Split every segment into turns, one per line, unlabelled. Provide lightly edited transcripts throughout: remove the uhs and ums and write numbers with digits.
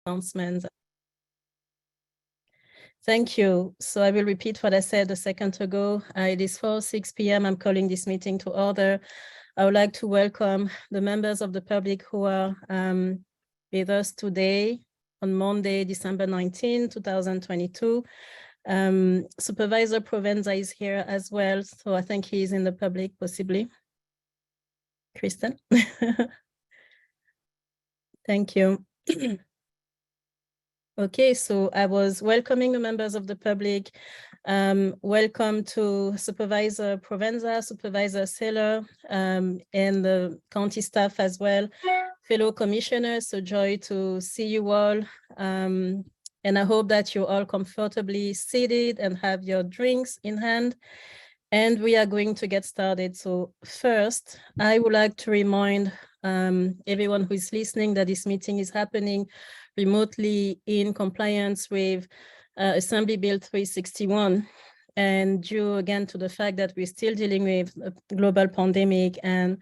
announcements. Thank you. So I will repeat what I said a second ago. It is 6 p.m. I'm calling this meeting to order. I would like to welcome the members of the public who are with us today on Monday, December 19, 2022. Supervisor Provenza is here as well, so I think he is in the public, possibly. Kristen? Thank you. Okay, so I was welcoming the members of the public. Welcome to Supervisor Provenza, Supervisor Saylor, and the county staff as well, fellow commissioners. So joy to see you all. And I hope that you're all comfortably seated and have your drinks in hand. And we are going to get started. So first, I would like to remind everyone who is listening that this meeting is happening remotely in compliance with Assembly Bill 361. And due again to the fact that we're still dealing with a global pandemic and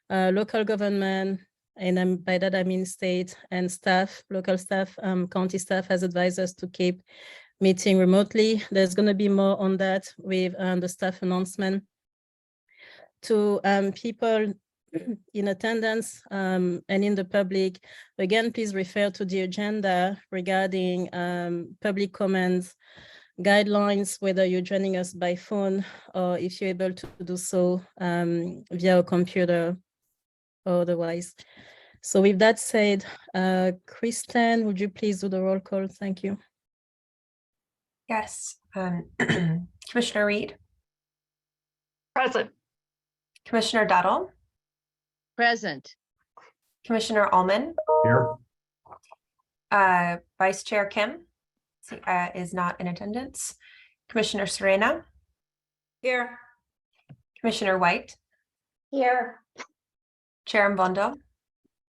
local government, and by that I mean state and staff, local staff, county staff has advised us to keep meeting remotely. There's going to be more on that with the staff announcement. To people in attendance and in the public, again, please refer to the agenda regarding public comments, guidelines, whether you're joining us by phone or if you're able to do so via a computer or otherwise. So with that said, Kristen, would you please do the roll call? Thank you.
Yes. Commissioner Reed.
Present.
Commissioner Duddle.
Present.
Commissioner Allman.
Here.
Vice Chair Kim is not in attendance. Commissioner Serena.
Here.
Commissioner White.
Here.
Chair Mbondo.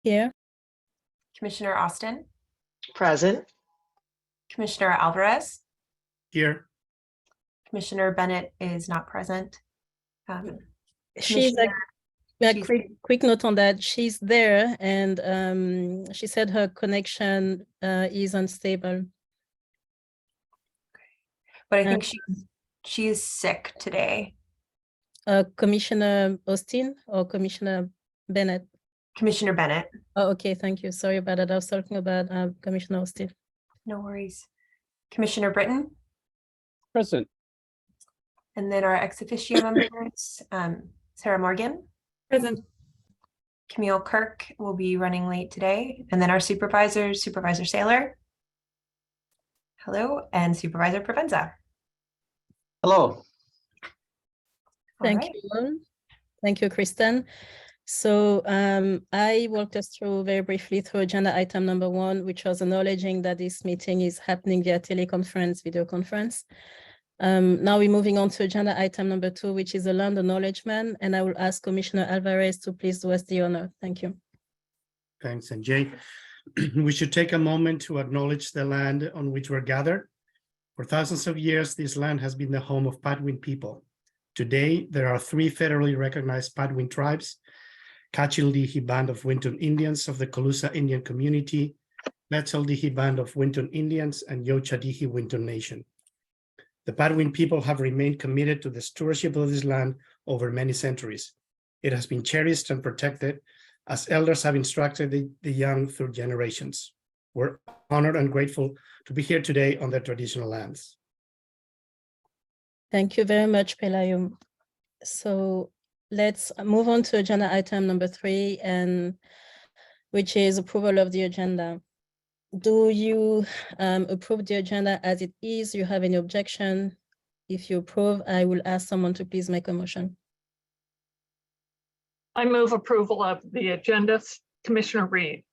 Here.
Commissioner Austin.
Present.
Commissioner Alvarez.
Here.
Commissioner Bennett is not present.
She's quick note on that. She's there and she said her connection is unstable.
But I think she's sick today.
Commissioner Austin or Commissioner Bennett?
Commissioner Bennett.
Oh, okay, thank you. Sorry about that. I was talking about Commissioner Austin.
No worries. Commissioner Britton.
Present.
And then our ex officio members, Sarah Morgan.
Present.
Camille Kirk will be running late today. And then our supervisors, Supervisor Saylor. Hello, and Supervisor Provenza.
Hello.
Thank you. Thank you, Kristen. So I walked us through very briefly through agenda item number 1, which was acknowledging that this meeting is happening via teleconference, video conference. Now we're moving on to agenda item number 2, which is a land acknowledgement, and I will ask Commissioner Alvarez to please do us the honor. Thank you.
Thanks, and Jay. We should take a moment to acknowledge the land on which we're gathered. For thousands of years, this land has been the home of Patwin people. Today, there are 3 federally recognized Patwin tribes: Cachildihi Band of Winton Indians of the Colusa Indian Community, Metzeldihi Band of Winton Indians, and Yochadihi Winton Nation. The Patwin people have remained committed to the stewardship of this land over many centuries. It has been cherished and protected as elders have instructed the young through generations. We're honored and grateful to be here today on their traditional lands.
Thank you very much, Pelayo. So let's move on to agenda item number 3, and which is approval of the agenda. Do you approve the agenda as it is? You have any objection? If you approve, I will ask someone to please make a motion.
I move approval of the agenda. Commissioner Reed.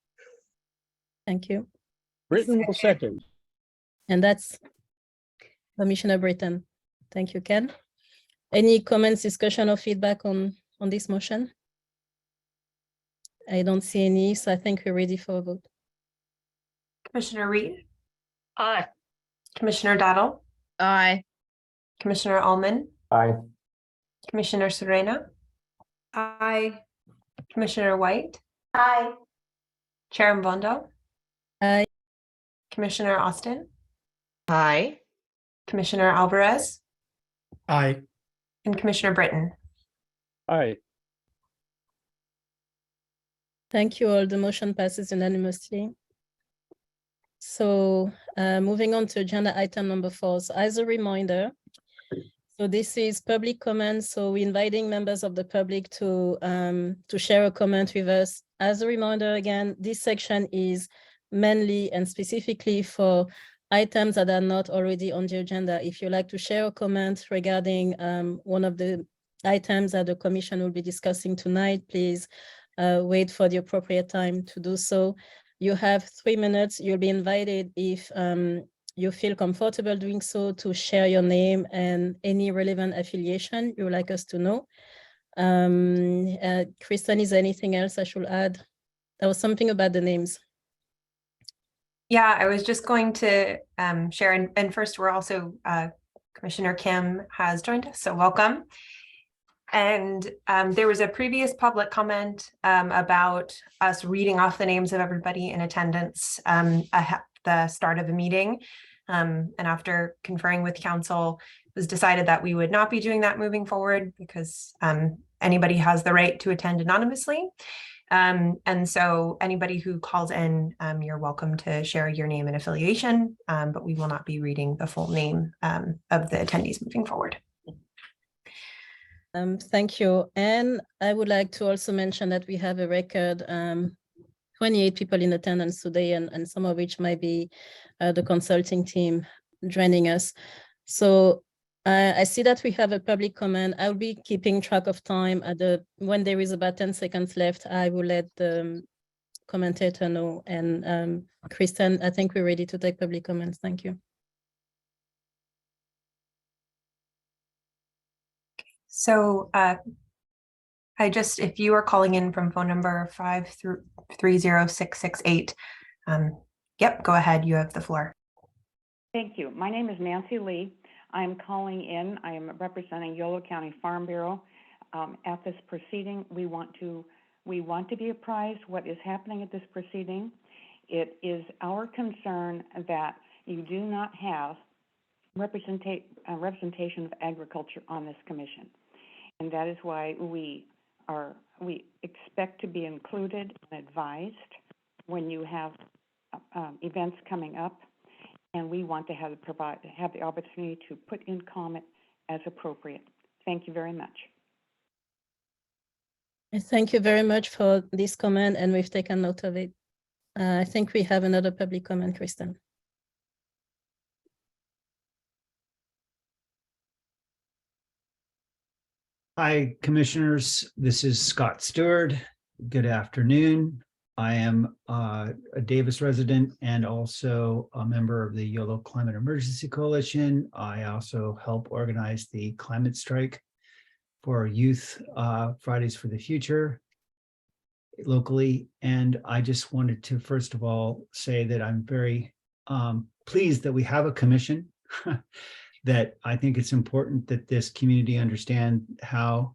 Thank you.
Britton will second.
And that's Commissioner Britton. Thank you, Ken. Any comments, discussion, or feedback on this motion? I don't see any, so I think we're ready for a vote.
Commissioner Reed.
Aye.
Commissioner Doddle.
Aye.
Commissioner Allman.
Aye.
Commissioner Serena.
Aye.
Commissioner White.
Aye.
Chair Mbondo.
Aye.
Commissioner Austin,
Aye.
Commissioner Alvarez,
Aye.
and Commissioner Britton.
Aye.
Thank you all. The motion passes unanimously. So moving on to agenda item number 4. So as a reminder, so this is public comment. So we're inviting members of the public to share a comment with us. As a reminder, again, this section is mainly and specifically for items that are not already on the agenda. If you'd like to share a comment regarding one of the items that the commission will be discussing tonight, please wait for the appropriate time to do so. You have 3 minutes. You'll be invited if you feel comfortable doing so to share your name and any relevant affiliation you would like us to know. Kristen, is there anything else I should add? There was something about the names.
Yeah, I was just going to share, and first we're also, Commissioner Kim has joined us, so welcome. And there was a previous public comment about us reading off the names of everybody in attendance at the start of the meeting. And after conferring with council, it was decided that we would not be doing that moving forward because anybody has the right to attend anonymously. And so anybody who calls in, you're welcome to share your name and affiliation, but we will not be reading the full name of the attendees moving forward.
Thank you. And I would like to also mention that we have a record 28 people in attendance today, and some of which might be the consulting team joining us. So I see that we have a public comment. I'll be keeping track of time when there is about 10 seconds left. I will let the commentator know. And Kristen, I think we're ready to take public comments. Thank you.
So if you are calling in from phone number 530-668, yep, go ahead, you have the floor.
Thank you. My name is Nancy Lee. I'm calling in. I am representing Yolo County Farm Bureau. At this proceeding, we want to be apprised what is happening at this proceeding. It is our concern that you do not have representation of agriculture on this commission. And that is why we expect to be included and advised when you have events coming up, and we want to have the opportunity to put in comment as appropriate. Thank you very much.
Thank you very much for this comment, and we've taken note of it. I think we have another public comment, Kristen.
Hi, Commissioners. This is Scott Stewart. Good afternoon. I am a Davis resident and also a member of the YOLO Climate Emergency Coalition. I also help organize the climate strike for Youth Fridays for the Future locally. And I just wanted to, first of all, say that I'm very pleased that we have a commission that I think it's important that this community understand how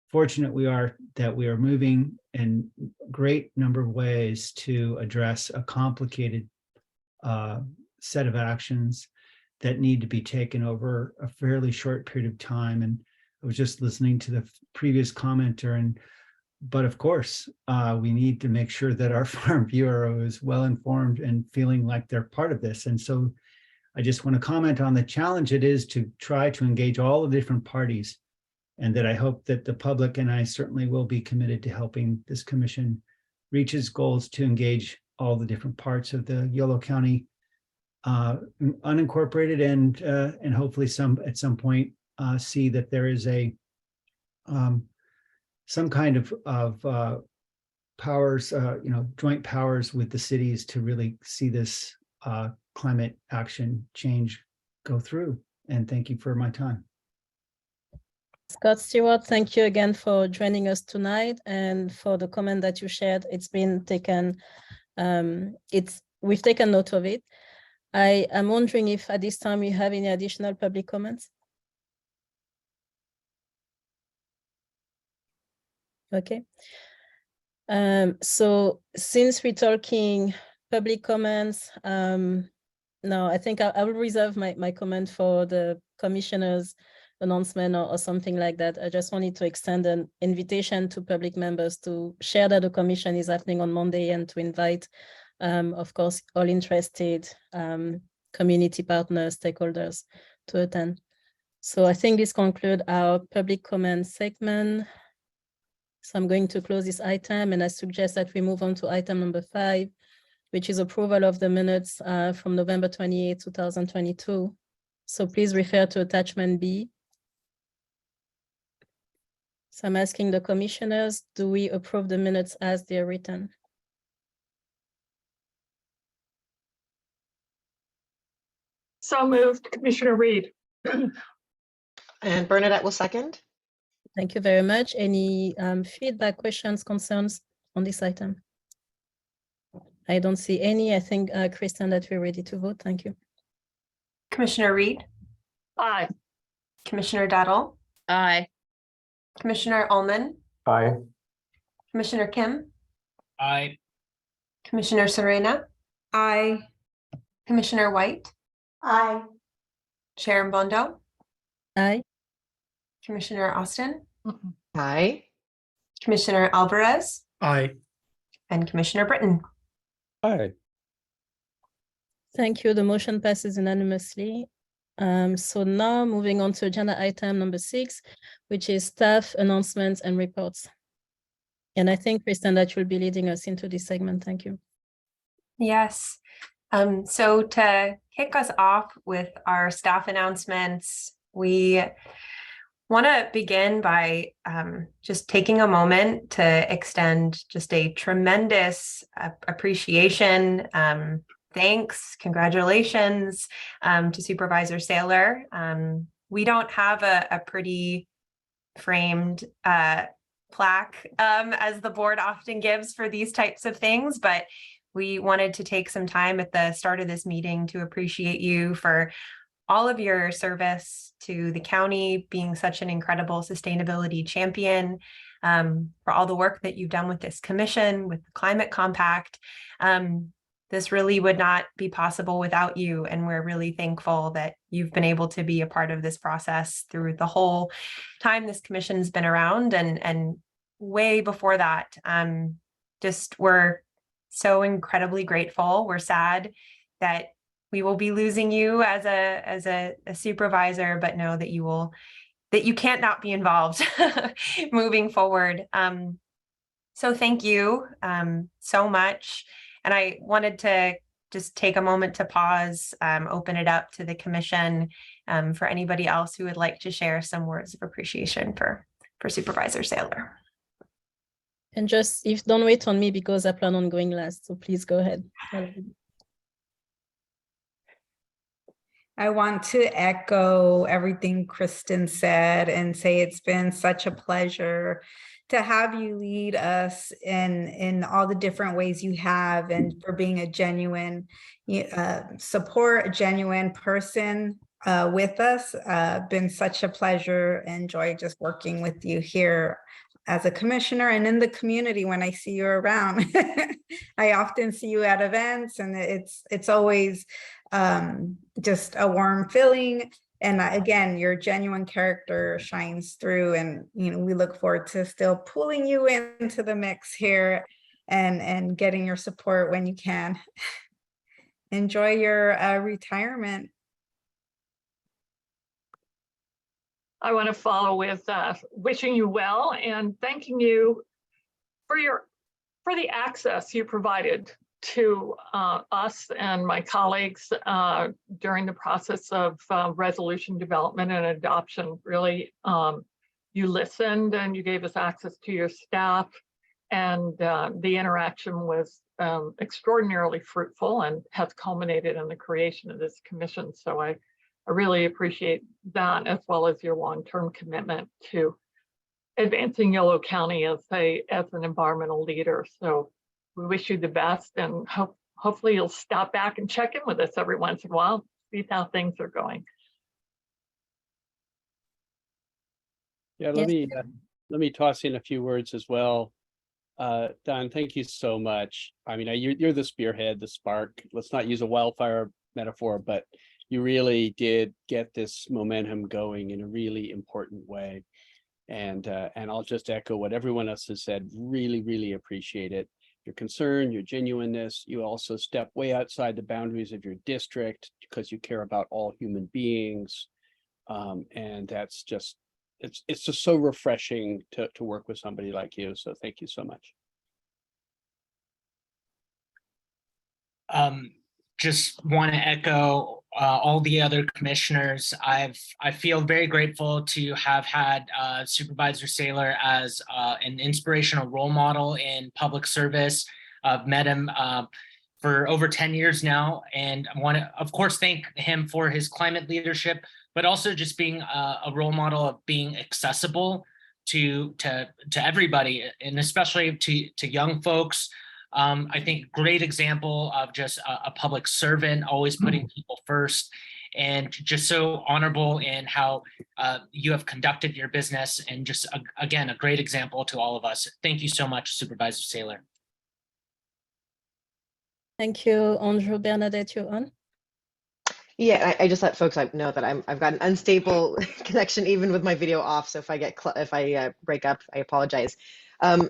fortunate we are that we are moving in a great number of ways to address a complicated set of actions that need to be taken over a fairly short period of time. And I was just listening to the previous commenter, but of course, we need to make sure that our Farm Bureau is well informed and feeling like they're part of this. And so I just want to comment on the challenge it is to try to engage all the different parties, and that I hope that the public and I certainly will be committed to helping this commission reach its goals to engage all the different parts of the Yolo County unincorporated and hopefully at some point see that there is some kind of powers, joint powers with the cities to really see this climate action change go through. And thank you for my time.
Scott Stewart, thank you again for joining us tonight and for the comment that you shared. It's been taken, we've taken note of it. I am wondering if at this time you have any additional public comments. Okay. So since we're talking public comments, No, I think I will reserve my comment for the commissioner's announcement or something like that. I just wanted to extend an invitation to public members to share that the commission is happening on Monday and to invite, of course, all interested community partners, stakeholders to attend. So I think this concludes our public comment segment. So I'm going to close this item, and I suggest that we move on to item number 5, which is approval of the minutes from November 28, 2022. So please refer to attachment B. So I'm asking the commissioners, do we approve the minutes as they're written?
So moved, Commissioner Reed.
And Bernadette will second.
Thank you very much. Any feedback, questions, concerns on this item? I don't see any. I think, Kristen, that we're ready to vote. Thank you.
Commissioner Reed,
Aye.
Commissioner Daddle,
Aye.
Commissioner Ullman,
Aye.
Commissioner Kim,
Aye.
Commissioner Serena,
Aye.
Commissioner White,
Aye.
Chair Bondo,
Aye.
Commissioner Austin,
Aye.
Commissioner Alvarez,
Aye.
and Commissioner Britton.
Aye.
Thank you. The motion passes unanimously. So now moving on to agenda item number 6, which is staff announcements and reports. And I think, Kristen, that you'll be leading us into this segment. Thank you.
Yes. So to kick us off with our staff announcements, we want to begin by just taking a moment to extend just a tremendous appreciation, thanks, congratulations to Supervisor Saylor. We don't have a pretty framed plaque as the board often gives for these types of things, but we wanted to take some time at the start of this meeting to appreciate you for all of your service to the county, being such an incredible sustainability champion, for all the work that you've done with this commission, with the Climate Compact. This really would not be possible without you, and we're really thankful that you've been able to be a part of this process through the whole time this commission's been around, and way before that. Just we're so incredibly grateful. We're sad that we will be losing you as a supervisor, but know that you can't not be involved moving forward. So thank you so much. And I wanted to just take a moment to pause, open it up to the commission for anybody else who would like to share some words of appreciation for Supervisor Saylor.
And just, if don't wait on me because I plan on going last, so please go ahead.
I want to echo everything Kristen said and say it's been such a pleasure to have you lead us in all the different ways you have, and for being a genuine support, a genuine person with us. Been such a pleasure and joy just working with you here as a commissioner and in the community when I see you around. I often see you at events, and it's always just a warm feeling. And again, your genuine character shines through, and we look forward to still pulling you into the mix here and getting your support when you can. Enjoy your retirement.
I want to follow with wishing you well and thanking you for the access you provided to us and my colleagues during the process of resolution development and adoption. Really, you listened and you gave us access to your staff, and the interaction was extraordinarily fruitful and has culminated in the creation of this commission. So I really appreciate that, as well as your long-term commitment to advancing Yolo County as an environmental leader. So we wish you the best, and hopefully you'll stop back and check in with us every once in a while, see how things are going.
Yeah, let me toss in a few words as well. Don, thank you so much. I mean, you're the spearhead, the spark. Let's not use a wildfire metaphor, but you really did get this momentum going in a really important way. And I'll just echo what everyone else has said. Really, really appreciate it. Your concern, your genuineness. You also step way outside the boundaries of your district because you care about all human beings. And that's just, it's just so refreshing to work with somebody like you. So thank you so much.
Just want to echo all the other commissioners. I feel very grateful to have had Supervisor Saylor as an inspirational role model in public service. I've met him for over 10 years now, and I want to, of course, thank him for his climate leadership, but also just being a role model of being accessible to everybody, and especially to young folks. I think great example of just a public servant, always putting people first, and just so honorable in how you have conducted your business, and just again, a great example to all of us. Thank you so much, Supervisor Saylor.
Thank you, Andrew. Bernadette, you're on.
Yeah, I just let folks know that I've got an unstable connection even with my video off. So if I break up, I apologize.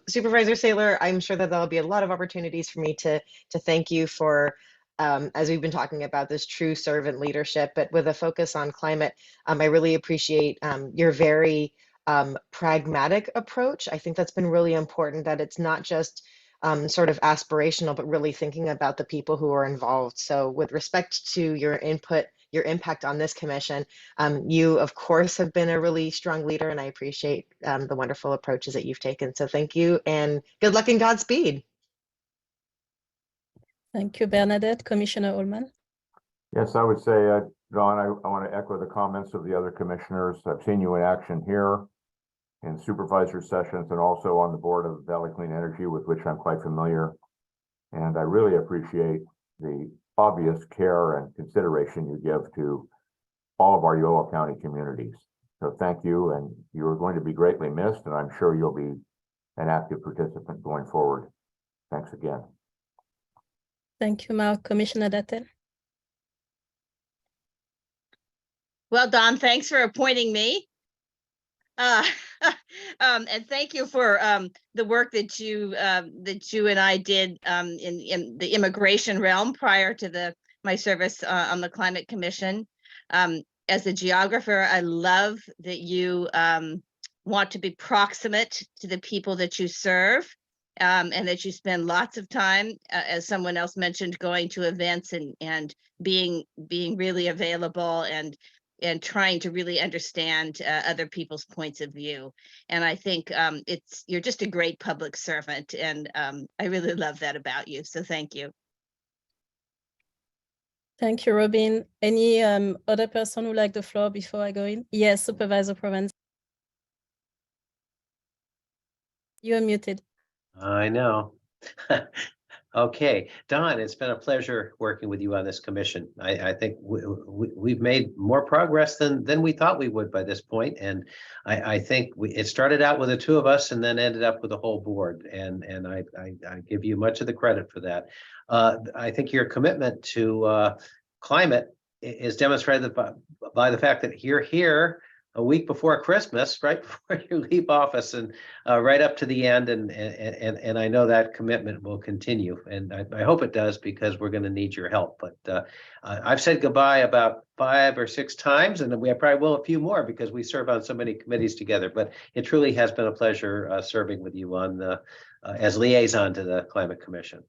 Supervisor Saylor, I'm sure that there'll be a lot of opportunities for me to thank you for, as we've been talking about, this true servant leadership, but with a focus on climate. I really appreciate your very pragmatic approach. I think that's been really important, that it's not just sort of aspirational, but really thinking about the people who are involved. So with respect to your input, your impact on this commission, you of course have been a really strong leader, and I appreciate the wonderful approaches that you've taken. So thank you, and good luck and Godspeed.
Thank you, Bernadette. Commissioner Ullman.
Yes, I would say, Dawn, I want to echo the comments of the other commissioners. I've seen you in action here in supervisor sessions and also on the board of Valley Clean Energy, with which I'm quite familiar. And I really appreciate the obvious care and consideration you give to all of our Yolo County communities. So thank you, and you are going to be greatly missed, and I'm sure you'll be an active participant going forward. Thanks again.
Thank you, Mark. Commissioner Dattel.
Well, Don, thanks for appointing me. And thank you for the work that you and I did in the immigration realm prior to my service on the Climate Commission. As a geographer, I love that you want to be proximate to the people that you serve, and that you spend lots of time, as someone else mentioned, going to events and being really available and trying to really understand other people's points of view. And I think you're just a great public servant, and I really love that about you. So thank you.
Thank you, Robin. Any other person who like the floor before I go in? Yes, Supervisor Provence. You're muted.
I know. Okay, Don, it's been a pleasure working with you on this commission. I think we've made more progress than we thought we would by this point, and I think it started out with the two of us and then ended up with the whole board, and I give you much of the credit for that. I think your commitment to climate is demonstrated by the fact that you're here a week before Christmas, right before you leave office, and right up to the end, and I know that commitment will continue, and I hope it does, because we're going to need your help. But I've said goodbye about 5 or 6 times, and we probably will a few more because we serve on so many committees together. But it truly has been a pleasure serving with you on as liaison to the Climate Commission.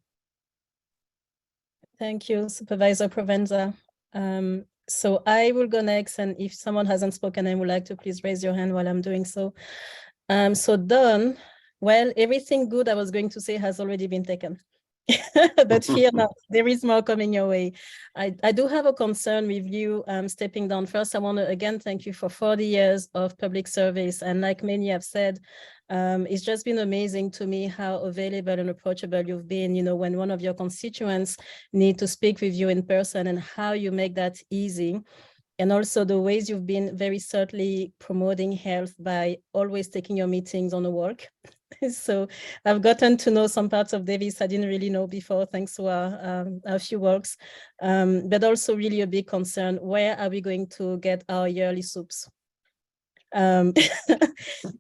Thank you, Supervisor Provenza. So I will go next, and if someone hasn't spoken and would like to, please raise your hand while I'm doing so. So Don, well, everything good I was going to say has already been taken. But fear not, there is more coming your way. I do have a concern with you stepping down. First, I want to again thank you for 40 years of public service, and like many have said, it's just been amazing to me how available and approachable you've been, you know, when one of your constituents need to speak with you in person, and how you make that easy. And also the ways you've been very certainly promoting health by always taking your meetings on a walk. So I've gotten to know some parts of Davis I didn't really know before, thanks to our few works, but also really a big concern, where are we going to get our yearly soups? And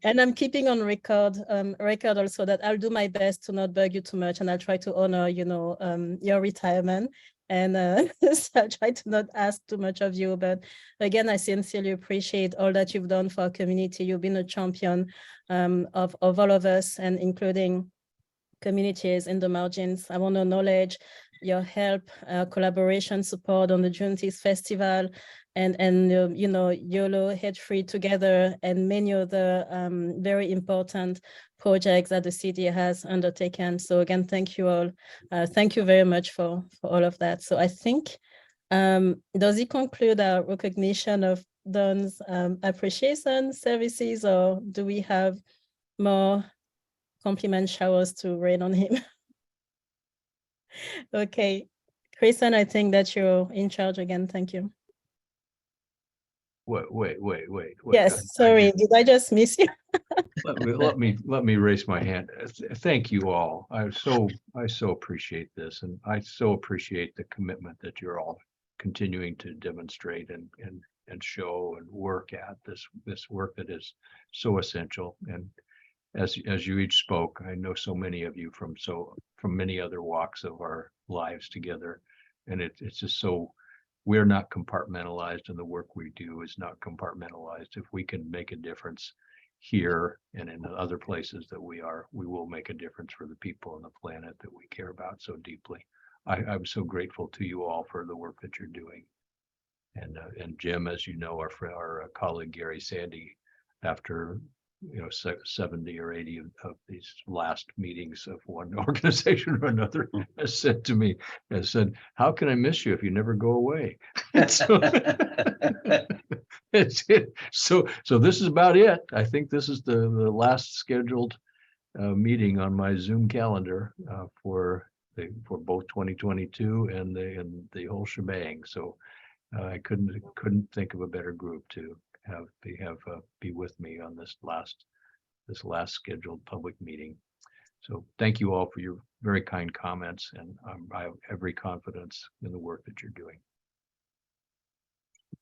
I'm keeping on record also that I'll do my best to not bug you too much, and I'll try to honor, your retirement. And so I'll try to not ask too much of you. But again, I sincerely appreciate all that you've done for our community. You've been a champion of all of us, and including communities in the margins. I want to acknowledge your help, collaboration, support on the Juneteenth Festival, and YOLO Head Free Together, and many other very important projects that the city has undertaken. So again, thank you all. Thank you very much for all of that. So I think, does it conclude our recognition of Don's appreciation services, or do we have more compliment showers to rain on him? Okay, Kristen, I think that you're in charge again. Thank you.
Wait.
Yes, sorry, did I just miss you?
Let me raise my hand. Thank you all. I so appreciate this, and I so appreciate the commitment that you're all continuing to demonstrate and show and work at this work that is so essential. And as you each spoke, I know so many of you from many other walks of our lives together, and it's just so, we're not compartmentalized, and the work we do is not compartmentalized. If we can make a difference here and in the other places that we will make a difference for the people on the planet that we care about so deeply. I'm so grateful to you all for the work that you're doing. And Jim, as you know, our colleague Gary Sandy, after 70 or 80 of these last meetings of one organization or another, has said to me, how can I miss you if you never go away? So this is about it. I think this is the last scheduled meeting on my Zoom calendar for both 2022 and the whole shebang. So I couldn't think of a better group to be with me on this last scheduled public meeting. So thank you all for your very kind comments, and I have every confidence in the work that you're doing.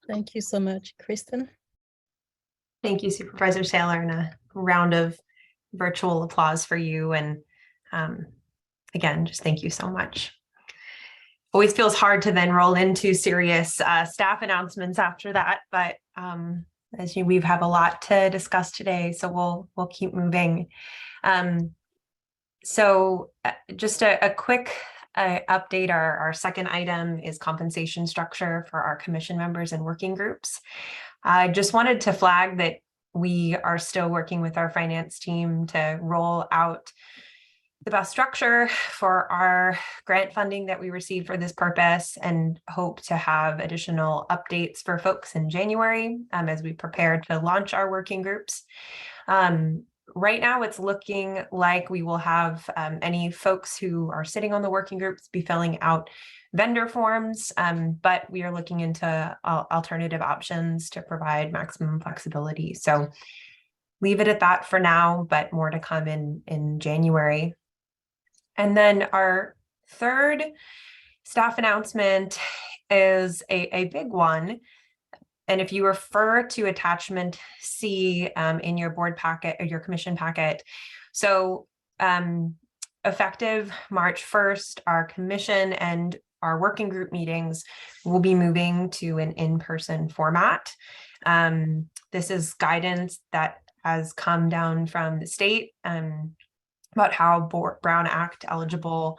Thank you so much, Kristen.
Thank you, Supervisor Saylor, and a round of virtual applause for you. And again, just thank you so much. Always feels hard to then roll into serious staff announcements after that, but we have a lot to discuss today, so we'll keep moving. So just a quick update. Our second item is compensation structure for our commission members and working groups. I just wanted to flag that we are still working with our finance team to roll out the best structure for our grant funding that we received for this purpose, and hope to have additional updates for folks in January as we prepare to launch our working groups. Right now, it's looking like we will have any folks who are sitting on the working groups be filling out vendor forms, but we are looking into alternative options to provide maximum flexibility. So leave it at that for now, but more to come in January. And then our third staff announcement is a big one. And if you refer to attachment C in your board packet or your commission packet, so effective March 1st, our commission and our working group meetings will be moving to an in-person format. This is guidance that has come down from the state about how Brown Act eligible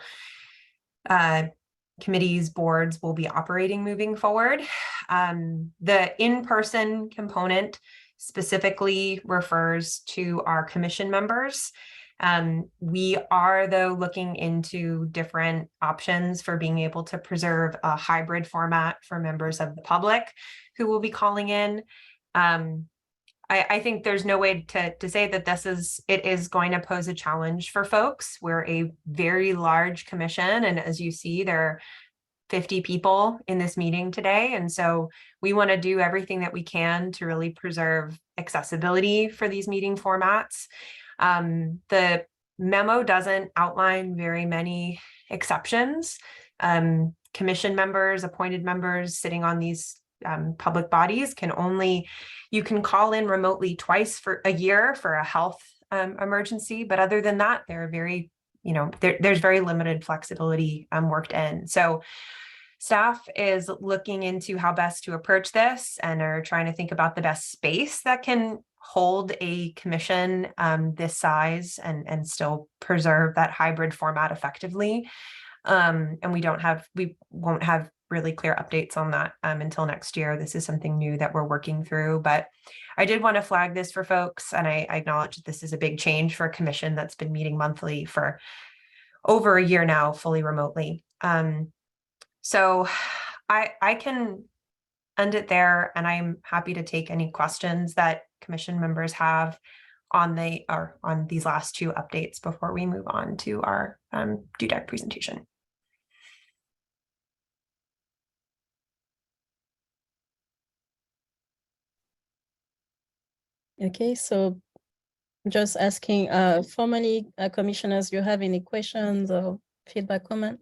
committees, boards will be operating moving forward. The in-person component specifically refers to our commission members. We are, though, looking into different options for being able to preserve a hybrid format for members of the public who will be calling in. I think there's no way to say that it is going to pose a challenge for folks. We're a very large commission, and as you see, there are 50 people in this meeting today. And so we want to do everything that we can to really preserve accessibility for these meeting formats. The memo doesn't outline very many exceptions. Commission members, appointed members sitting on these public bodies you can call in remotely twice for a year for a health emergency, but other than that, they're very, there's very limited flexibility worked in. So staff is looking into how best to approach this and are trying to think about the best space that can hold a commission this size and still preserve that hybrid format effectively. And we won't have really clear updates on that until next year. This is something new that we're working through, but I did want to flag this for folks, and I acknowledge that this is a big change for a commission that's been meeting monthly for over a year now, fully remotely. So I can end it there, and I'm happy to take any questions that commission members have on these last two updates before we move on to our DUDEC presentation.
Okay, so just asking formally, commissioners, do you have any questions or feedback, comment?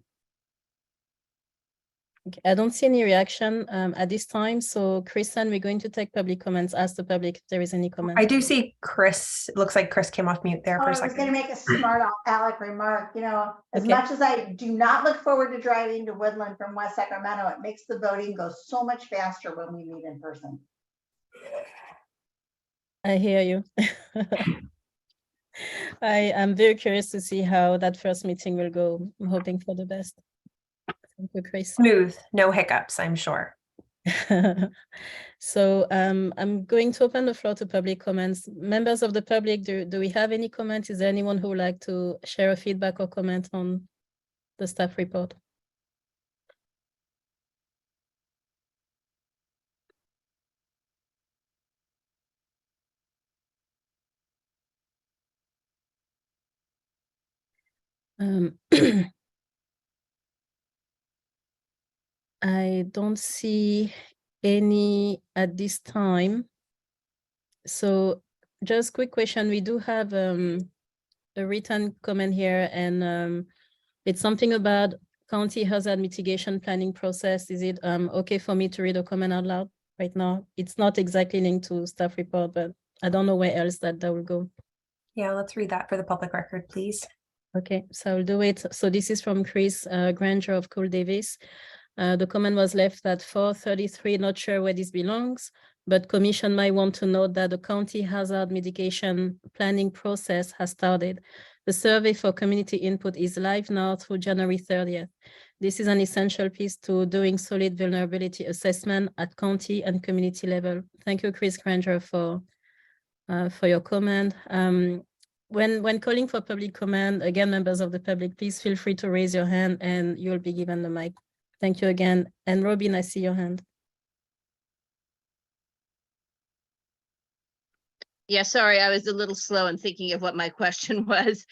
Okay, I don't see any reaction at this time. So Kristen, we're going to take public comments. Ask the public if there is any comment.
I do see Chris. It looks like Chris came off mute there for a second.
I was going to make a smart aleck remark. As
Okay.
much as I do not look forward to driving to Woodland from West Sacramento, it makes the voting go so much faster when we meet in person.
I hear you. I am very curious to see how that first meeting will go. I'm hoping for the best. Thank you, Chris.
Smooth, no hiccups, I'm sure.
So I'm going to open the floor to public comments. Members of the public, do we have any comments? Is there anyone who would like to share a feedback or comment on the staff report? I don't see any at this time. So just quick question. We do have a written comment here, and it's something about county hazard mitigation planning process. Is it okay for me to read a comment out loud right now? It's not exactly linked to staff report, but I don't know where else that will go.
Yeah, let's read that for the public record, please.
Okay, so I'll do it. So this is from Chris Granger of Cole Davis. The comment was left at 433, not sure where this belongs, but commission might want to note that the county hazard mitigation planning process has started. The survey for community input is live now through January 30th. This is an essential piece to doing solid vulnerability assessment at county and community level. Thank you, Chris Granger, for your comment. When calling for public comment, again, members of the public, please feel free to raise your hand and you'll be given the mic. Thank you again. And Robin, I see your hand.
Yeah, sorry, I was a little slow in thinking of what my question was.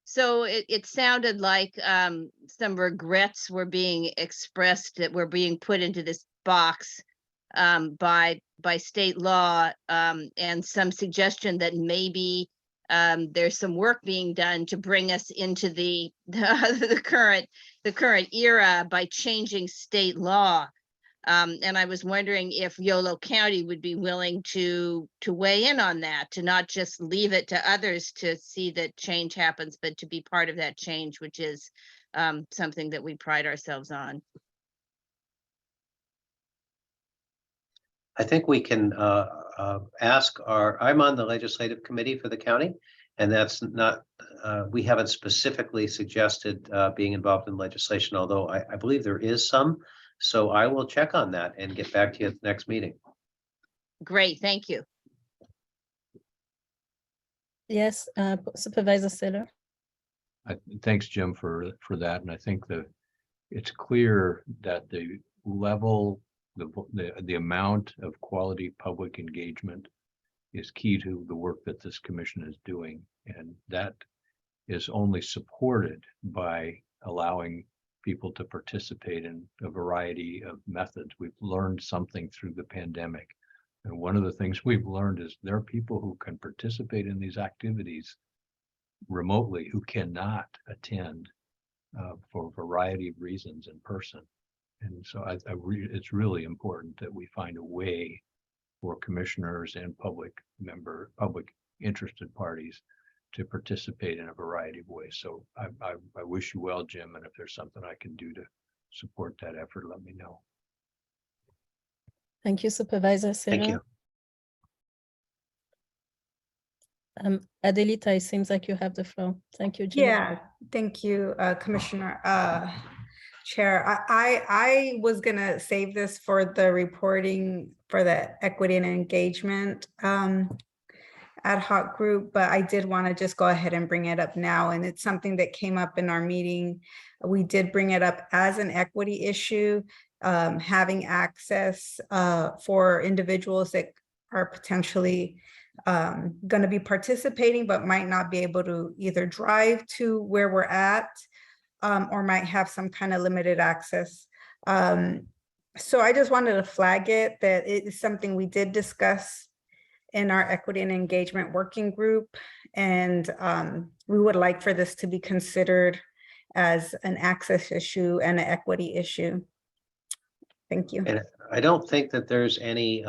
So it sounded like some regrets were being expressed that were being put into this box by state law, and some suggestion that maybe there's some work being done to bring us into the current era by changing state law. And I was wondering if Yolo County would be willing to weigh in on that, to not just leave it to others to see that change happens, but to be part of that change, which is something that we pride ourselves on.
I think we can ask I'm on the legislative committee for the county, and that's not, we haven't specifically suggested being involved in legislation, although I believe there is some. So I will check on that and get back to you at the next meeting.
Great, thank you.
Yes, Supervisor Saylor.
Thanks, Jim, for that. And I think that it's clear that the level, the amount of quality public engagement is key to the work that this commission is doing. And that is only supported by allowing people to participate in a variety of methods. We've learned something through the pandemic And one of the things we've learned is there are people who can participate in these activities remotely who cannot attend for a variety of reasons in person. And so it's really important that we find a way for commissioners and public interested parties to participate in a variety of ways. So I wish you well, Jim, and if there's something I can do to support that effort, let me know.
Thank you, Supervisor Saylor.
Thank you.
Adelita, it seems like you have the floor. Thank you, Jim.
Yeah, thank you, Commissioner Chair. I was gonna save this for the reporting for the equity and engagement ad hoc group, but I did want to just go ahead and bring it up now. And it's something that came up in our meeting. We did bring it up as an equity issue, having access for individuals that are potentially going to be participating, but might not be able to either drive to where we're at or might have some kind of limited access. So I just wanted to flag it that it is something we did discuss in our equity and engagement working group. And we would like for this to be considered as an access issue and an equity issue. Thank you.
And I don't think that there's any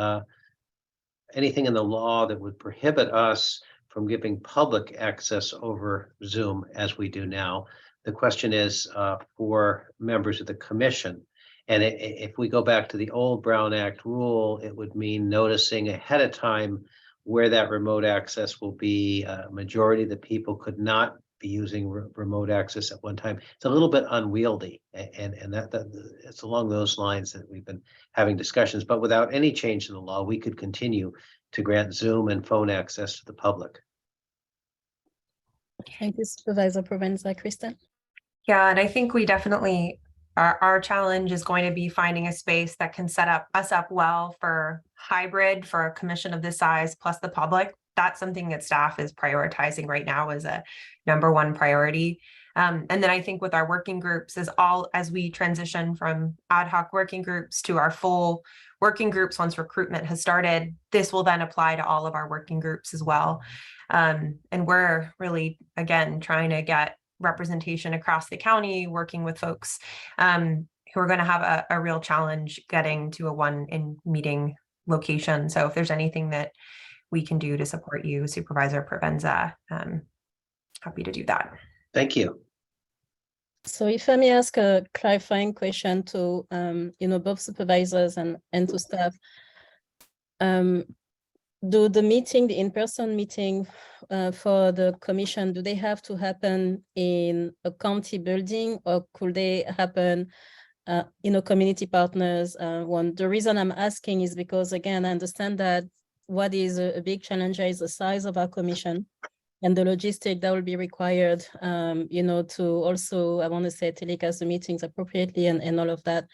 anything in the law that would prohibit us from giving public access over Zoom as we do now. The question is for members of the commission. And if we go back to the old Brown Act rule, it would mean noticing ahead of time where that remote access will be. A majority of the people could not be using remote access at one time. It's a little bit unwieldy, and that it's along those lines that we've been having discussions. But without any change in the law, we could continue to grant Zoom and phone access to the public.
Thank you, Supervisor Provenza. Kristen?
Yeah, and I think we definitely, our challenge is going to be finding a space that can set us up well for hybrid for a commission of this size plus the public. That's something that staff is prioritizing right now as a #1 priority. And then I think with our working groups as we transition from ad hoc working groups to our full working groups, once recruitment has started, this will then apply to all of our working groups as well. And we're really, again, trying to get representation across the county, working with folks who are going to have a real challenge getting to a one in meeting location. So if there's anything that we can do to support you, Supervisor Provenza, happy to do that.
Thank you.
So if I may ask a clarifying question to both supervisors and to staff, do the in-person meeting for the commission, do they have to happen in a county building, or could they happen community partners one? The reason I'm asking is because, again, I understand that what is a big challenge is the size of our commission and the logistic that will be required, to also, I want to say, telecast the meetings appropriately and all of that.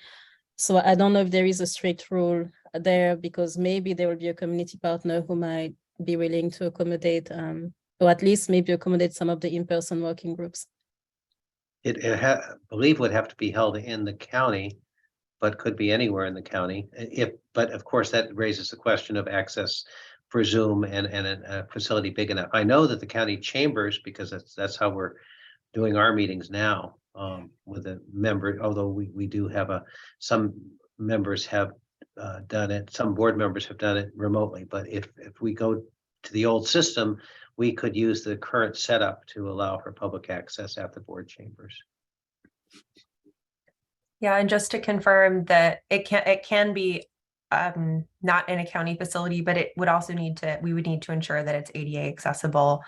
So I don't know if there is a strict rule there, because maybe there will be a community partner who might be willing to accommodate, or at least maybe accommodate some of the in-person working groups.
I believe would have to be held in the county, but could be anywhere in the county. But of course, that raises the question of access for Zoom and a facility big enough. I know that the county chambers, because that's how we're doing our meetings now with a member, although we do have some members have done it, some board members have done it remotely. But if we go to the old system, we could use the current setup to allow for public access at the board chambers.
Yeah, and just to confirm that it can be not in a county facility, but it would also we would need to ensure that it's ADA accessible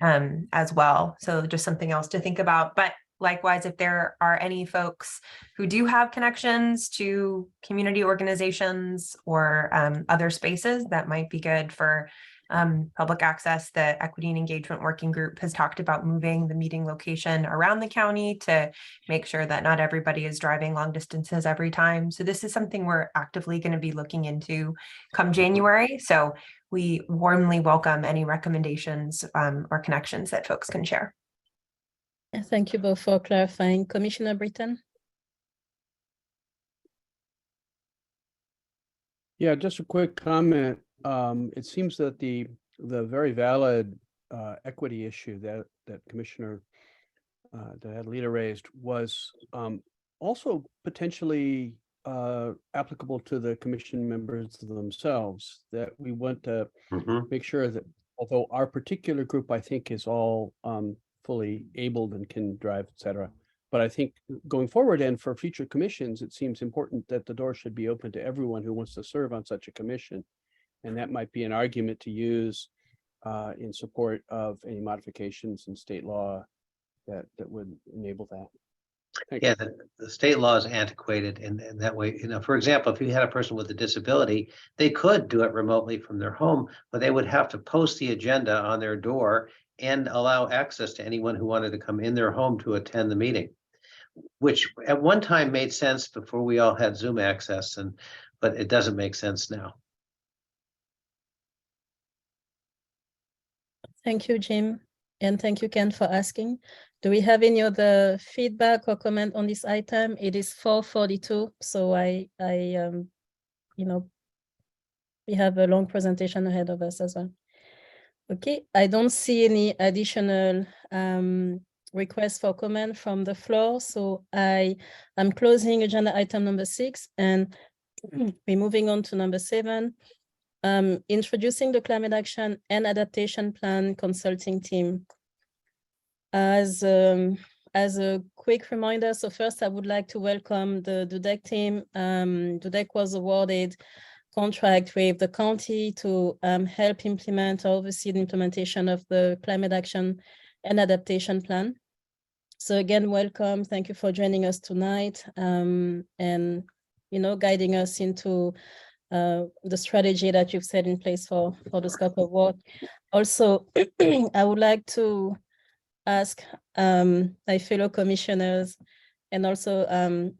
as well. So just something else to think about. But likewise, if there are any folks who do have connections to community organizations or other spaces that might be good for public access, the Equity and Engagement Working Group has talked about moving the meeting location around the county to make sure that not everybody is driving long distances every time. So this is something we're actively going to be looking into come January. So we warmly welcome any recommendations or connections that folks can share.
Thank you both for clarifying. Commissioner Britton?
Yeah, just a quick comment. it seems that the very valid equity issue that Commissioner that Lita raised was also potentially applicable to the commission members themselves, that we want to make sure that although our particular group, I think, is all fully abled and can drive, et cetera. But I think going forward and for future commissions, it seems important that the door should be open to everyone who wants to serve on such a commission. And that might be an argument to use in support of any modifications in state law that would enable that.
Yeah, the state law is antiquated in that way. You know, for example, if you had a person with a disability, they could do it remotely from their home, but they would have to post the agenda on their door and allow access to anyone who wanted to come in their home to attend the meeting, which at one time made sense before we all had Zoom access, but it doesn't make sense now.
Thank you, Jim. And thank you, Ken, for asking. Do we have any other feedback or comment on this item? It is 4:42, so we have a long presentation ahead of us as well. Okay, I don't see any additional requests for comment from the floor, so I am closing agenda item number 6, and we're moving on to number 7. Introducing the Climate Action and Adaptation Plan Consulting Team. As a quick reminder, so first I would like to welcome the DUDEC team. DUDEC was awarded contract with the county to help implement or oversee the implementation of the Climate Action and Adaptation Plan. So again, welcome. Thank you for joining us tonight and guiding us into the strategy that you've set in place for the scope of work. Also, I would like to ask my fellow commissioners and also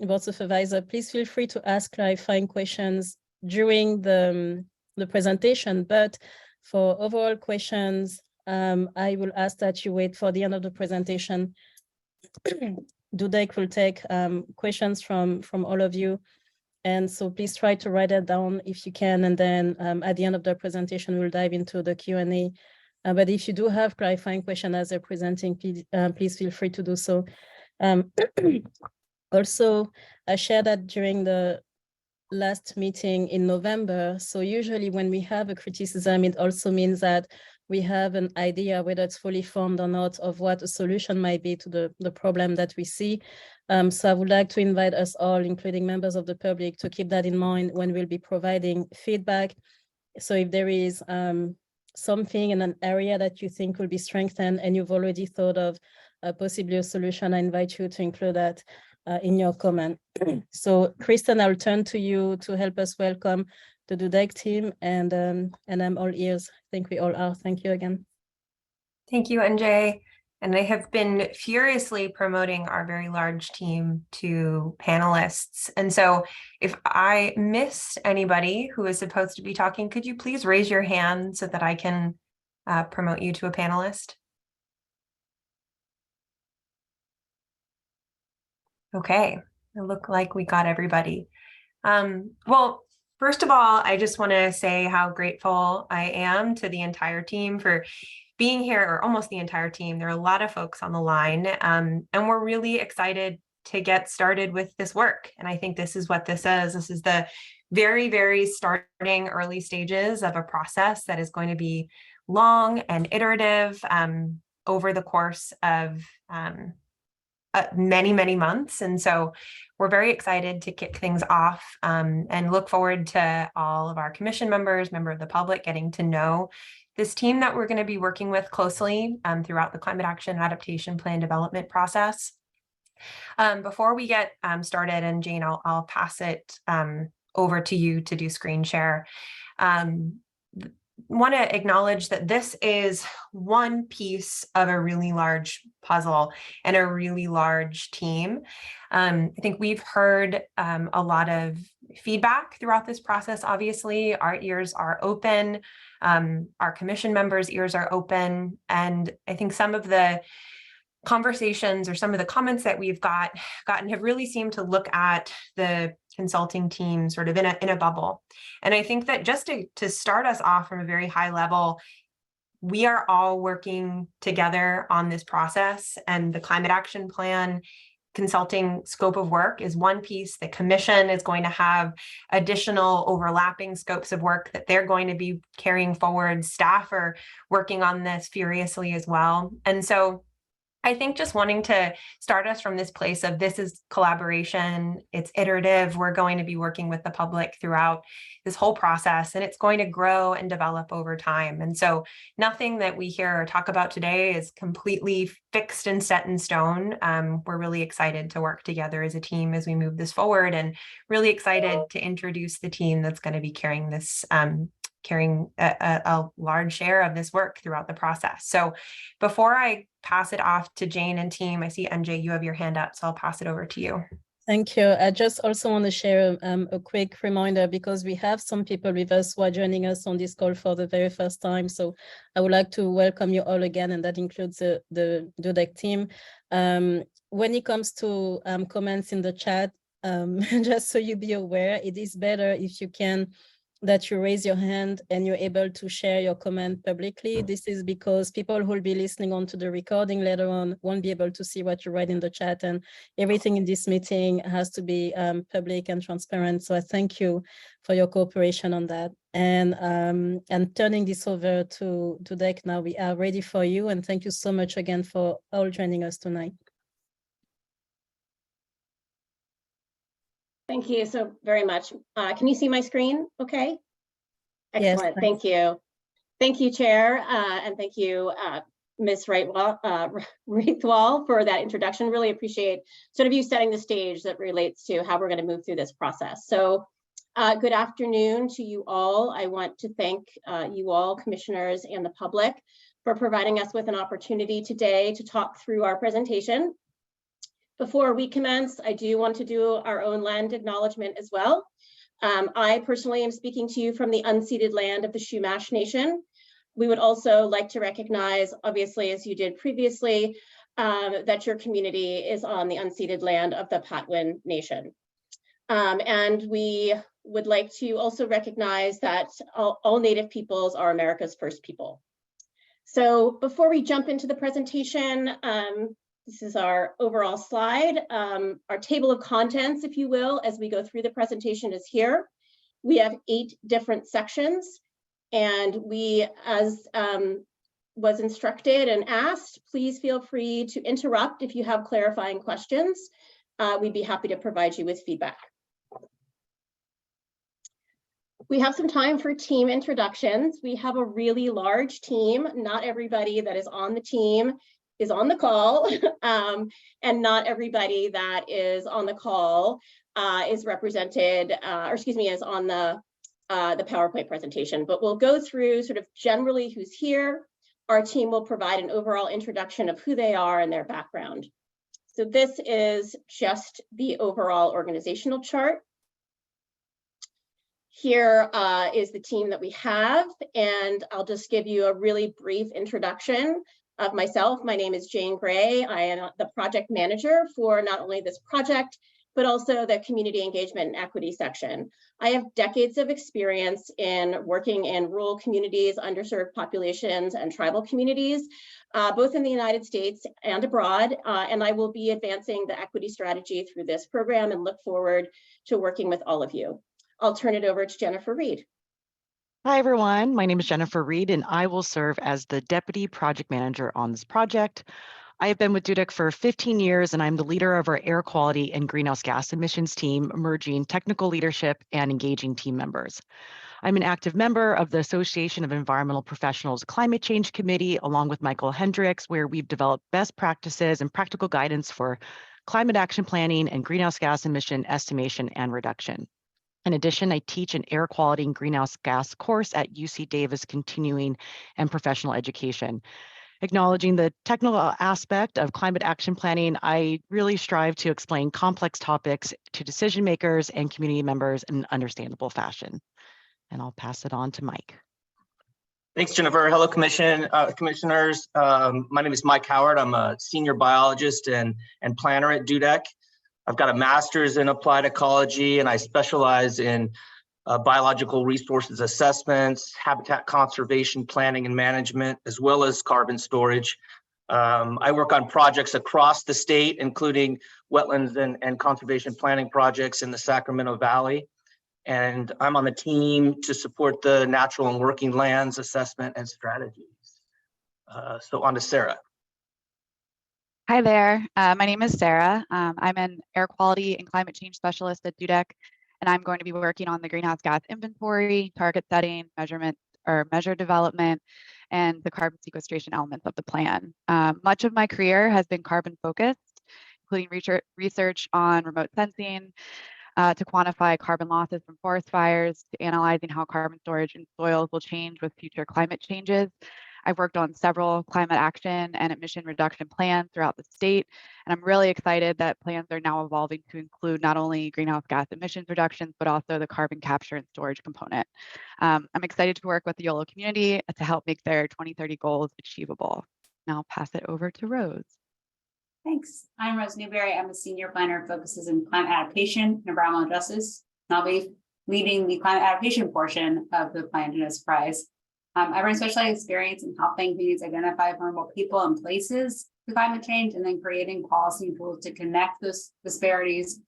board supervisor, please feel free to ask clarifying questions during the presentation, but for overall questions, I will ask that you wait for the end of the presentation. DUDEC will take questions from all of you. And so please try to write it down if you can. And then at the end of the presentation, we'll dive into the Q&A. But if you do have clarifying questions as they're presenting, please feel free to do so. Also, I shared that during the last meeting in November. So usually when we have a criticism, it also means that we have an idea, whether it's fully formed or not, of what a solution might be to the problem that we see. So I would like to invite us all, including members of the public, to keep that in mind when we'll be providing feedback. So if there is something in an area that you think will be strengthened and you've already thought of possibly a solution, I invite you to include that in your comment. So Kristen, I'll turn to you to help us welcome the DUDEC team, and I'm all ears. I think we all are. Thank you again.
Thank you, NJ. And I have been furiously promoting our very large team to panelists. And so if I missed anybody who is supposed to be talking, could you please raise your hand so that I can promote you to a panelist? Okay, it looked like we got everybody. Well, first of all, I just want to say how grateful I am to the entire team for being here, or almost the entire team. There are a lot of folks on the line, and we're really excited to get started with this work. And I think this is what this is. This is the very, very starting early stages of a process that is going to be long and iterative over the course of many, many months. And so we're very excited to kick things off and look forward to all of our commission members, member of the public, getting to know this team that we're going to be working with closely throughout the Climate Action Adaptation Plan development process. Before we get started, and Jane, I'll pass it over to you to do screen share. Want to acknowledge that this is one piece of a really large puzzle and a really large team. I think we've heard a lot of feedback throughout this process. Obviously, our ears are open. Our commission members' ears are open. And I think some of the conversations or some of the comments that we've gotten have really seemed to look at the consulting team sort of in a bubble. And I think that just to start us off from a very high level, we are all working together on this process, and the climate action plan consulting scope of work is one piece. The commission is going to have additional overlapping scopes of work that they're going to be carrying forward. Staff are working on this furiously as well. And so I think just wanting to start us from this place of this is collaboration, it's iterative, we're going to be working with the public throughout this whole process, and it's going to grow and develop over time. And so nothing that we hear or talk about today is completely fixed and set in stone. We're really excited to work together as a team as we move this forward, and really excited to introduce the team that's going to be carrying this carrying a large share of this work throughout the process. So before I pass it off to Jane and team, I see NJ, you have your hand up, so I'll pass it over to you.
Thank you. I just also want to share a quick reminder, because we have some people with us who are joining us on this call for the very first time. So I would like to welcome you all again, and that includes the DUDEC team. When it comes to comments in the chat, just so you be aware, it is better if you can that you raise your hand and you're able to share your comment publicly. This is because people who will be listening on to the recording later on won't be able to see what you write in the chat, and everything in this meeting has to be public and transparent. So I thank you for your cooperation on that. And turning this over to DUDEC now, we are ready for you, and thank you so much again for all joining us tonight.
Thank you so very much. Can you see my screen okay? Excellent,
Yes,
thank you. Thank you, Chair, and thank you, Ms. Wrightwall, for that introduction. Really appreciate sort of you setting the stage that relates to how we're going to move through this process. So good afternoon to you all. I want to thank you all, commissioners and the public, for providing us with an opportunity today to talk through our presentation. Before we commence, I do want to do our own land acknowledgement as well. I personally am speaking to you from the unceded land of the Chumash Nation. We would also like to recognize, obviously, as you did previously, that your community is on the unceded land of the Patwin Nation. And we would like to also recognize that all Native peoples are America's first people. So before we jump into the presentation, this is our overall slide. Our table of contents, if you will, as we go through the presentation is here. We have 8 different sections, and we, as was instructed and asked, please feel free to interrupt if you have clarifying questions. We'd be happy to provide you with feedback. We have some time for team introductions. We have a really large team. Not everybody that is on the team is on the call, and not everybody that is on the call is represented, or excuse me, is on the PowerPoint presentation. But we'll go through sort of generally who's here. Our team will provide an overall introduction of who they are and their background. So this is just the overall organizational chart. Here is the team that we have, and I'll just give you a really brief introduction of myself. My name is Jane Gray. I am the project manager for not only this project, but also the community engagement and equity section. I have decades of experience in working in rural communities, underserved populations, and tribal communities, both in the United States and abroad. And I will be advancing the equity strategy through this program and look forward to working with all of you. I'll turn it over to Jennifer Reed.
Hi, everyone. My name is Jennifer Reed, and I will serve as the Deputy Project Manager on this project. I have been with DUDEC for 15 years, and I'm the leader of our air quality and greenhouse gas emissions team, merging technical leadership and engaging team members. I'm an active member of the Association of Environmental Professionals Climate Change Committee, along with Michael Hendricks, where we've developed best practices and practical guidance for climate action planning and greenhouse gas emission estimation and reduction. In addition, I teach an air quality and greenhouse gas course at UC Davis Continuing and Professional Education. Acknowledging the technical aspect of climate action planning, I really strive to explain complex topics to decision makers and community members in an understandable fashion. And I'll pass it on to Mike.
Thanks, Jennifer. Hello, commissioners. My name is Mike Howard. I'm a senior biologist and planner at DUDEC. I've got a master's in applied ecology, and I specialize in biological resources assessments, habitat conservation planning and management, as well as carbon storage. I work on projects across the state, including wetlands and conservation planning projects in the Sacramento Valley. And I'm on the team to support the natural and working lands assessment and strategies. So on to Sarah.
Hi there, my name is Sarah. I'm an air quality and climate change specialist at DUDEC, and I'm going to be working on the greenhouse gas inventory, target setting, measure development, and the carbon sequestration elements of the plan. Much of my career has been carbon focused, including research on remote sensing, to quantify carbon losses from forest fires, to analyzing how carbon storage in soils will change with future climate changes. I've worked on several climate action and emission reduction plans throughout the state, and I'm really excited that plans are now evolving to include not only greenhouse gas emissions reductions, but also the carbon capture and storage component. I'm excited to work with the YOLO community to help make their 2030 goals achievable. Now I'll pass it over to Rose.
Thanks. I'm Rose Newberry. I'm a senior planner who focuses in climate adaptation and environmental justice. And I'll be leading the climate adaptation portion of the plan to no surprise. I bring specialized experience in helping communities identify vulnerable people and places to climate change, and then creating policy and tools to connect those disparities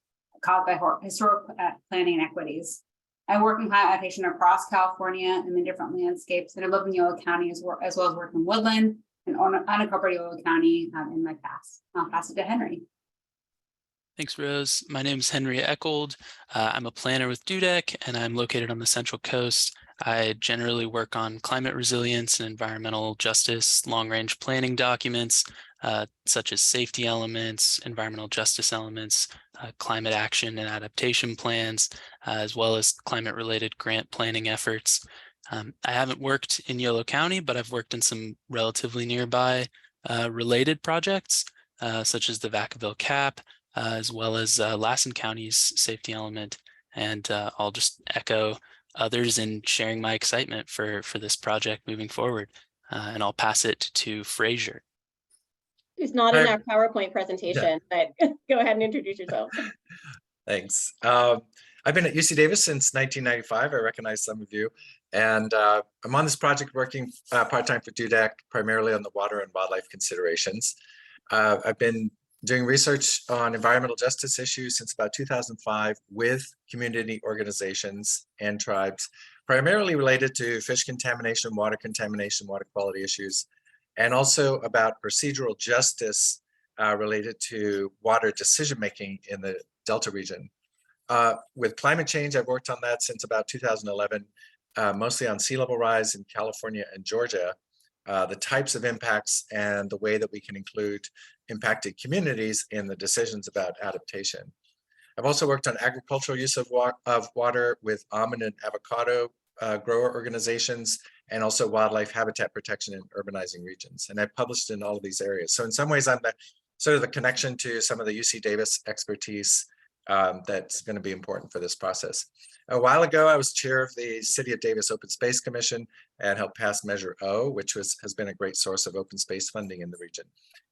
caused by historic planning inequities. I work in climate adaptation across California and the different landscapes, and I live in YOLO County as well as work in Woodland and unincorporated YOLO County in my past. I'll pass it to Henry.
Thanks, Rose. My name is Henry Eckold. I'm a planner with DUDEC, and I'm located on the Central Coast. I generally work on climate resilience and environmental justice, long-range planning documents, such as safety elements, environmental justice elements, climate action and adaptation plans, as well as climate-related grant planning efforts. I haven't worked in YOLO County, but I've worked in some relatively nearby related projects, such as the Vacaville CAP, as well as Lassen County's safety element. And I'll just echo others in sharing my excitement for this project moving forward. And I'll pass it to Fraser.
He's not in our PowerPoint presentation, but go ahead and introduce yourself.
Thanks. I've been at UC Davis since 1995. I recognize some of you. And I'm on this project working part-time for DUDEC, primarily on the water and wildlife considerations. I've been doing research on environmental justice issues since about 2005 with community organizations and tribes, primarily related to fish contamination, water quality issues, and also about procedural justice related to water decision-making in the Delta region. With climate change, I've worked on that since about 2011, mostly on sea level rise in California and Georgia, the types of impacts and the way that we can include impacted communities in the decisions about adaptation. I've also worked on agricultural use of water with almond and avocado grower organizations, and also wildlife habitat protection in urbanizing regions. And I've published in all of these areas. So in some ways, I'm the sort of the connection to some of the UC Davis expertise that's going to be important for this process. A while ago, I was chair of the City of Davis Open Space Commission and helped pass Measure O, which has been a great source of open space funding in the region.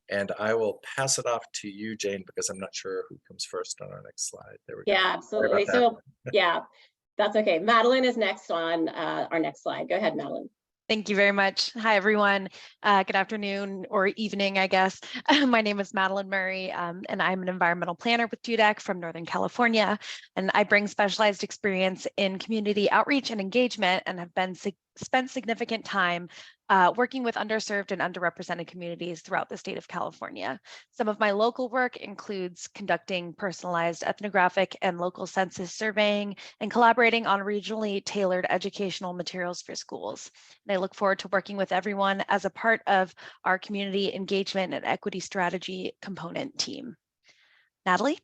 And I will pass it off to you, Jane, because I'm not sure who comes first on our next slide. There we go.
Yeah, absolutely. So yeah, that's okay. Madeline is next on our next slide. Go ahead, Madeline.
Thank you very much. Hi, everyone. Good afternoon or evening, I guess. My name is Madeline Murray, and I'm an environmental planner with DUDEC from Northern California. And I bring specialized experience in community outreach and engagement, and have spent significant time working with underserved and underrepresented communities throughout the state of California. Some of my local work includes conducting personalized ethnographic and local census surveying and collaborating on regionally tailored educational materials for schools. And I look forward to working with everyone as a part of our community engagement and equity strategy component team. Natalie?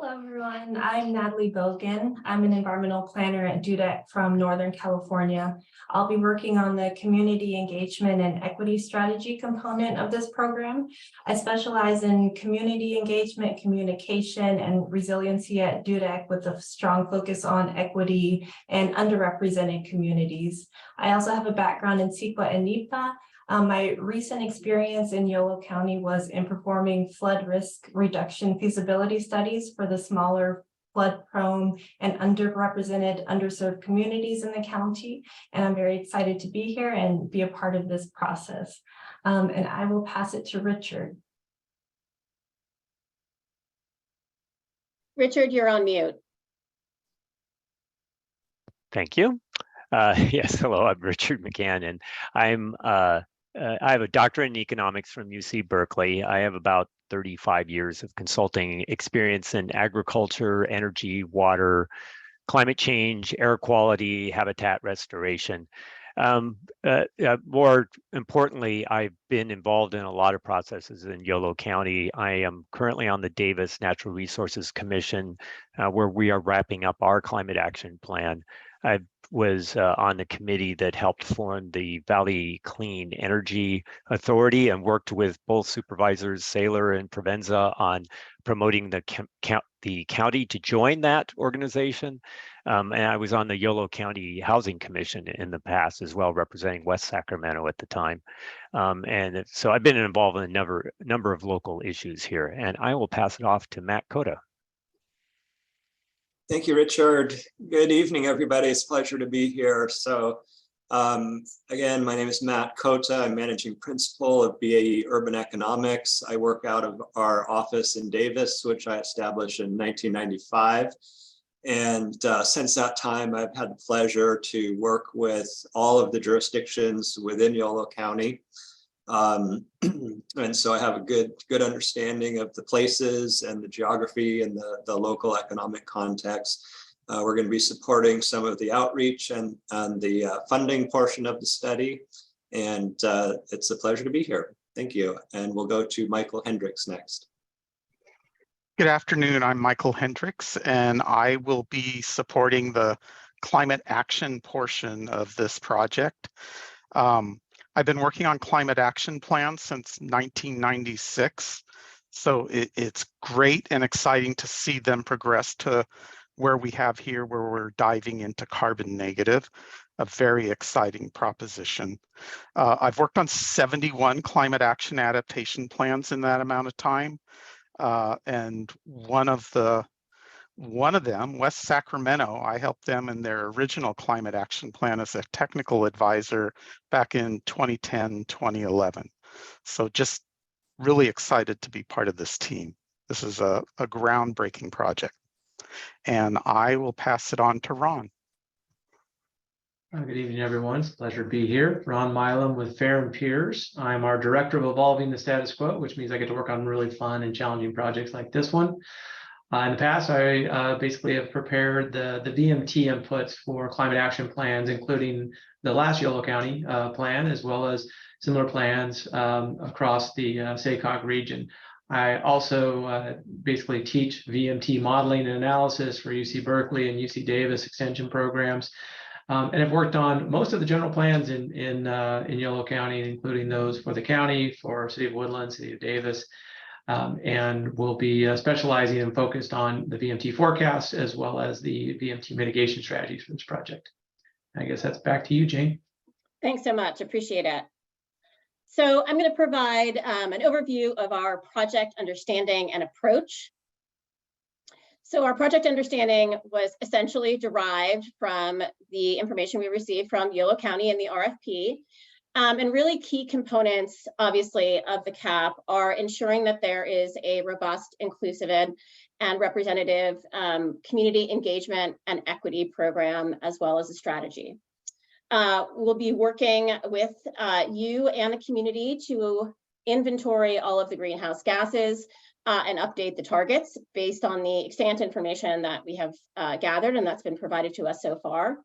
Hello, everyone. I'm Natalie Bilgin. I'm an environmental planner at DUDEC from Northern California. I'll be working on the community engagement and equity strategy component of this program. I specialize in community engagement, communication, and resiliency at DUDEC with a strong focus on equity and underrepresented communities. I also have a background in CEQA and NEPA. My recent experience in Yolo County was in performing flood risk reduction feasibility studies for the smaller flood-prone and underrepresented, underserved communities in the county. And I'm very excited to be here and be a part of this process. And I will pass it to Richard.
Richard, you're on mute.
Thank you. Yes, hello, I'm Richard McCann, and I have a doctorate in economics from UC Berkeley. I have about 35 years of consulting experience in agriculture, energy, water, climate change, air quality, habitat restoration. More importantly, I've been involved in a lot of processes in Yolo County. I am currently on the Davis Natural Resources Commission, where we are wrapping up our climate action plan. I was on the committee that helped form the Valley Clean Energy Authority and worked with both Supervisors Saylor and Provenza on promoting the county to join that organization. And I was on the Yolo County Housing Commission in the past as well, representing West Sacramento at the time. And so I've been involved in a number of local issues here, and I will pass it off to Matt Cota.
Thank you, Richard. Good evening, everybody. It's a pleasure to be here. So again, my name is Matt Cota. I'm managing principal of BAE Urban Economics. I work out of our office in Davis, which I established in 1995. And since that time, I've had the pleasure to work with all of the jurisdictions within Yolo County. And so I have a good understanding of the places and the geography and the local economic context. We're going to be supporting some of the outreach and the funding portion of the study. And it's a pleasure to be here. Thank you. And we'll go to Michael Hendricks next.
Good afternoon. I'm Michael Hendricks, and I will be supporting the climate action portion of this project. I've been working on climate action plans since 1996. So it's great and exciting to see them progress to where we have here, where we're diving into carbon negative, a very exciting proposition. I've worked on 71 climate action adaptation plans in that amount of time. And one of them, West Sacramento, I helped them in their original climate action plan as a technical advisor back in 2010, 2011. So just really excited to be part of this team. This is a groundbreaking project. And I will pass it on to Ron.
Good evening, everyone. It's a pleasure to be here. Ron Milam with Fair and Peers. I'm our Director of Evolving the Status Quo, which means I get to work on really fun and challenging projects like this one. In the past, I basically have prepared the VMT inputs for climate action plans, including the last Yolo County plan, as well as similar plans across the YCCAC region. I also basically teach VMT modeling and analysis for UC Berkeley and UC Davis extension programs. And I've worked on most of the general plans in Yolo County, including those for the county, for City of Woodland, City of Davis. And we'll be specializing and focused on the VMT forecast as well as the VMT mitigation strategies for this project. I guess that's back to you, Jane.
Thanks so much. Appreciate it. So I'm going to provide an overview of our project understanding and approach. So our project understanding was essentially derived from the information we received from Yolo County and the RFP. And really key components, obviously, of the CAP are ensuring that there is a robust, inclusive, and representative community engagement and equity program, as well as a strategy. We'll be working with you and the community to inventory all of the greenhouse gases and update the targets based on the extant information that we have gathered and that's been provided to us so far.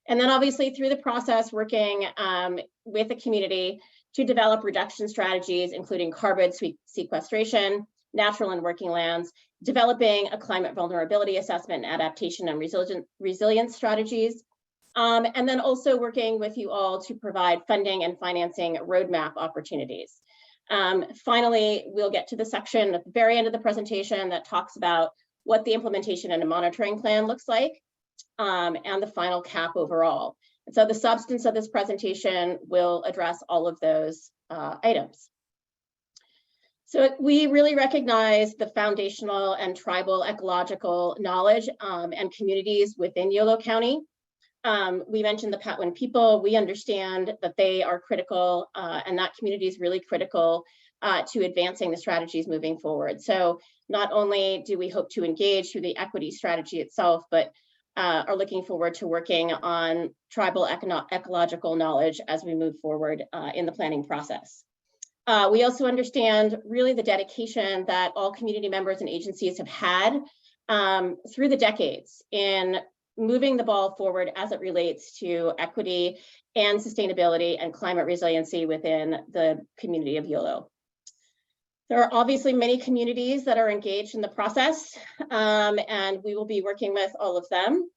And then obviously through the process, working with the community to develop reduction strategies, including carbon sequestration, natural and working lands, developing a climate vulnerability assessment and adaptation and resilience strategies, and then also working with you all to provide funding and financing roadmap opportunities. Finally, we'll get to the section at the very end of the presentation that talks about what the implementation and a monitoring plan looks like, and the final cap overall. And so the substance of this presentation will address all of those items. So we really recognize the foundational and tribal ecological knowledge and communities within Yolo County. We mentioned the Patwin people. We understand that they are critical, and that community is really critical to advancing the strategies moving forward. So not only do we hope to engage through the equity strategy itself, but are looking forward to working on tribal ecological knowledge as we move forward in the planning process. We also understand really the dedication that all community members and agencies have had through the decades in moving the ball forward as it relates to equity and sustainability and climate resiliency within the community of Yolo. There are obviously many communities that are engaged in the process, and we will be working with all of them.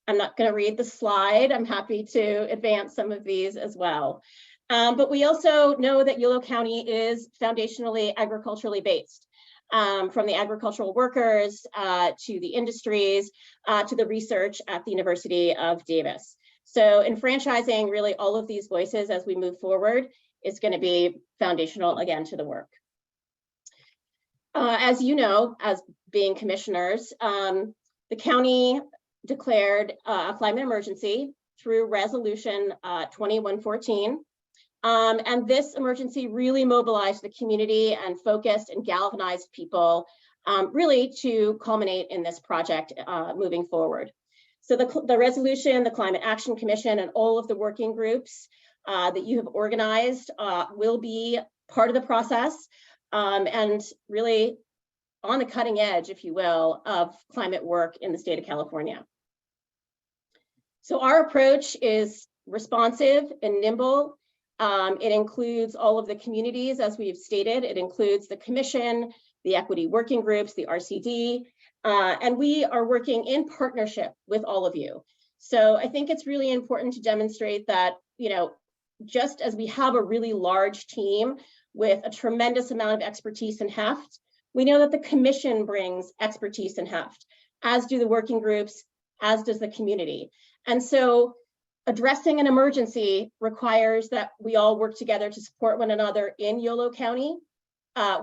I'm not going to read the slide. I'm happy to advance some of these as well. But we also know that Yolo County is foundationally agriculturally based. From the agricultural workers to the industries to the research at the University of Davis. So enfranchising really all of these voices as we move forward is going to be foundational again to the work. As you know, as being commissioners, the county declared a climate emergency through resolution 2114. And this emergency really mobilized the community and focused and galvanized people really to culminate in this project moving forward. So the resolution, the Climate Action Commission, and all of the working groups that you have organized will be part of the process and really on the cutting edge, if you will, of climate work in the state of California. So our approach is responsive and nimble. It includes all of the communities, as we've stated. It includes the commission, the equity working groups, the RCD, and we are working in partnership with all of you. So I think it's really important to demonstrate that, you know, just as we have a really large team with a tremendous amount of expertise and heft, we know that the commission brings expertise and heft, as do the working groups, as does the community. And so addressing an emergency requires that we all work together to support one another in Yolo County.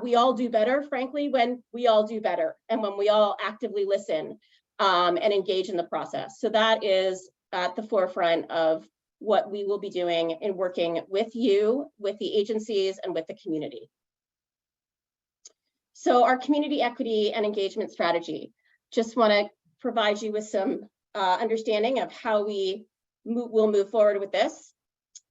We all do better, frankly, when we all do better and when we all actively listen and engage in the process. So that is at the forefront of what we will be doing in working with you, with the agencies, and with the community. So our community equity and engagement strategy, just want to provide you with some understanding of how we will move forward with this.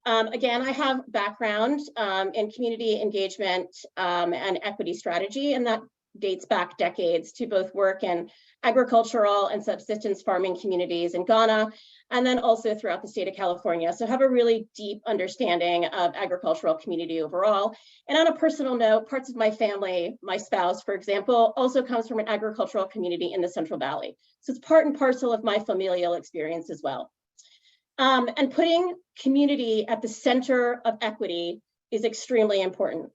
Again, I have background in community engagement and equity strategy, and that dates back decades to both work in agricultural and subsistence farming communities in Ghana, and then also throughout the state of California. So I have a really deep understanding of agricultural community overall. And on a personal note, parts of my family, my spouse, for example, also comes from an agricultural community in the Central Valley. So it's part and parcel of my familial experience as well. And putting community at the center of equity is extremely important.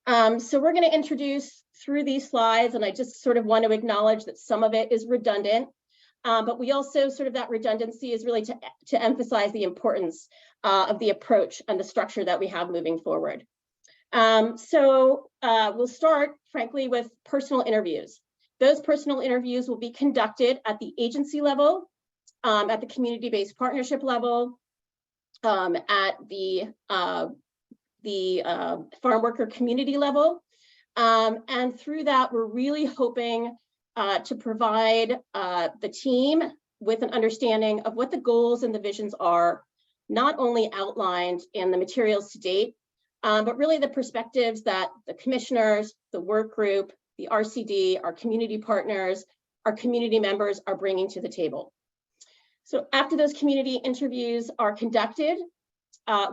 So we're going to introduce through these slides, and I just sort of want to acknowledge that some of it is redundant, but we also sort of that redundancy is really to emphasize the importance of the approach and the structure that we have moving forward. So we'll start, frankly, with personal interviews. Those personal interviews will be conducted at the agency level, at the community-based partnership level, at the farm worker community level. And through that, we're really hoping to provide the team with an understanding of what the goals and the visions are, not only outlined in the materials to date, but really the perspectives that the commissioners, the work group, the RCD, our community partners, our community members are bringing to the table. So after those community interviews are conducted,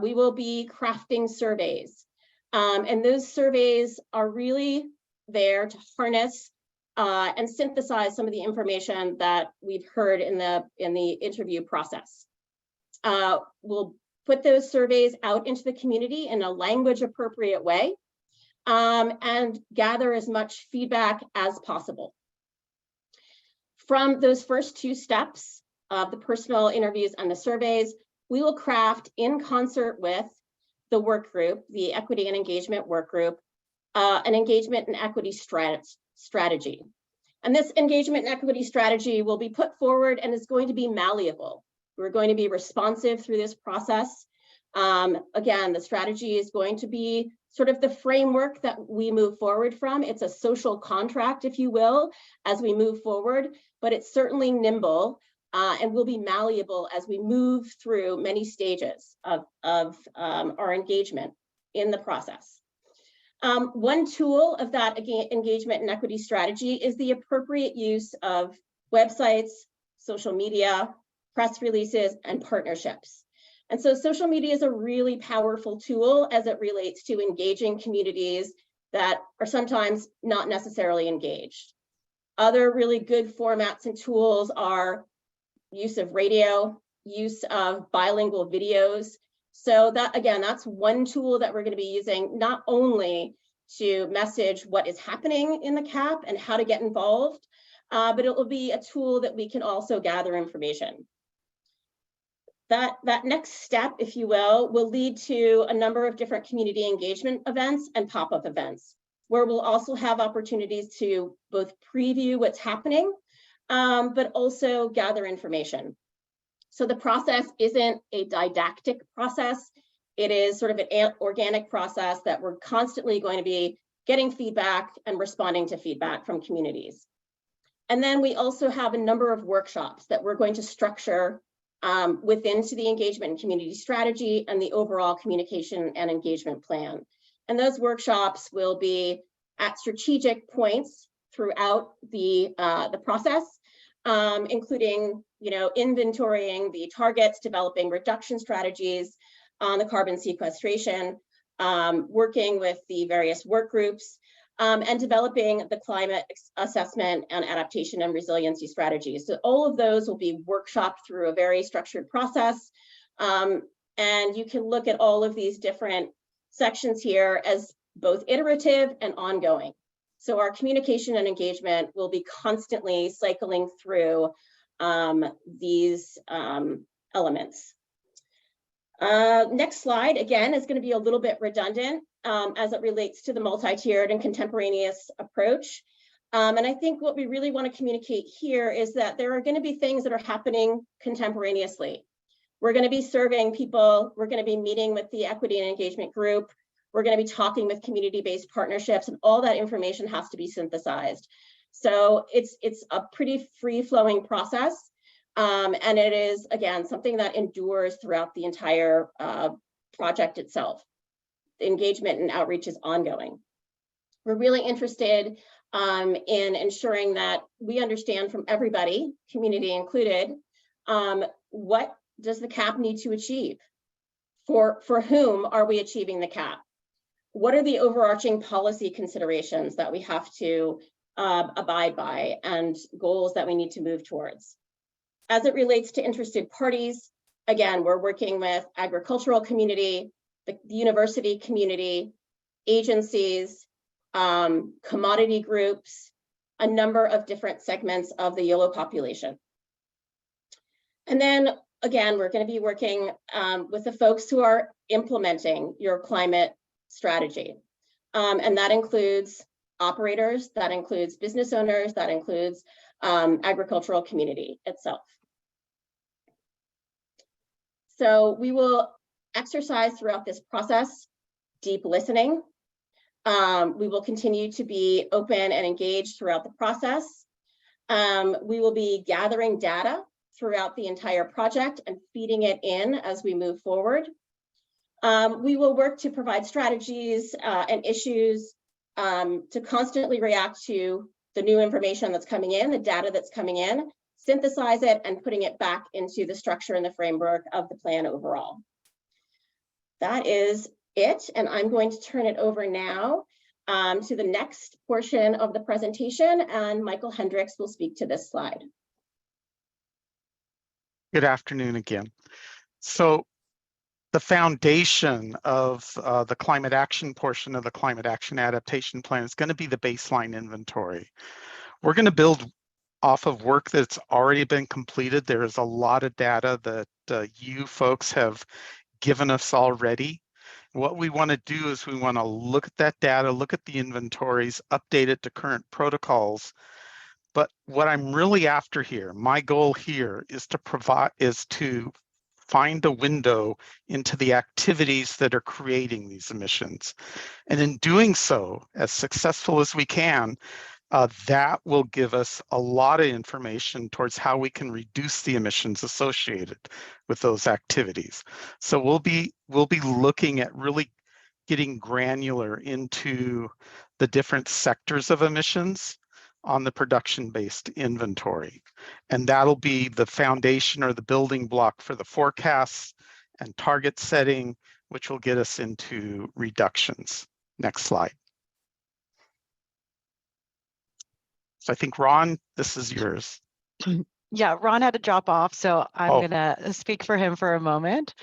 we will be crafting surveys. And those surveys are really there to harness and synthesize some of the information that we've heard in the interview process. We'll put those surveys out into the community in a language appropriate way, and gather as much feedback as possible. From those first two steps of the personal interviews and the surveys, we will craft in concert with the work group, the equity and engagement work group, an engagement and equity strategy. And this engagement and equity strategy will be put forward and is going to be malleable. We're going to be responsive through this process. Again, the strategy is going to be sort of the framework that we move forward from. It's a social contract, if you will, as we move forward, but it's certainly nimble and will be malleable as we move through many stages of our engagement in the process. One tool of that engagement and equity strategy is the appropriate use of websites, social media, press releases, and partnerships. And so social media is a really powerful tool as it relates to engaging communities that are sometimes not necessarily engaged. Other really good formats and tools are use of radio, use of bilingual videos. So that, again, that's one tool that we're going to be using not only to message what is happening in the CAP and how to get involved, but it will be a tool that we can also gather information. That next step, if you will lead to a number of different community engagement events and pop-up events, where we'll also have opportunities to both preview what's happening, but also gather information. So the process isn't a didactic process. It is sort of an organic process that we're constantly going to be getting feedback and responding to feedback from communities. And then we also have a number of workshops that we're going to structure within to the engagement and community strategy and the overall communication and engagement plan. And those workshops will be at strategic points throughout the process, including, inventorying the targets, developing reduction strategies on the carbon sequestration, working with the various work groups, and developing the climate assessment and adaptation and resiliency strategies. So all of those will be workshopped through a very structured process. And you can look at all of these different sections here as both iterative and ongoing. So our communication and engagement will be constantly cycling through these elements. Next slide, again, is going to be a little bit redundant as it relates to the multi-tiered and contemporaneous approach. And I think what we really want to communicate here is that there are going to be things that are happening contemporaneously. We're going to be surveying people. We're going to be meeting with the equity and engagement group. We're going to be talking with community-based partnerships, and all that information has to be synthesized. So it's a pretty free-flowing process. And it is, again, something that endures throughout the entire project itself. The engagement and outreach is ongoing. We're really interested in ensuring that we understand from everybody, community included, what does the CAP need to achieve? For whom are we achieving the CAP? What are the overarching policy considerations that we have to abide by and goals that we need to move towards? As it relates to interested parties, again, we're working with agricultural community, the university community, agencies, commodity groups, a number of different segments of the YOLO population. And then again, we're going to be working with the folks who are implementing your climate strategy. And that includes operators, that includes business owners, that includes agricultural community itself. So we will exercise throughout this process deep listening. We will continue to be open and engaged throughout the process. We will be gathering data throughout the entire project and feeding it in as we move forward. We will work to provide strategies and issues to constantly react to the new information that's coming in, the data that's coming in, synthesize it, and putting it back into the structure and the framework of the plan overall. That is it, and I'm going to turn it over now to the next portion of the presentation, and Michael Hendricks will speak to this slide.
Good afternoon again. So the foundation of the climate action portion of the climate action adaptation plan is going to be the baseline inventory. We're going to build off of work that's already been completed. There is a lot of data that you folks have given us already. What we want to do is we want to look at that data, look at the inventories, update it to current protocols. But what I'm really after here, my goal here is to find a window into the activities that are creating these emissions. And in doing so, as successful as we can, that will give us a lot of information towards how we can reduce the emissions associated with those activities. So we'll be looking at really getting granular into the different sectors of emissions on the production-based inventory. And that'll be the foundation or the building block for the forecasts and target setting, which will get us into reductions. Next slide. So I think, Ron, this is yours.
Yeah, Ron had to drop off, so I'm gonna speak for him for a moment.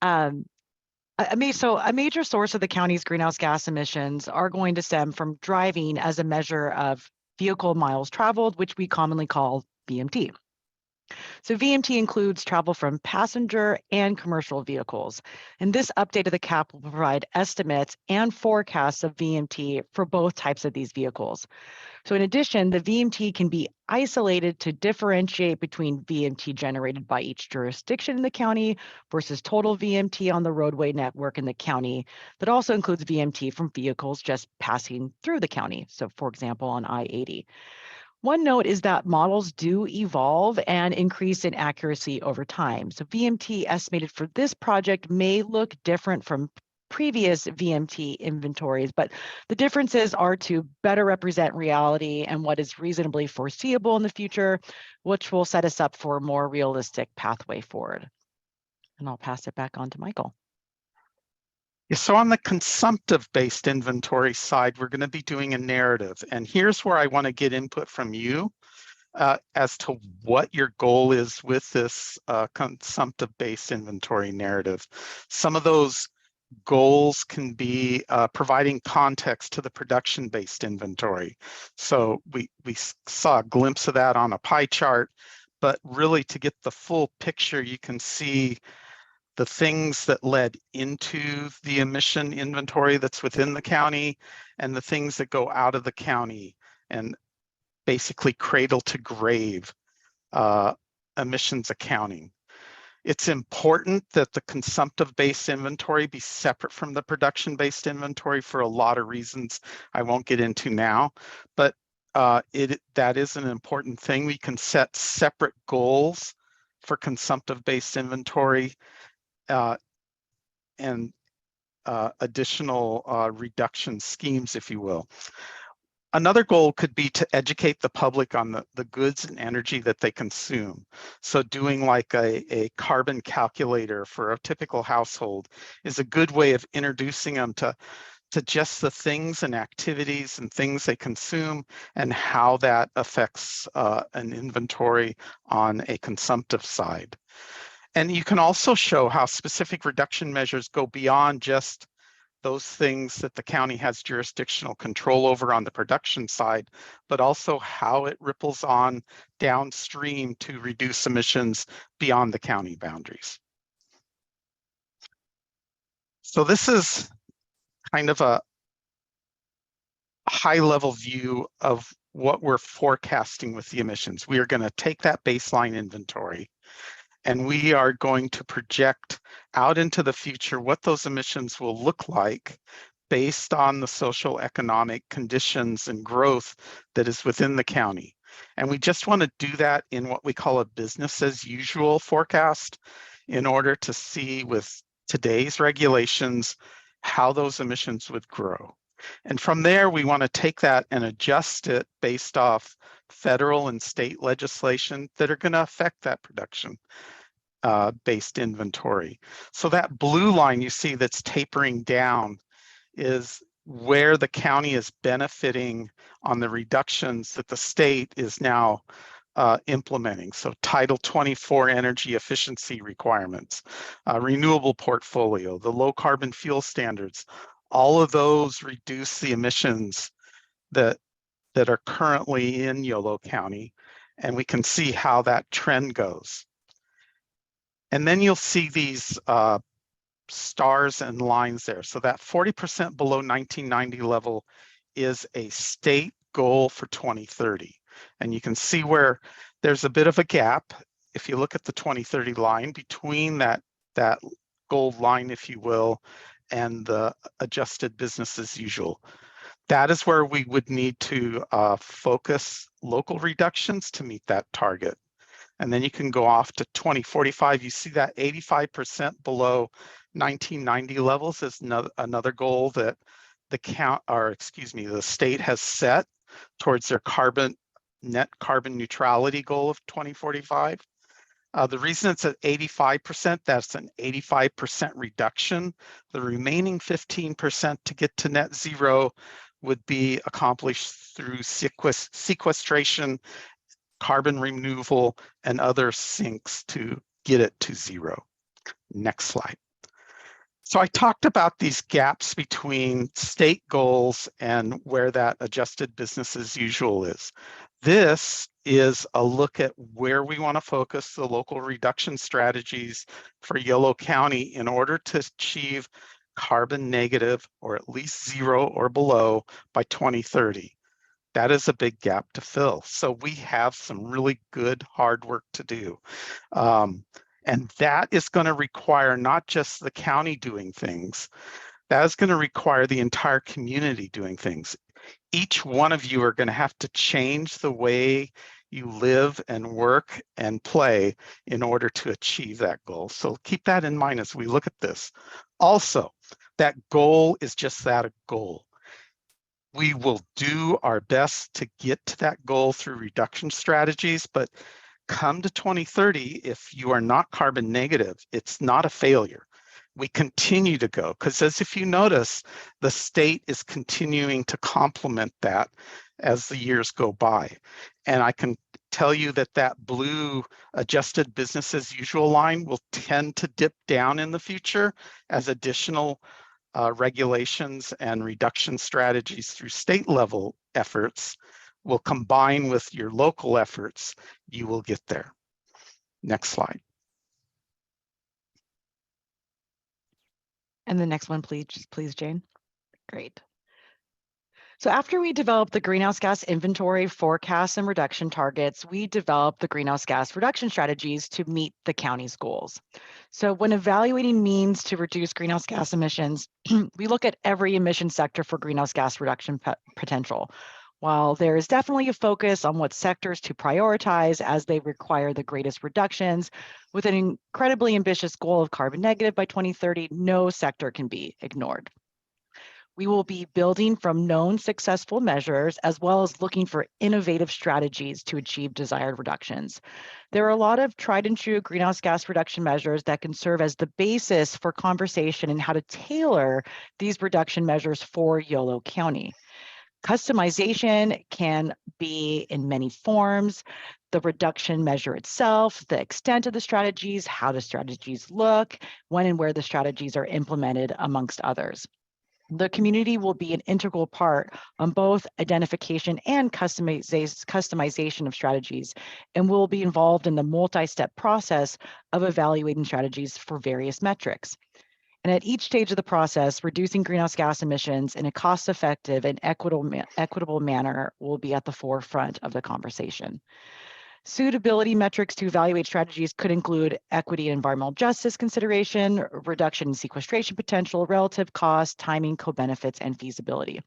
A major source of the county's greenhouse gas emissions are going to stem from driving as a measure of vehicle miles traveled, which we commonly call VMT. So VMT includes travel from passenger and commercial vehicles. And this update of the CAP will provide estimates and forecasts of VMT for both types of these vehicles. So in addition, the VMT can be isolated to differentiate between VMT generated by each jurisdiction in the county versus total VMT on the roadway network in the county that also includes VMT from vehicles just passing through the county. So for example, on I-80. One note is that models do evolve and increase in accuracy over time. So VMT estimated for this project may look different from previous VMT inventories, but the differences are to better represent reality and what is reasonably foreseeable in the future, which will set us up for a more realistic pathway forward. And I'll pass it back on to Michael.
Yeah, so on the consumptive-based inventory side, we're going to be doing a narrative. And here's where I want to get input from you as to what your goal is with this consumptive-based inventory narrative. Some of those goals can be providing context to the production-based inventory. So we saw a glimpse of that on a pie chart, but really to get the full picture, you can see the things that led into the emission inventory that's within the county and the things that go out of the county, and basically cradle to grave emissions accounting. It's important that the consumptive-based inventory be separate from the production-based inventory for a lot of reasons I won't get into now, but that is an important thing. We can set separate goals for consumptive-based inventory and additional reduction schemes, if you will. Another goal could be to educate the public on the goods and energy that they consume. So doing like a carbon calculator for a typical household is a good way of introducing them to just the things and activities and things they consume and how that affects an inventory on a consumptive side. And you can also show how specific reduction measures go beyond just those things that the county has jurisdictional control over on the production side, but also how it ripples on downstream to reduce emissions beyond the county boundaries. So this is kind of a high-level view of what we're forecasting with the emissions. We are going to take that baseline inventory, and we are going to project out into the future what those emissions will look like based on the social economic conditions and growth that is within the county. And we just want to do that in what we call a business as usual forecast in order to see with today's regulations how those emissions would grow. And from there, we want to take that and adjust it based off federal and state legislation that are going to affect that production based inventory. So that blue line you see that's tapering down is where the county is benefiting on the reductions that the state is now implementing. So Title 24 energy efficiency requirements, renewable portfolio, the low carbon fuel standards, all of those reduce the emissions that are currently in Yolo County, and we can see how that trend goes. And then you'll see these stars and lines there. So that 40% below 1990 level is a state goal for 2030. And you can see where there's a bit of a gap if you look at the 2030 line between that gold line, if you will, and the adjusted business as usual. That is where we would need to focus local reductions to meet that target. And then you can go off to 2045. You see that 85% below 1990 levels is another goal that the state has set towards their net carbon neutrality goal of 2045. The reason it's at 85%, that's an 85% reduction. The remaining 15% to get to net zero would be accomplished through sequestration, carbon removal, and other sinks to get it to zero. Next slide. So I talked about these gaps between state goals and where that adjusted business as usual is. This is a look at where we want to focus the local reduction strategies for Yolo County in order to achieve carbon negative or at least zero or below by 2030. That is a big gap to fill. So we have some really good hard work to do. And that is going to require not just the county doing things, that is going to require the entire community doing things. Each one of you are going to have to change the way you live and work and play in order to achieve that goal. So keep that in mind as we look at this. Also, that goal is just that, a goal. We will do our best to get to that goal through reduction strategies, but come to 2030, if you are not carbon negative, it's not a failure. We continue to go, because as if you notice, the state is continuing to complement that as the years go by. And I can tell you that that blue adjusted business as usual line will tend to dip down in the future as additional regulations and reduction strategies through state level efforts will combine with your local efforts, you will get there. Next slide.
And the next one, please, Jane. Great. So after we developed the greenhouse gas inventory, forecasts, and reduction targets, we developed the greenhouse gas reduction strategies to meet the county's goals. So when evaluating means to reduce greenhouse gas emissions, we look at every emission sector for greenhouse gas reduction potential. While there is definitely a focus on what sectors to prioritize as they require the greatest reductions, with an incredibly ambitious goal of carbon negative by 2030, no sector can be ignored. We will be building from known successful measures as well as looking for innovative strategies to achieve desired reductions. There are a lot of tried and true greenhouse gas reduction measures that can serve as the basis for conversation and how to tailor these reduction measures for Yolo County. Customization can be in many forms: the reduction measure itself, the extent of the strategies, how the strategies look, when and where the strategies are implemented, amongst others. The community will be an integral part on both identification and customization of strategies, and will be involved in the multi-step process of evaluating strategies for various metrics. And at each stage of the process, reducing greenhouse gas emissions in a cost-effective and equitable manner will be at the forefront of the conversation. Suitability metrics to evaluate strategies could include equity and environmental justice consideration, reduction in sequestration potential, relative cost, timing, co-benefits, and feasibility.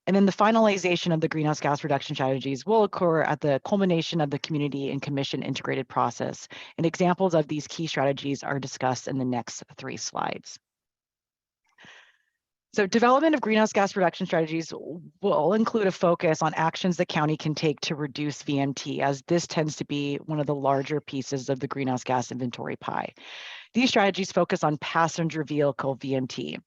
And then the finalization of the greenhouse gas reduction strategies will occur at the culmination of the community and commission integrated process. And examples of these key strategies are discussed in the next 3 slides. So development of greenhouse gas reduction strategies will include a focus on actions the county can take to reduce VMT, as this tends to be one of the larger pieces of the greenhouse gas inventory pie. These strategies focus on passenger vehicle VMT.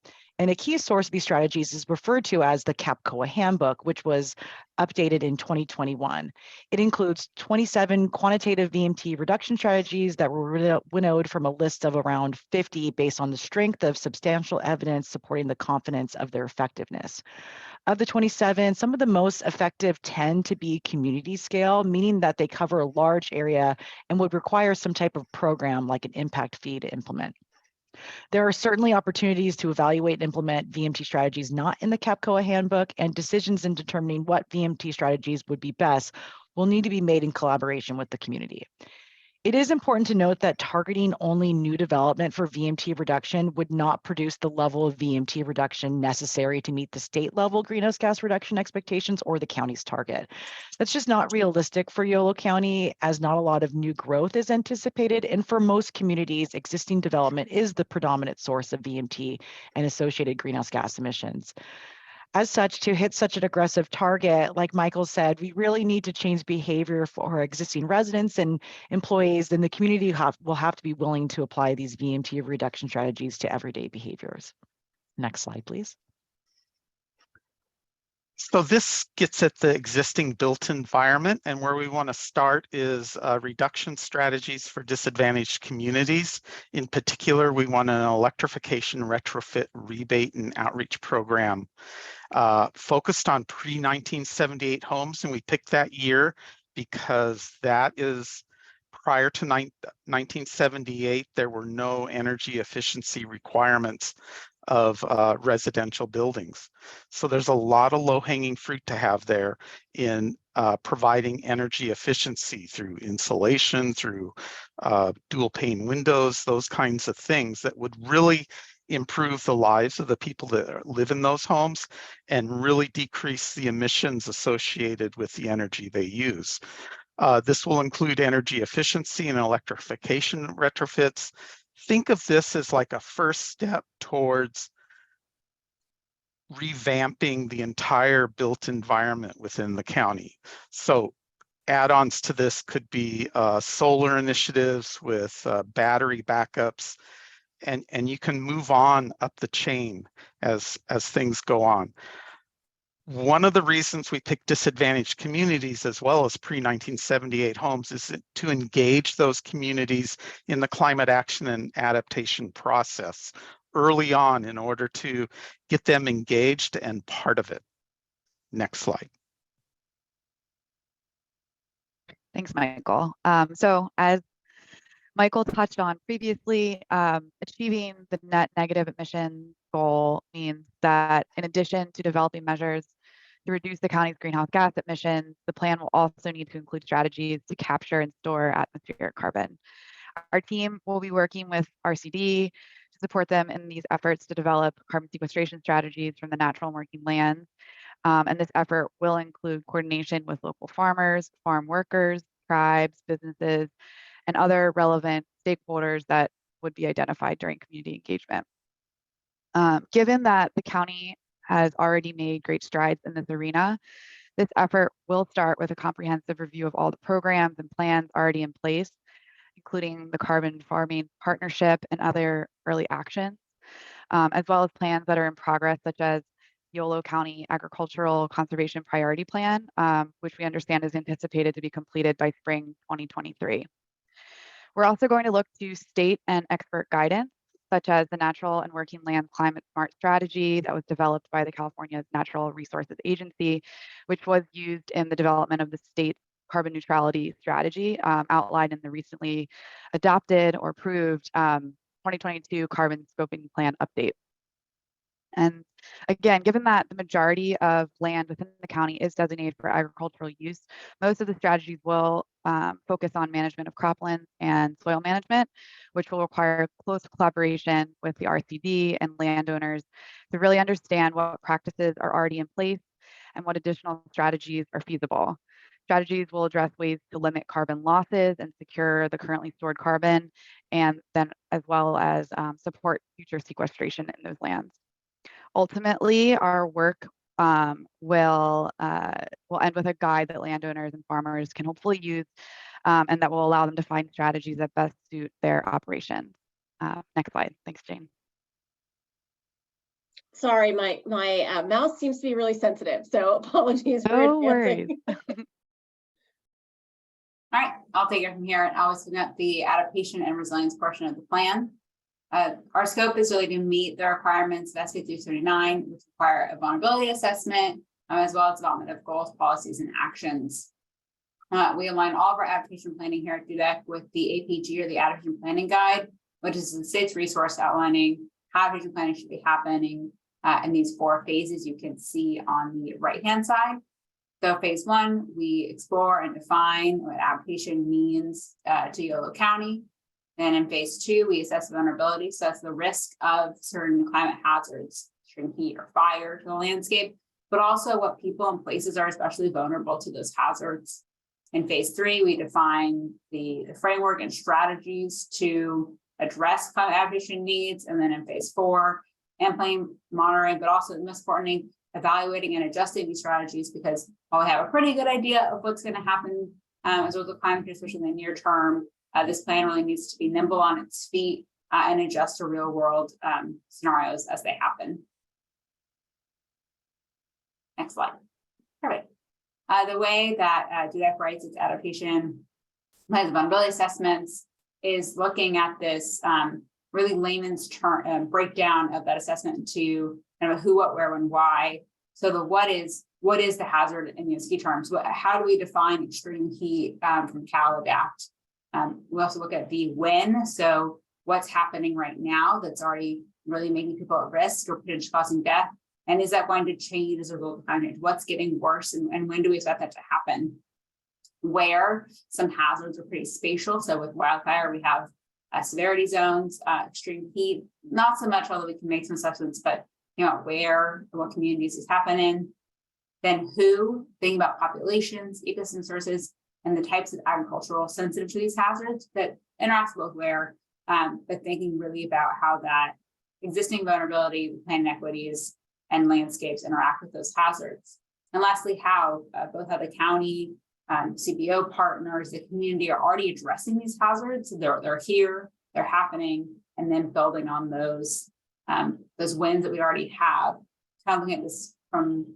And a key source of these strategies is referred to as the CAPCOA Handbook, which was updated in 2021. It includes 27 quantitative VMT reduction strategies that were winnowed from a list of around 50 based on the strength of substantial evidence supporting the confidence of their effectiveness. Of the 27, some of the most effective tend to be community scale, meaning that they cover a large area and would require some type of program like an impact fee to implement. There are certainly opportunities to evaluate and implement VMT strategies not in the CAPCOA handbook, and decisions in determining what VMT strategies would be best will need to be made in collaboration with the community. It is important to note that targeting only new development for VMT reduction would not produce the level of VMT reduction necessary to meet the state level greenhouse gas reduction expectations or the county's target. That's just not realistic for Yolo County, as not a lot of new growth is anticipated. And for most communities, existing development is the predominant source of VMT and associated greenhouse gas emissions. As such, to hit such an aggressive target, like Michael said, we really need to change behavior for our existing residents and employees, and the community will have to be willing to apply these VMT reduction strategies to everyday behaviors. Next slide, please.
So this gets at the existing built environment, and where we want to start is reduction strategies for disadvantaged communities. In particular, we want an electrification retrofit rebate and outreach program focused on pre-1978 homes, and we picked that year because that is prior to 1978, there were no energy efficiency requirements of residential buildings. So there's a lot of low-hanging fruit to have there in providing energy efficiency through insulation, through dual pane windows, those kinds of things that would really improve the lives of the people that live in those homes and really decrease the emissions associated with the energy they use. This will include energy efficiency and electrification retrofits. Think of this as like a first step towards revamping the entire built environment within the county. So add-ons to this could be solar initiatives with battery backups, and you can move on up the chain as things go on. One of the reasons we picked disadvantaged communities as well as pre-1978 homes is to engage those communities in the climate action and adaptation process early on in order to get them engaged and part of it. Next slide.
Thanks, Michael. So as Michael touched on previously, achieving the net negative emissions goal means that in addition to developing measures to reduce the county's greenhouse gas emissions, the plan will also need to include strategies to capture and store atmospheric carbon. Our team will be working with RCD to support them in these efforts to develop carbon sequestration strategies from the natural and working lands. And this effort will include coordination with local farmers, farm workers, tribes, businesses, and other relevant stakeholders that would be identified during community engagement. Given that the county has already made great strides in this arena, this effort will start with a comprehensive review of all the programs and plans already in place, including the Carbon Farming Partnership and other early actions, as well as plans that are in progress, such as Yolo County Agricultural Conservation Priority Plan, which we understand is anticipated to be completed by spring 2023. We're also going to look to state and expert guidance, such as the Natural and Working Land Climate Smart Strategy that was developed by the California Natural Resources Agency, which was used in the development of the state's carbon neutrality strategy outlined in the recently adopted or approved 2022 Carbon Scoping Plan update. And again, given that the majority of land within the county is designated for agricultural use, most of the strategies will focus on management of croplands and soil management, which will require close collaboration with the RCD and landowners to really understand what practices are already in place and what additional strategies are feasible. Strategies will address ways to limit carbon losses and secure the currently stored carbon, and then as well as support future sequestration in those lands. Ultimately, our work will end with a guide that landowners and farmers can hopefully use, and that will allow them to find strategies that best suit their operations. Next slide. Thanks, Jane.
Sorry, my mouse seems to be really sensitive, so apologies for
No worries.
advancing.
All right, I'll take it from here. And I'll looking at the adaptation and resilience portion of the plan. Our scope is really to meet the requirements of SB 339, which require a vulnerability assessment, as well as development of goals, policies, and actions. We align all of our adaptation planning here at DUDEC with the APG, or the Adaptation Planning Guide, which is the state's resource outlining how adaptation planning should be happening in these 4 phases you can see on the right-hand side. So phase 1, we explore and define what adaptation means to Yolo County. Then in phase 2, we assess vulnerability. So that's the risk of certain climate hazards, extreme heat or fire to the landscape, but also what people and places are especially vulnerable to those hazards. In phase 3, we define the framework and strategies to address climate adaptation needs. And then in phase 4, and planning, monitoring, but also most importantly, evaluating and adjusting these strategies, because while we have a pretty good idea of what's going to happen as well as climate change, especially in the near term, this plan really needs to be nimble on its feet and adjust to real world scenarios as they happen. Next slide. Perfect. The way that DUDEC writes its adaptation plans and vulnerability assessments is looking at this really layman's term breakdown of that assessment into kind of a who, what, where, when, why. So the what is the hazard in these key terms? How do we define extreme heat from CalAdapt? We also look at the when. So what's happening right now that's already really making people at risk or potentially causing death? And is that going to change as a result of climate change? What's getting worse and when do we expect that to happen? Where some hazards are pretty spatial. So with wildfire, we have severity zones, extreme heat, not so much, although we can make some assessments, but where, what communities is happening. Then who, thinking about populations, ecosystem sources, and the types of agricultural sensitive to these hazards that interact both where, but thinking really about how that existing vulnerability, plan inequities, and landscapes interact with those hazards. And lastly, how both how the county, CBO partners, the community are already addressing these hazards. They're here, they're happening, and then building on those wins that we already have. Kind of looking at this from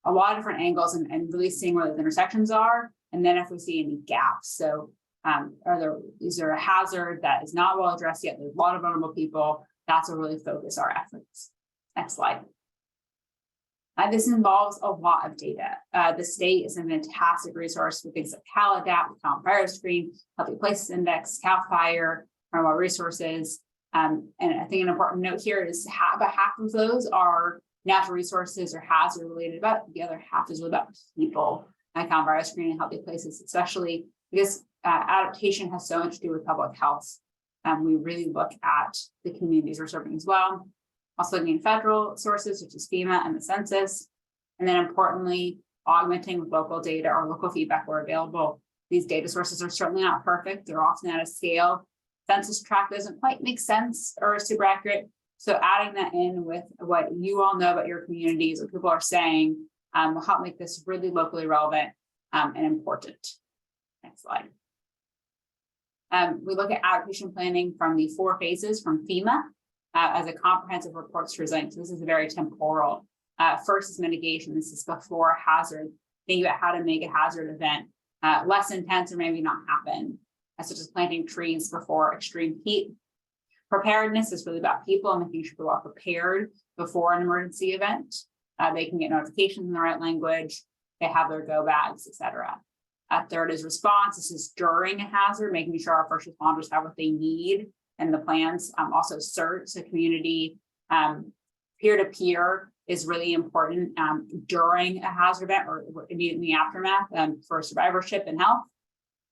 a lot of different angles and really seeing where those intersections are. And then if we see any gaps. So is there a hazard that is not well addressed yet? There's a lot of vulnerable people. That's where really focus our efforts. Next slide. This involves a lot of data. The state is a fantastic resource with things like CalAdapt, Cal Fire Screen, Healthy Places Index, CAL FIRE, our resources. And I think an important note here is about half of those are natural resources or hazard related, but the other half is really about people. Cal Fire Screen and Healthy Places, especially because adaptation has so much to do with public health. We really look at the communities we're serving as well. Also looking at federal sources, such as FEMA and the census. And then importantly, augmenting with local data or local feedback where available. These data sources are certainly not perfect. They're often at a scale. Census tract doesn't quite make sense or is super accurate. So adding that in with what you all know about your communities, what people are saying, will help make this really locally relevant and important. Next slide. We look at adaptation planning from the 4 phases from FEMA. As a comprehensive report to resilience. So this is very temporal. First is mitigation. This is before a hazard. Thinking about how to make a hazard event less intense or maybe not happen, such as planting trees before extreme heat. Preparedness is really about people and making sure people are prepared before an emergency event. They can get notifications in the right language. They have their go bags, etc. Third is response. This is during a hazard, making sure our first responders have what they need. And the plans also CERT, so community peer-to-peer is really important during a hazard event or immediately aftermath for survivorship and health.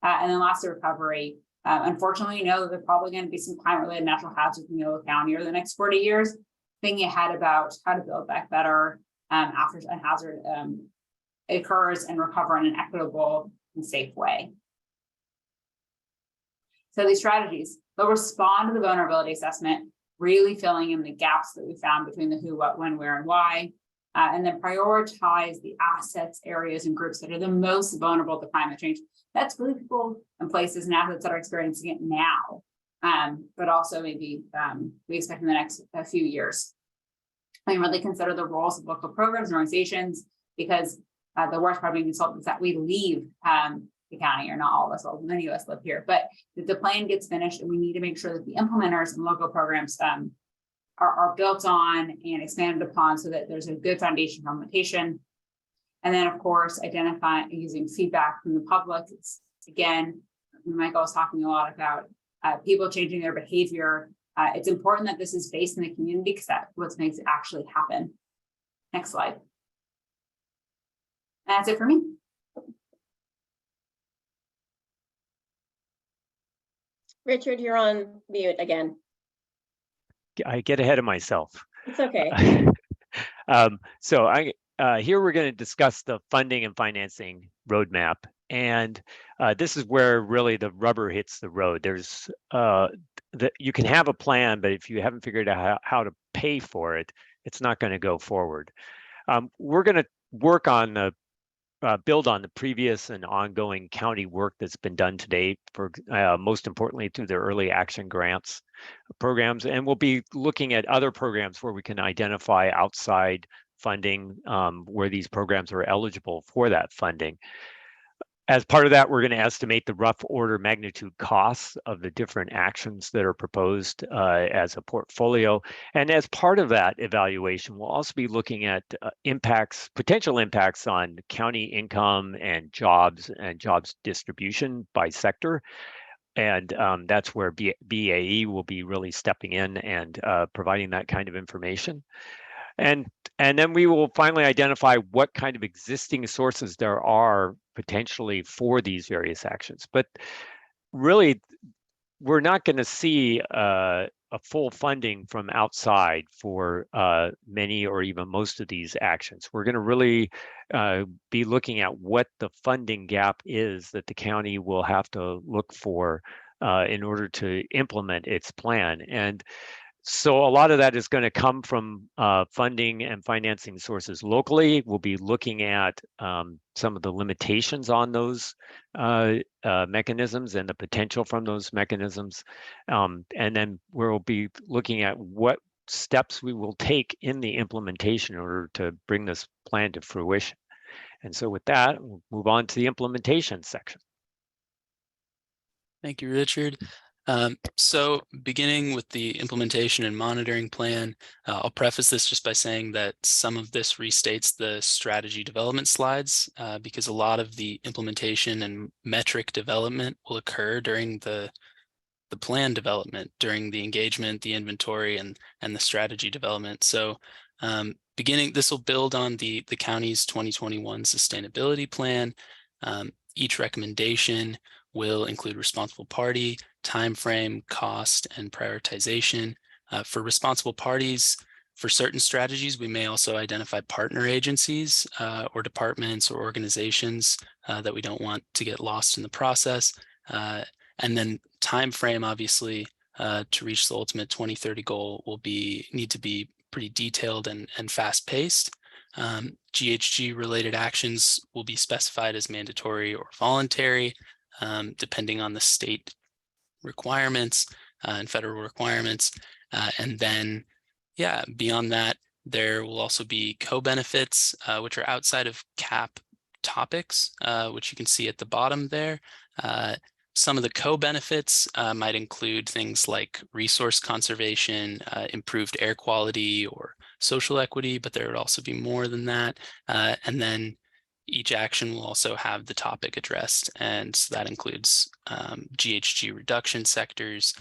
And then lastly, recovery. Unfortunately, you know that there's probably going to be some climate-related natural hazards in Yolo County over the next 40 years. Thinking ahead about how to build back better after a hazard occurs and recover in an equitable and safe way. So these strategies, they'll respond to the vulnerability assessment, really filling in the gaps that we found between the who, what, when, where, and why, and then prioritize the assets, areas, and groups that are the most vulnerable to climate change. That's really people and places and assets that are experiencing it now, but also maybe we expect in the next few years. and really consider the roles of local programs and organizations, because the worst part of being consultants is that we leave the county, or not all of us, well, many of us live here, but the plan gets finished and we need to make sure that the implementers and local programs are built on and expanded upon so that there's a good foundation for implementation. And then of course, identify using feedback from the public. Again, Michael was talking a lot about people changing their behavior. It's important that this is based in the community because that's what makes it actually happen. Next slide. And that's it for me.
Richard, you're on mute again.
I get ahead of myself.
It's okay.
So here we're going to discuss the funding and financing roadmap. And this is where really the rubber hits the road. There's you can have a plan, but if you haven't figured out how to pay for it, it's not going to go forward. We're going to work on the build on the previous and ongoing county work that's been done to date, for most importantly through the early action grants programs, and we'll be looking at other programs where we can identify outside funding where these programs are eligible for that funding. As part of that, we're going to estimate the rough order magnitude costs of the different actions that are proposed as a portfolio. And as part of that evaluation, we'll also be looking at potential impacts on county income and jobs distribution by sector. And that's where BAE will be really stepping in and providing that kind of information. And then we will finally identify what kind of existing sources there are potentially for these various actions. But really, we're not going to see a full funding from outside for many or even most of these actions. We're going to really be looking at what the funding gap is that the county will have to look for in order to implement its plan. And so a lot of that is going to come from funding and financing sources locally. We'll be looking at some of the limitations on those mechanisms and the potential from those mechanisms. And then we'll be looking at what steps we will take in the implementation in order to bring this plan to fruition. And so with that, we'll move on to the implementation section.
Thank you, Richard. So beginning with the implementation and monitoring plan, I'll preface this just by saying that some of this restates the strategy development slides because a lot of the implementation and metric development will occur during the plan development, during the engagement, the inventory, and the strategy development. So this will build on the county's 2021 sustainability plan. Each recommendation will include responsible party, time frame, cost, and prioritization. For responsible parties, for certain strategies, we may also identify partner agencies or departments or organizations that we don't want to get lost in the process. And then time frame, obviously, to reach the ultimate 2030 goal will need to be pretty detailed and fast paced. GHG related actions will be specified as mandatory or voluntary, depending on the state requirements and federal requirements. And then, beyond that, there will also be co-benefits, which are outside of CAP topics, which you can see at the bottom there. Some of the co-benefits might include things like resource conservation, improved air quality, or social equity, but there would also be more than that. And then each action will also have the topic addressed, and so that includes GHG reduction sectors,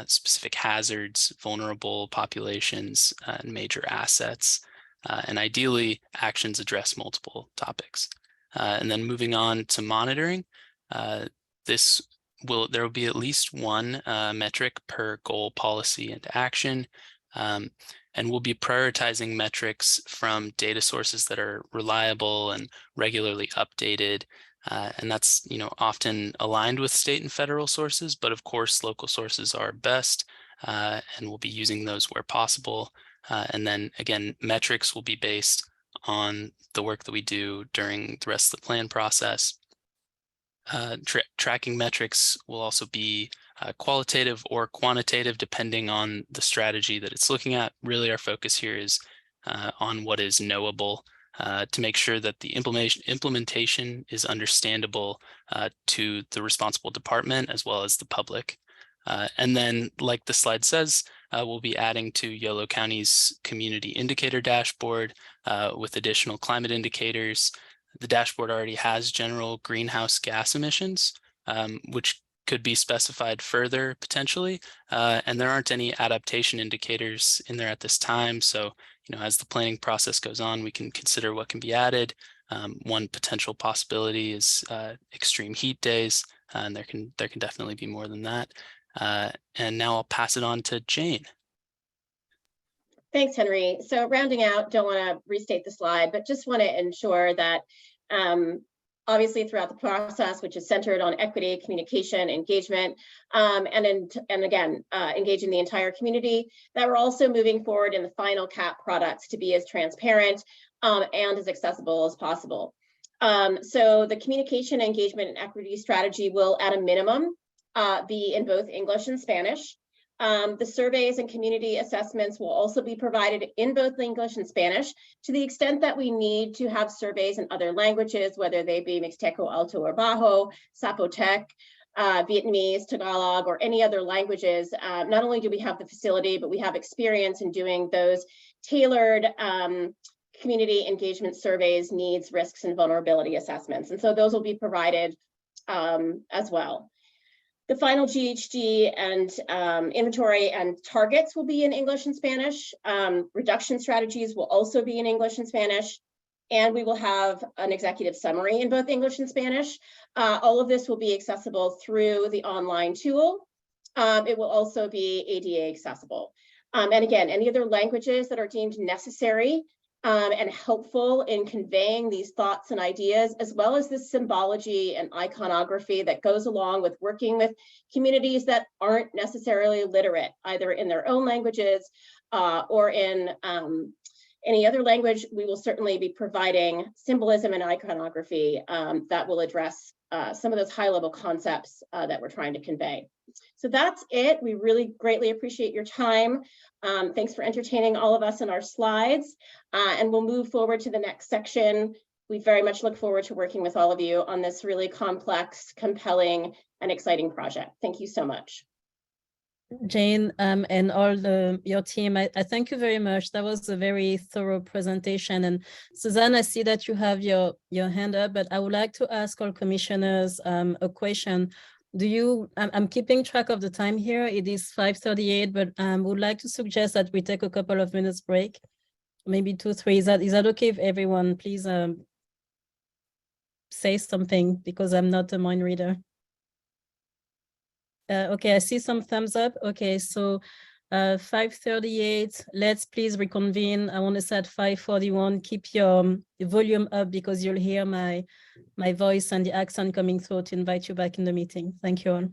specific hazards, vulnerable populations, and major assets. And ideally, actions address multiple topics. And then moving on to monitoring, there will be at least one metric per goal, policy, and action. And we'll be prioritizing metrics from data sources that are reliable and regularly updated. And that's often aligned with state and federal sources, but of course, local sources are best, and we'll be using those where possible. And then again, metrics will be based on the work that we do during the rest of the plan process. Tracking metrics will also be qualitative or quantitative depending on the strategy that it's looking at. Really, our focus here is on what is knowable to make sure that the implementation is understandable to the responsible department as well as the public. And then, like the slide says, we'll be adding to Yolo County's community indicator dashboard with additional climate indicators. The dashboard already has general greenhouse gas emissions, which could be specified further potentially, and there aren't any adaptation indicators in there at this time. So, as the planning process goes on, we can consider what can be added. One potential possibility is extreme heat days, and there can definitely be more than that. And now I'll pass it on to Jane.
Thanks, Henry. So rounding out, don't want to restate the slide, but just want to ensure that obviously throughout the process, which is centered on equity, communication, engagement, and again, engaging the entire community, that we're also moving forward in the final CAP products to be as transparent and as accessible as possible. So the communication, engagement, and equity strategy will, at a minimum, be in both English and Spanish. The surveys and community assessments will also be provided in both English and Spanish to the extent that we need to have surveys in other languages, whether they be Mixteco, Alto, or Bajo, Zapotec, Vietnamese, Tagalog, or any other languages. Not only do we have the facility, but we have experience in doing those tailored community engagement surveys, needs, risks, and vulnerability assessments. And so those will be provided as well. The final GHG and inventory and targets will be in English and Spanish. Reduction strategies will also be in English and Spanish. And we will have an executive summary in both English and Spanish. All of this will be accessible through the online tool. It will also be ADA accessible. And again, any other languages that are deemed necessary and helpful in conveying these thoughts and ideas, as well as the symbology and iconography that goes along with working with communities that aren't necessarily literate, either in their own languages or in any other language. We will certainly be providing symbolism and iconography that will address some of those high-level concepts that we're trying to convey. So that's it. We really greatly appreciate your time. Thanks for entertaining all of us in our slides, and we'll move forward to the next section. We very much look forward to working with all of you on this really complex, compelling, and exciting project. Thank you so much.
Jane and all your team, I thank you very much. That was a very thorough presentation. And Suzanne, I see that you have your hand up, but I would like to ask all commissioners a question. I'm keeping track of the time here. It is 5:38, but would like to suggest that we take a couple of minutes break, maybe 2, 3. Is that okay if everyone please say something, because I'm not a mind reader. Okay, I see some thumbs up. Okay, so 5:38, let's please reconvene. I want to say at 5:41, keep your volume up because you'll hear my voice and the accent coming through to invite you back in the meeting. Thank you all.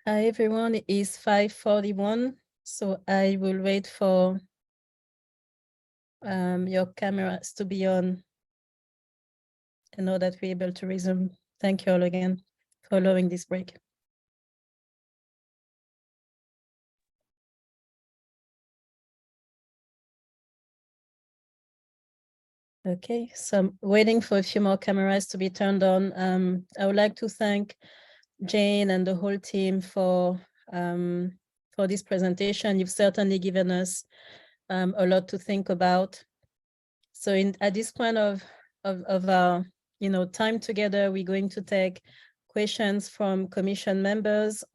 Hi, everyone. It is 5:41, so I will wait for your cameras to be on in order that we're able to resume. Thank you all again for allowing this break. Okay, so I'm waiting for a few more cameras to be turned on. I would like to thank Jane and the whole team for this presentation. You've certainly given us a lot to think about. So at this point of our time together, we're going to take questions from commission members,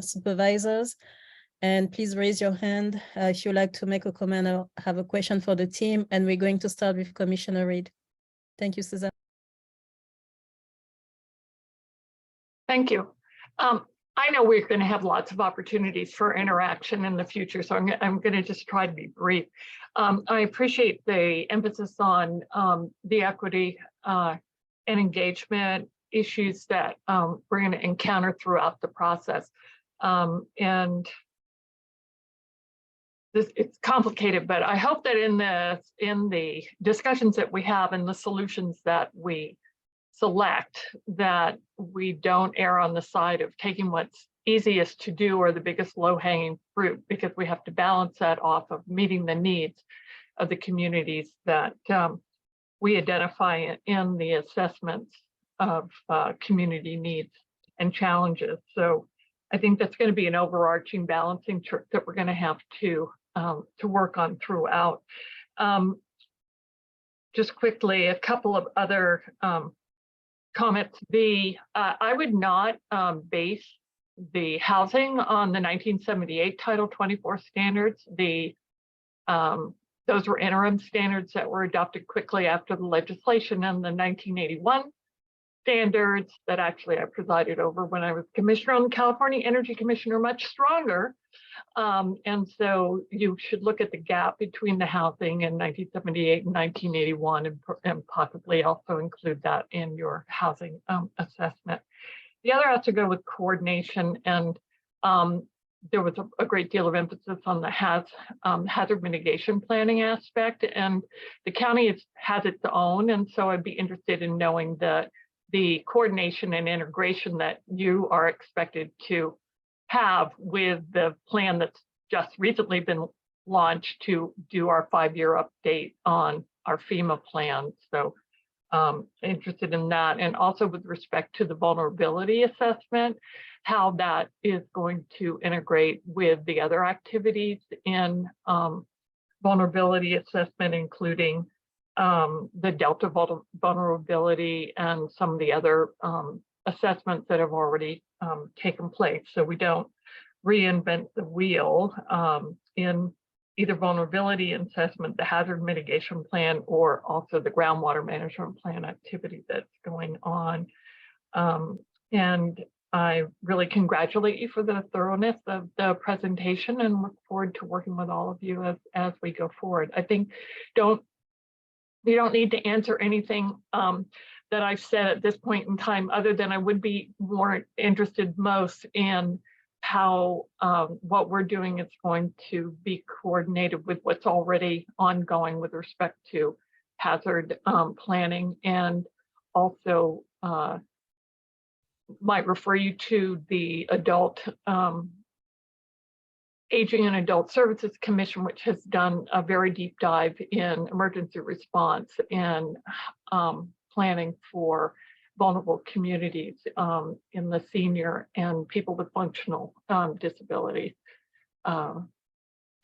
supervisors, and please raise your hand if you'd like to make a comment or have a question for the team. And we're going to start with Commissioner Reid. Thank you, Suzanne.
Thank you. I know we're going to have lots of opportunities for interaction in the future, so I'm going to just try to be brief. I appreciate the emphasis on the equity and engagement issues that we're going to encounter throughout the process. And it's complicated, but I hope that in the discussions that we have and the solutions that we select, that we don't err on the side of taking what's easiest to do or the biggest low-hanging fruit, because we have to balance that off of meeting the needs of the communities that we identify in the assessments of community needs and challenges. So I think that's going to be an overarching balancing trick that we're going to have to work on throughout. Just quickly, a couple of other comments. I would not base the housing on the 1978 Title 24 standards. Those were interim standards that were adopted quickly after the legislation, and the 1981 standards that actually I presided over when I was commissioner on the California Energy Commission are much stronger. And so you should look at the gap between the housing in 1978 and 1981 and possibly also include that in your housing assessment. The other has to go with coordination, and there was a great deal of emphasis on the hazard mitigation planning aspect, and the county has its own, and so I'd be interested in knowing the coordination and integration that you are expected to have with the plan that's just recently been launched to do our 5-year update on our FEMA plan. So interested in that, and also with respect to the vulnerability assessment, how that is going to integrate with the other activities in vulnerability assessment, including the Delta vulnerability and some of the other assessments that have already taken place. So we don't reinvent the wheel in either vulnerability assessment, the hazard mitigation plan, or also the groundwater management plan activity that's going on. And I really congratulate you for the thoroughness of the presentation and look forward to working with all of you as we go forward. I think you don't need to answer anything that I've said at this point in time, other than I would be more interested most in how what we're doing is going to be coordinated with what's already ongoing with respect to hazard planning, and also might refer you to the Adult Aging and Adult Services Commission, which has done a very deep dive in emergency response and planning for vulnerable communities in the senior and people with functional disability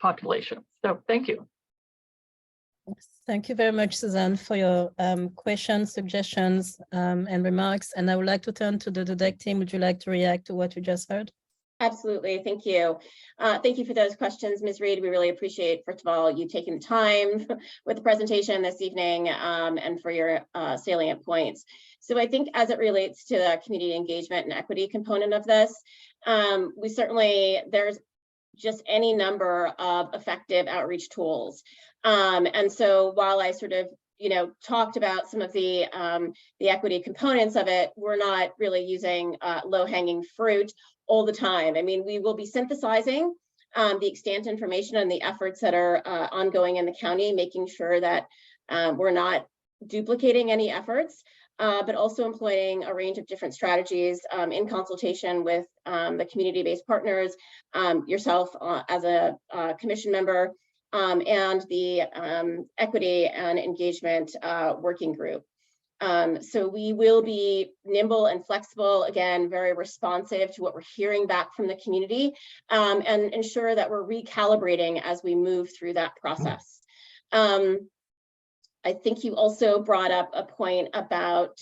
population. So thank you.
Thank you very much, Suzanne, for your questions, suggestions, and remarks. And I would like to turn to the DUDEC team. Would you like to react to what you just heard?
Absolutely. Thank you. Thank you for those questions, Ms. Reid. We really appreciate, first of all, you taking the time with the presentation this evening and for your salient points. So I think as it relates to the community engagement and equity component of this, there's just any number of effective outreach tools. And so while I sort of talked about some of the equity components of it, we're not really using low-hanging fruit all the time. I mean, we will be synthesizing the extant information and the efforts that are ongoing in the county, making sure that we're not duplicating any efforts, but also employing a range of different strategies in consultation with the community-based partners, yourself as a commission member, and the equity and engagement working group. So we will be nimble and flexible, again, very responsive to what we're hearing back from the community, and ensure that we're recalibrating as we move through that process. I think you also brought up a point about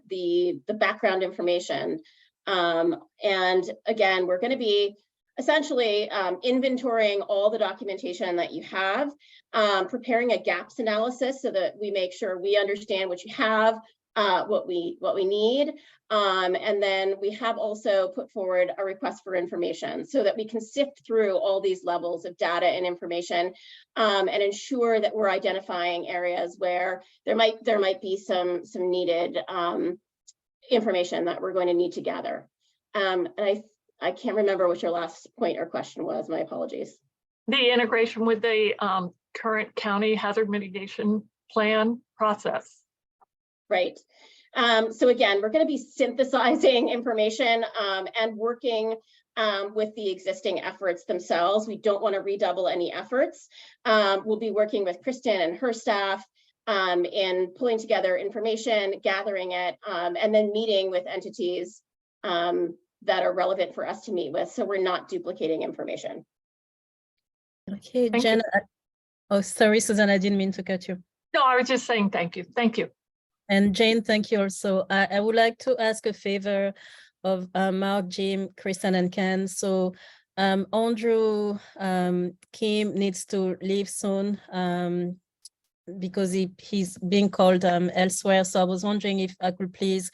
the background information. And again, we're going to be essentially inventorying all the documentation that you have, preparing a gaps analysis so that we make sure we understand what you have, what we need, and then we have also put forward a request for information so that we can sift through all these levels of data and information, and ensure that we're identifying areas where there might be some needed information that we're going to need to gather. And I can't remember what your last point or question was. My apologies.
The integration with the current county hazard mitigation plan process.
Right. So again, we're going to be synthesizing information and working with the existing efforts themselves. We don't want to redouble any efforts. We'll be working with Kristen and her staff in pulling together information, gathering it, and then meeting with entities that are relevant for us to meet with, so we're not duplicating information.
Okay, Jen. Oh, sorry, Susan, I didn't mean to cut you.
No, I was just saying thank you. Thank you.
And Jane, thank you also. I would like to ask a favor of Mark, Jim, Kristen, and Ken. So Andrew Kim needs to leave soon because he's being called elsewhere. So I was wondering if I could please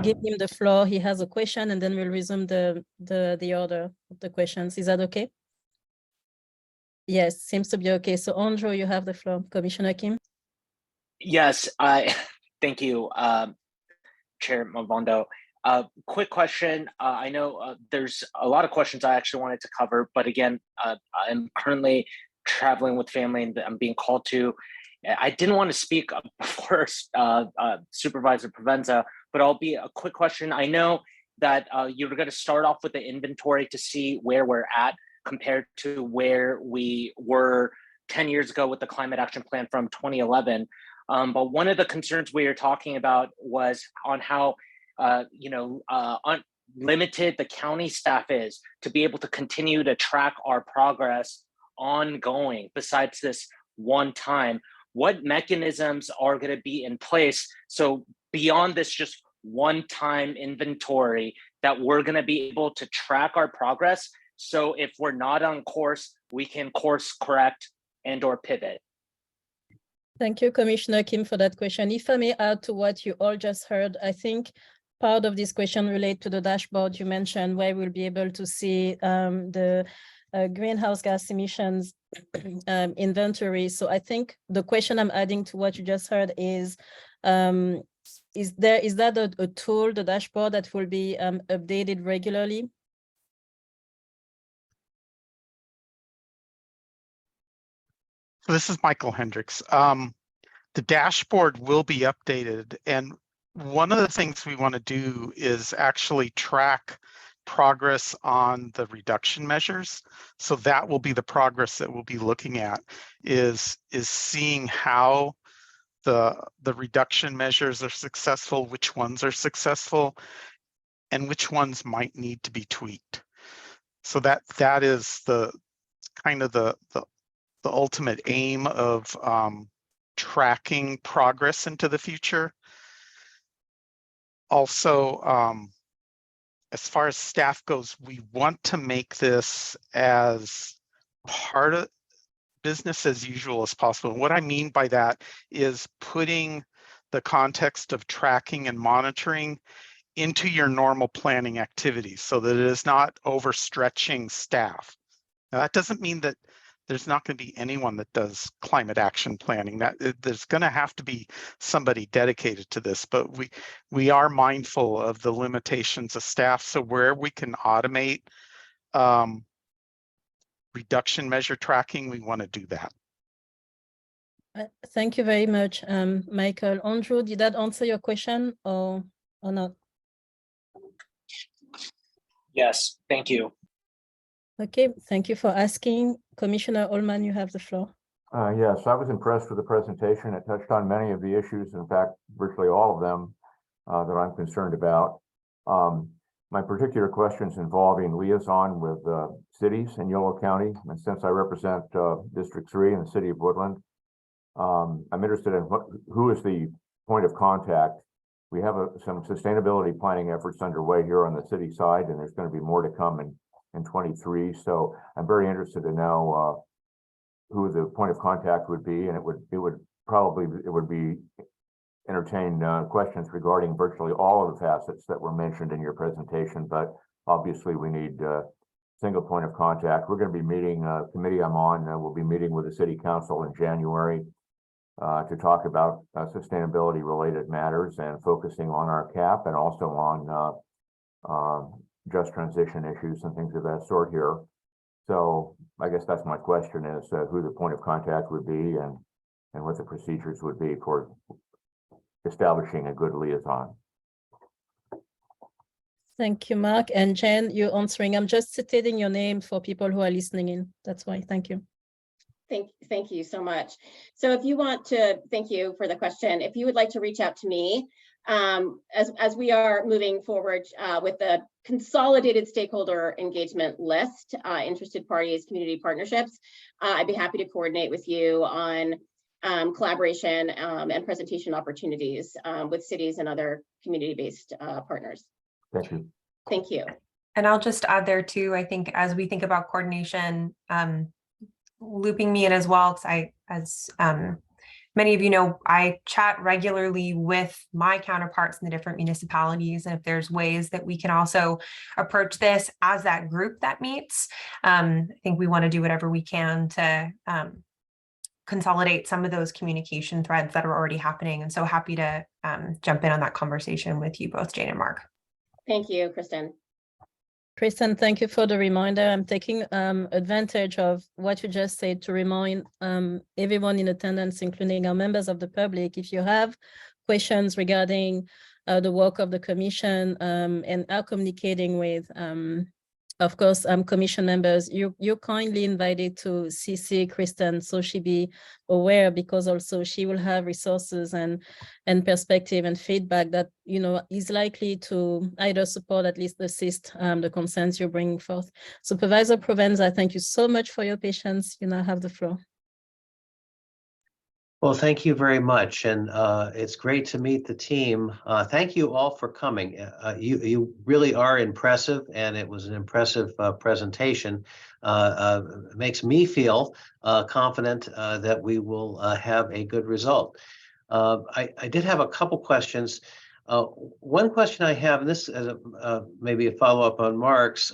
give him the floor. He has a question, and then we'll resume the order of the questions. Is that okay? Yes, seems to be okay. So Andrew, you have the floor. Commissioner Kim.
Yes, thank you, Chair Mavondo. Quick question. I know there's a lot of questions I actually wanted to cover, but again, I'm currently traveling with family and I'm being called to. I didn't want to speak before Supervisor Provenza, but I'll be a quick question. I know that you're going to start off with the inventory to see where we're at compared to where we were 10 years ago with the climate action plan from 2011. But one of the concerns we were talking about was on how limited the county staff is to be able to continue to track our progress ongoing besides this one time. What mechanisms are going to be in place so beyond this just one-time inventory that we're going to be able to track our progress, so if we're not on course, we can course correct and or pivot?
Thank you, Commissioner Kim, for that question. If I may add to what you all just heard, I think part of this question relates to the dashboard you mentioned, where we'll be able to see the greenhouse gas emissions inventory. So I think the question I'm adding to what you just heard is that a tool, the dashboard, that will be updated regularly?
So this is Michael Hendricks. The dashboard will be updated, and one of the things we want to do is actually track progress on the reduction measures. So that will be the progress that we'll be looking at, is seeing how the reduction measures are successful, which ones are successful, and which ones might need to be tweaked. So that is the kind of the ultimate aim of tracking progress into the future. Also, as far as staff goes, we want to make this as part of business as usual as possible. And what I mean by that is putting the context of tracking and monitoring into your normal planning activities so that it is not overstretching staff. Now, that doesn't mean that there's not going to be anyone that does climate action planning. There's going to have to be somebody dedicated to this, but we are mindful of the limitations of staff. So where we can automate reduction measure tracking, we want to do that.
Thank you very much, Michael. Andrew, did that answer your question or not?
Yes, thank you.
Okay, thank you for asking. Commissioner Ullman, you have the floor.
Yes, I was impressed with the presentation. It touched on many of the issues, in fact, virtually all of them that I'm concerned about. My particular questions involving liaison with cities in Yolo County, and since I represent District 3 in the city of Woodland, I'm interested in who is the point of contact. We have some sustainability planning efforts underway here on the city side, and there's going to be more to come in 23. So I'm very interested to know who the point of contact would be, and it would be entertain questions regarding virtually all of the facets that were mentioned in your presentation. But obviously, we need single point of contact. We're going to be meeting committee I'm on. We'll be meeting with the city council in January to talk about sustainability related matters and focusing on our cap and also on just transition issues and things of that sort here. So I guess that's my question, is who the point of contact would be and what the procedures would be for establishing a good liaison.
Thank you, Mark. And Jen, you're answering. I'm just stating your name for people who are listening in. That's why. Thank you.
Thank you so much. So if you want to, thank you for the question. If you would like to reach out to me, as we are moving forward with the consolidated stakeholder engagement list, interested parties, community partnerships, I'd be happy to coordinate with you on collaboration and presentation opportunities with cities and other community-based partners.
Thank you.
Thank you.
And I'll just add there too, I think as we think about coordination, looping me in as well, because as many of you know, I chat regularly with my counterparts in the different municipalities. And if there's ways that we can also approach this as that group that meets, I think we want to do whatever we can to consolidate some of those communication threads that are already happening. And so happy to jump in on that conversation with you both, Jane and Mark.
Thank you, Kristen.
Kristen, thank you for the reminder. I'm taking advantage of what you just said to remind everyone in attendance, including our members of the public, if you have questions regarding the work of the commission and are communicating with, of course, commission members, you're kindly invited to CC Kristen so she be aware, because also she will have resources and perspective and feedback that, you know, is likely to either support, at least assist the concerns you're bringing forth. Supervisor Provenza, thank you so much for your patience. You now have the floor.
Well, thank you very much, and it's great to meet the team. Thank you all for coming. You really are impressive, and it was an impressive presentation. Makes me feel confident that we will have a good result. I did have a couple questions. One question I have, and this is maybe a follow-up on Mark's,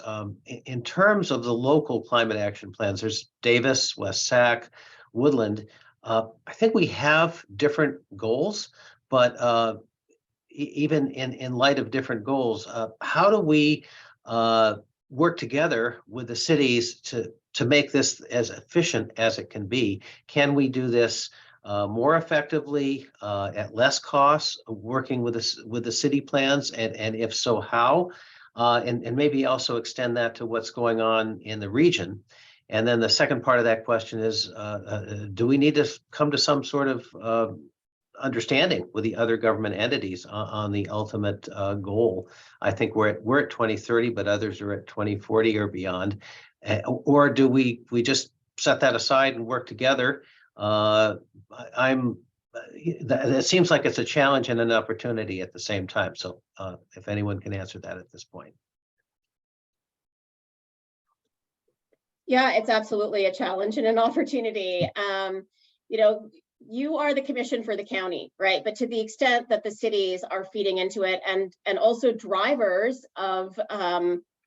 in terms of the local climate action plans, there's Davis, YCCAC, Woodland. I think we have different goals, but even in light of different goals, how do we work together with the cities to make this as efficient as it can be? Can we do this more effectively at less cost, working with the city plans, and if so, how? And maybe also extend that to what's going on in the region. And then the second part of that question is, do we need to come to some sort of understanding with the other government entities on the ultimate goal? I think we're at 2030, but others are at 2040 or beyond. Or do we just set that aside and work together? It seems like it's a challenge and an opportunity at the same time. So if anyone can answer that at this point.
Yeah, it's absolutely a challenge and an opportunity. You know, you are the commission for the county, right? But to the extent that the cities are feeding into it and also drivers of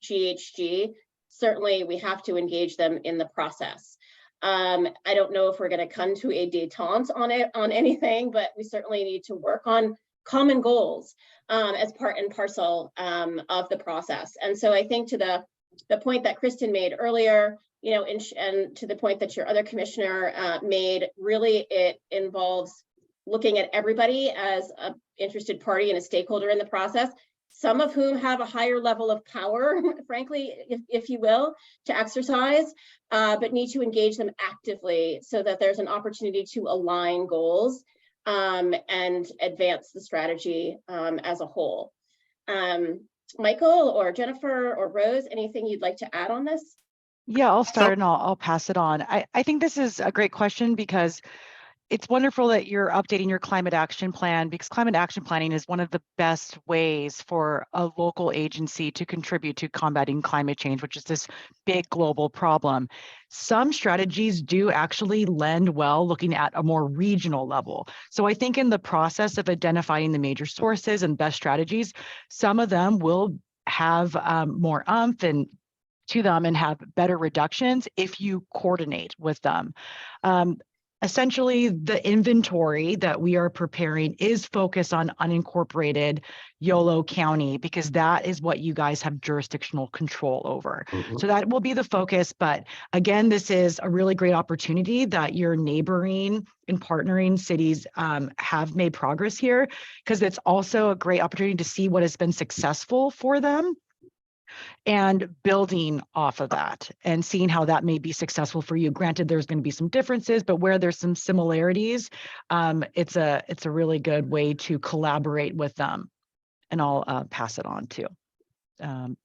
GHG, certainly we have to engage them in the process. I don't know if we're going to come to a détente on anything, but we certainly need to work on common goals as part and parcel of the process. And so I think to the point that Kristen made earlier, you know, and to the point that your other commissioner made, really it involves looking at everybody as an interested party and a stakeholder in the process, some of whom have a higher level of power, frankly, if you will, to exercise, but need to engage them actively so that there's an opportunity to align goals and advance the strategy as a whole. Michael or Jennifer or Rose, anything you'd like to add on this?
Yeah, I'll start and I'll pass it on. I think this is a great question because it's wonderful that you're updating your climate action plan, because climate action planning is one of the best ways for a local agency to contribute to combating climate change, which is this big global problem. Some strategies do actually lend well looking at a more regional level. So I think in the process of identifying the major sources and best strategies, some of them will have more oomph and to them and have better reductions if you coordinate with them. Essentially, the inventory that we are preparing is focused on unincorporated Yolo County because that is what you guys have jurisdictional control over. So that will be the focus. But again, this is a really great opportunity that your neighboring and partnering cities have made progress here, because it's also a great opportunity to see what has been successful for them and building off of that and seeing how that may be successful for you. Granted, there's going to be some differences, but where there's some similarities, it's a really good way to collaborate with them. And I'll pass it on to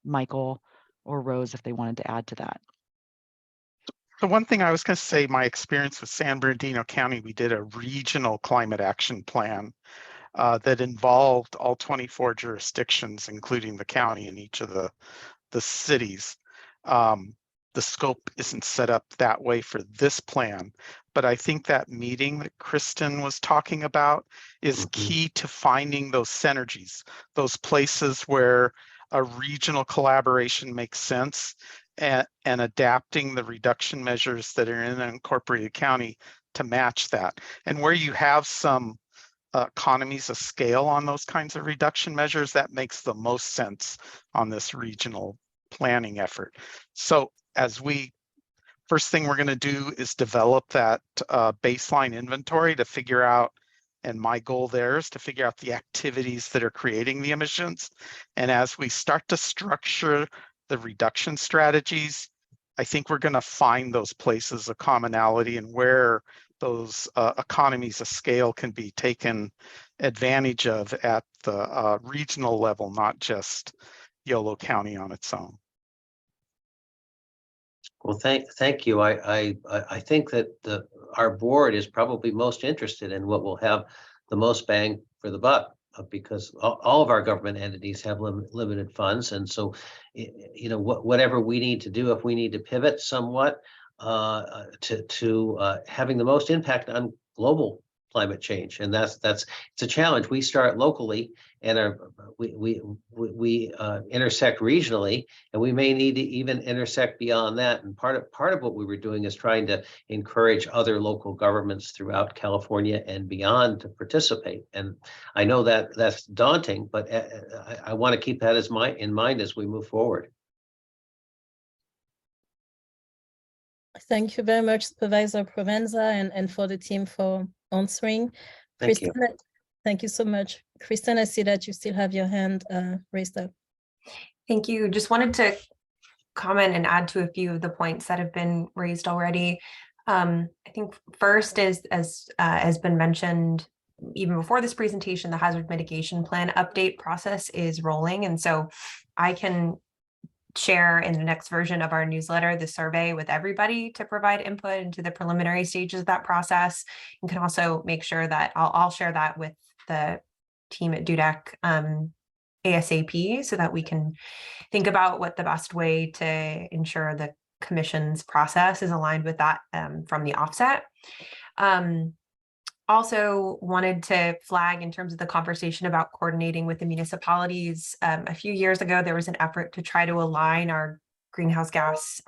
Michael or Rose if they wanted to add to that.
The one thing I was going to say, my experience with San Bernardino County, we did a regional climate action plan that involved all 24 jurisdictions, including the county and each of the cities. The scope isn't set up that way for this plan, but I think that meeting that Kristen was talking about is key to finding those synergies, those places where a regional collaboration makes sense, and adapting the reduction measures that are in an incorporated county to match that. And where you have some economies of scale on those kinds of reduction measures, that makes the most sense on this regional planning effort. So first thing we're going to do is develop that baseline inventory to figure out, and my goal there is to figure out the activities that are creating the emissions. And as we start to structure the reduction strategies, I think we're going to find those places of commonality and where those economies of scale can be taken advantage of at the regional level, not just Yolo County on its own.
Well, thank you. I think that our board is probably most interested in what will have the most bang for the buck, because all of our government entities have limited funds, and so you know whatever we need to do, if we need to pivot somewhat to having the most impact on global climate change, and that's it's a challenge. We start locally, and we intersect regionally, and we may need to even intersect beyond that. And part of what we were doing is trying to encourage other local governments throughout California and beyond to participate. And I know that that's daunting, but I want to keep that in mind as we move forward.
Thank you very much, Supervisor Provenza, and for the team for answering.
Thank you.
Thank you so much. Kristen, I see that you still have your hand raised up.
Thank you. Just wanted to comment and add to a few of the points that have been raised already. I think first is, as has been mentioned, even before this presentation, the hazard mitigation plan update process is rolling. And so I can share in the next version of our newsletter the survey with everybody to provide input into the preliminary stages of that process. You can also make sure that I'll share that with the team at DUDEC ASAP, so that we can think about what the best way to ensure the commission's process is aligned with that from the offset. Also wanted to flag in terms of the conversation about coordinating with the municipalities. A few years ago, there was an effort to try to align our greenhouse gas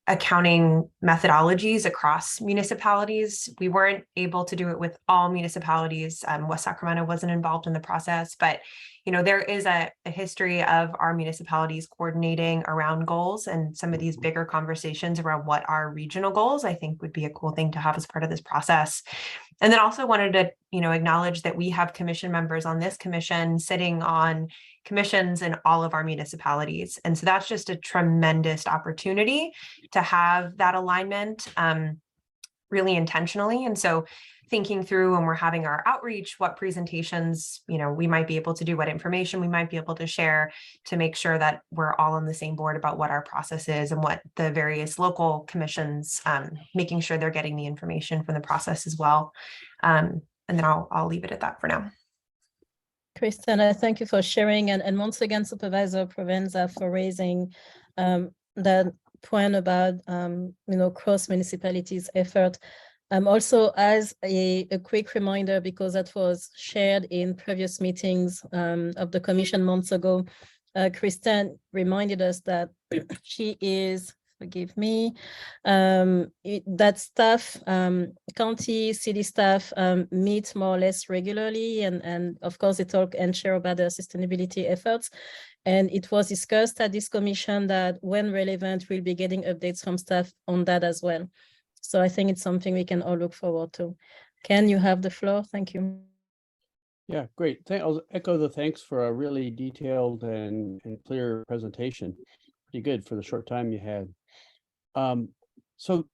accounting methodologies across municipalities. We weren't able to do it with all municipalities. West Sacramento wasn't involved in the process, but there is a history of our municipalities coordinating around goals, and some of these bigger conversations around what are regional goals, I think would be a cool thing to have as part of this process. And then also wanted to, acknowledge that we have commission members on this commission sitting on commissions in all of our municipalities. And so that's just a tremendous opportunity to have that alignment really intentionally. And so thinking through when we're having our outreach, what presentations, we might be able to do, what information we might be able to share to make sure that we're all on the same board about what our process is and what the various local commissions, making sure they're getting the information from the process as well. And then I'll leave it at that for now.
Kristen, thank you for sharing, and once again, Supervisor Provenza, for raising that point about cross municipalities effort. Also, as a quick reminder, because that was shared in previous meetings of the commission months ago, Kristen reminded us that she is, forgive me, that staff, county, city staff meet more or less regularly, and of course they talk and share about their sustainability efforts. And it was discussed at this commission that when relevant, we'll be getting updates from staff on that as well. So I think it's something we can all look forward to. Ken, you have the floor. Thank you.
Yeah, great. I'll echo the thanks for a really detailed and clear presentation. Pretty good for the short time you had. So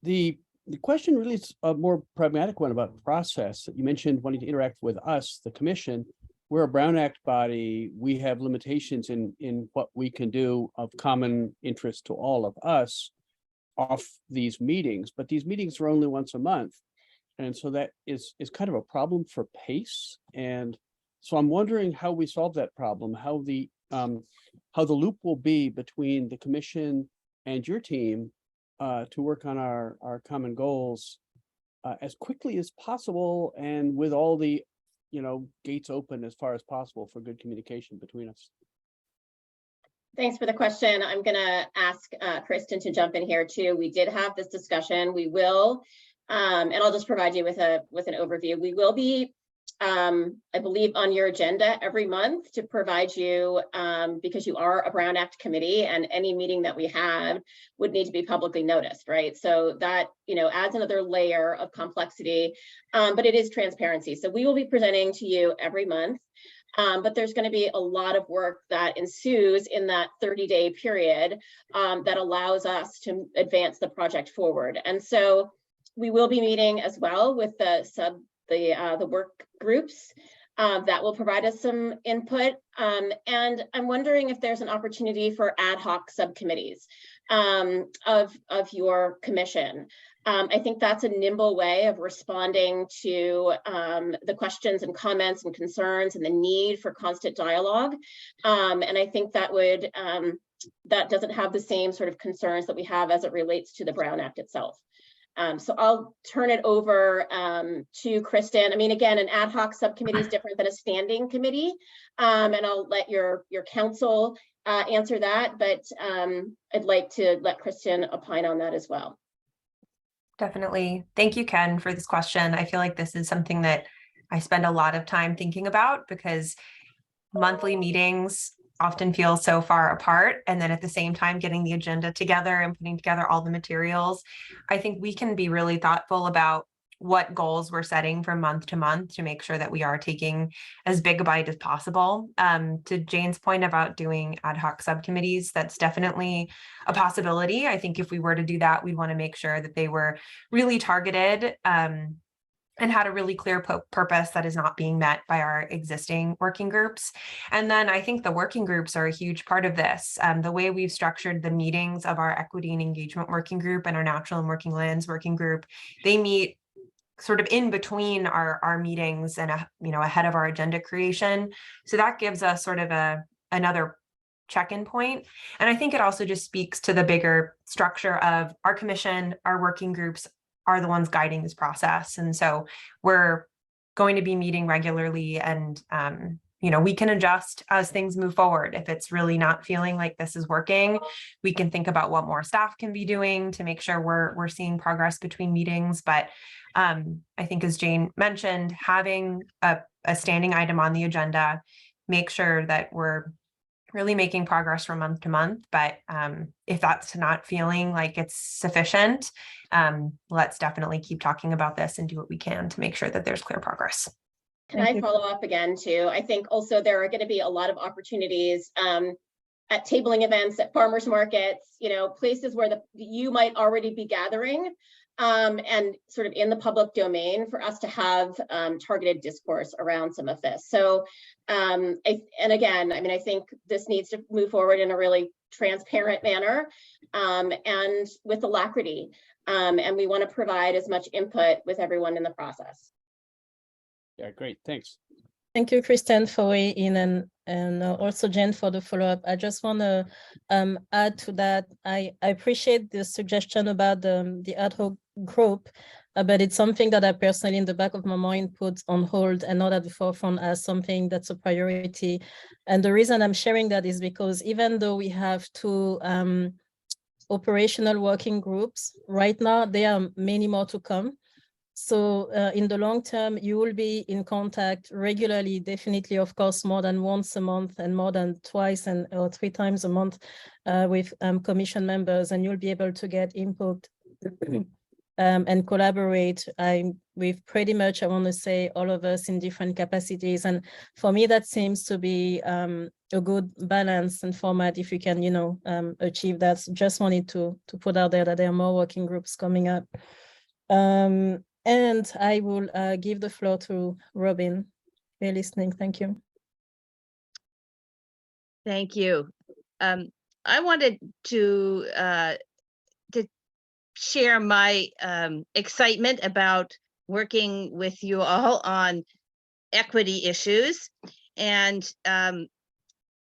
the question really is a more pragmatic one about process. You mentioned wanting to interact with us, the commission. We're a Brown Act body. We have limitations in what we can do of common interest to all of us off these meetings, but these meetings are only once a month. And so that is kind of a problem for pace. And so I'm wondering how we solve that problem, how the loop will be between the commission and your team to work on our common goals as quickly as possible, and with all the gates open as far as possible for good communication between us.
Thanks for the question. I'm going to ask Kristen to jump in here too. We did have this discussion. We will, and I'll just provide you with an overview. We will be, I believe, on your agenda every month to provide you, because you are a Brown Act committee, and any meeting that we have would need to be publicly noticed, right? So that adds another layer of complexity, but it is transparency. So we will be presenting to you every month. But there's going to be a lot of work that ensues in that 30-day period that allows us to advance the project forward. And so we will be meeting as well with the work groups that will provide us some input. And I'm wondering if there's an opportunity for ad hoc subcommittees of your commission. I think that's a nimble way of responding to the questions and comments and concerns and the need for constant dialogue. And I think that would that doesn't have the same sort of concerns that we have as it relates to the Brown Act itself. So I'll turn it over to Kristen. I mean, again, an ad hoc subcommittee is different than a standing committee, and I'll let your counsel answer that, but I'd like to let Kristen opine on that as well.
Definitely. Thank you, Ken, for this question. I feel like this is something that I spend a lot of time thinking about, because monthly meetings often feel so far apart. And then at the same time, getting the agenda together and putting together all the materials, I think we can be really thoughtful about what goals we're setting from month to month to make sure that we are taking as big a bite as possible. To Jane's point about doing ad hoc subcommittees, that's definitely a possibility. I think if we were to do that, we'd want to make sure that they were really targeted and had a really clear purpose that is not being met by our existing working groups. And then I think the working groups are a huge part of this. The way we've structured the meetings of our equity and engagement working group and our natural and working lands working group, they meet sort of in between our meetings and ahead of our agenda creation. So that gives us sort of another check-in point. And I think it also just speaks to the bigger structure of our commission, our working groups are the ones guiding this process. And so we're going to be meeting regularly and we can adjust as things move forward. If it's really not feeling like this is working, we can think about what more staff can be doing to make sure we're seeing progress between meetings. But I think, as Jane mentioned, having a standing item on the agenda, make sure that we're really making progress from month to month. But if that's not feeling like it's sufficient, let's definitely keep talking about this and do what we can to make sure that there's clear progress.
Can I follow up again too? I think also there are going to be a lot of opportunities at tabling events, at farmers markets, places where you might already be gathering and sort of in the public domain for us to have targeted discourse around some of this. So, and again, I think this needs to move forward in a really transparent manner and with alacrity. And we want to provide as much input with everyone in the process.
Yeah, great. Thanks.
Thank you, Kristen, for weighing in, and also Jen for the follow-up. I just want to add to that. I appreciate the suggestion about the ad hoc group, but it's something that I personally, in the back of my mind, put on hold and not at the forefront as something that's a priority. And the reason I'm sharing that is because even though we have two operational working groups right now, there are many more to come. So in the long term, you will be in contact regularly, definitely, of course, more than once a month and more than twice or 3 times a month with commission members, and you'll be able to get input and collaborate with pretty much, I want to say, all of us in different capacities. And for me, that seems to be a good balance and format if you can, achieve that. So just wanted to put out there that there are more working groups coming up. And I will give the floor to Robin. If you're listening, thank you.
Thank you. I wanted to share my excitement about working with you all on equity issues, and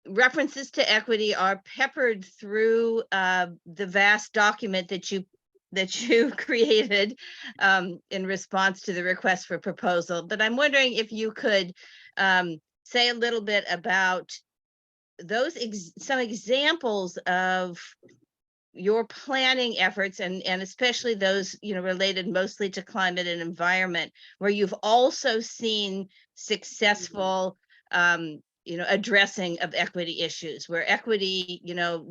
references to equity are peppered through the vast document that you created in response to the request for proposal. But I'm wondering if you could say a little bit about those some examples of your planning efforts, and especially those related mostly to climate and environment, where you've also seen successful addressing of equity issues, where equity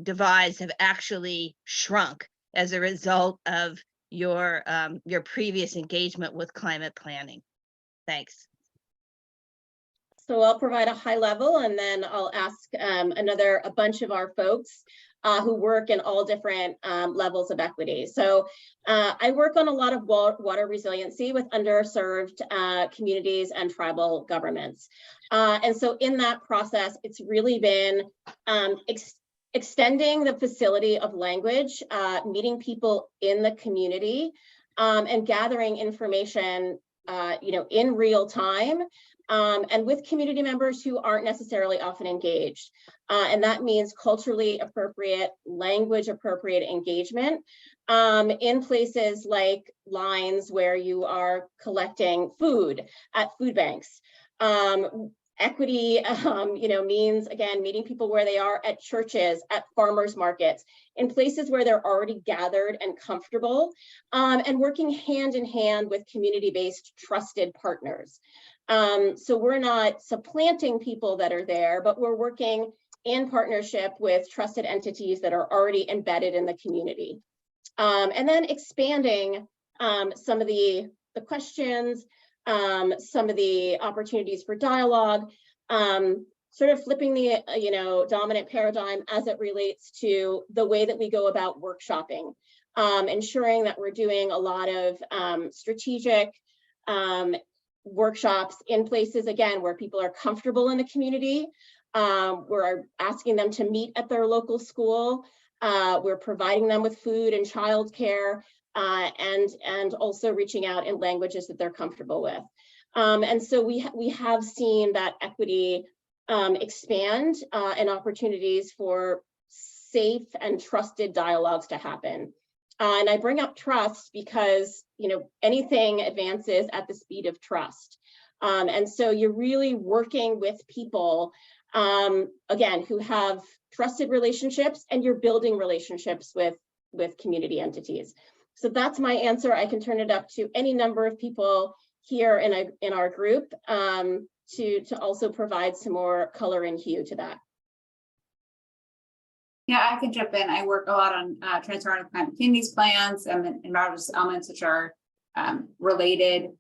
divides have actually shrunk as a result of your previous engagement with climate planning. Thanks.
So I'll provide a high level, and then I'll ask a bunch of our folks who work in all different levels of equity. So I work on a lot of water resiliency with underserved communities and tribal governments. And so in that process, it's really been extending the facility of language, meeting people in the community, and gathering information, in real time, and with community members who aren't necessarily often engaged. And that means culturally appropriate, language appropriate engagement in places like lines where you are collecting food at food banks. Equity, means, again, meeting people where they are at churches, at farmers markets, in places where they're already gathered and comfortable, and working hand in hand with community-based trusted partners. So we're not supplanting people that are there, but we're working in partnership with trusted entities that are already embedded in the community. And then expanding some of the questions, some of the opportunities for dialogue, sort of flipping the dominant paradigm as it relates to the way that we go about workshopping, ensuring that we're doing a lot of strategic workshops in places, again, where people are comfortable in the community. We're asking them to meet at their local school. We're providing them with food and childcare, and also reaching out in languages that they're comfortable with. And so we have seen that equity expand and opportunities for safe and trusted dialogues to happen. And I bring up trust because anything advances at the speed of trust. And so you're really working with people, again, who have trusted relationships, and you're building relationships with community entities. So that's my answer. I can turn it up to any number of people here in our group to also provide some more color and hue to that.
Yeah, I can jump in. I work a lot on transformative climate communities plans and environmental elements which are related.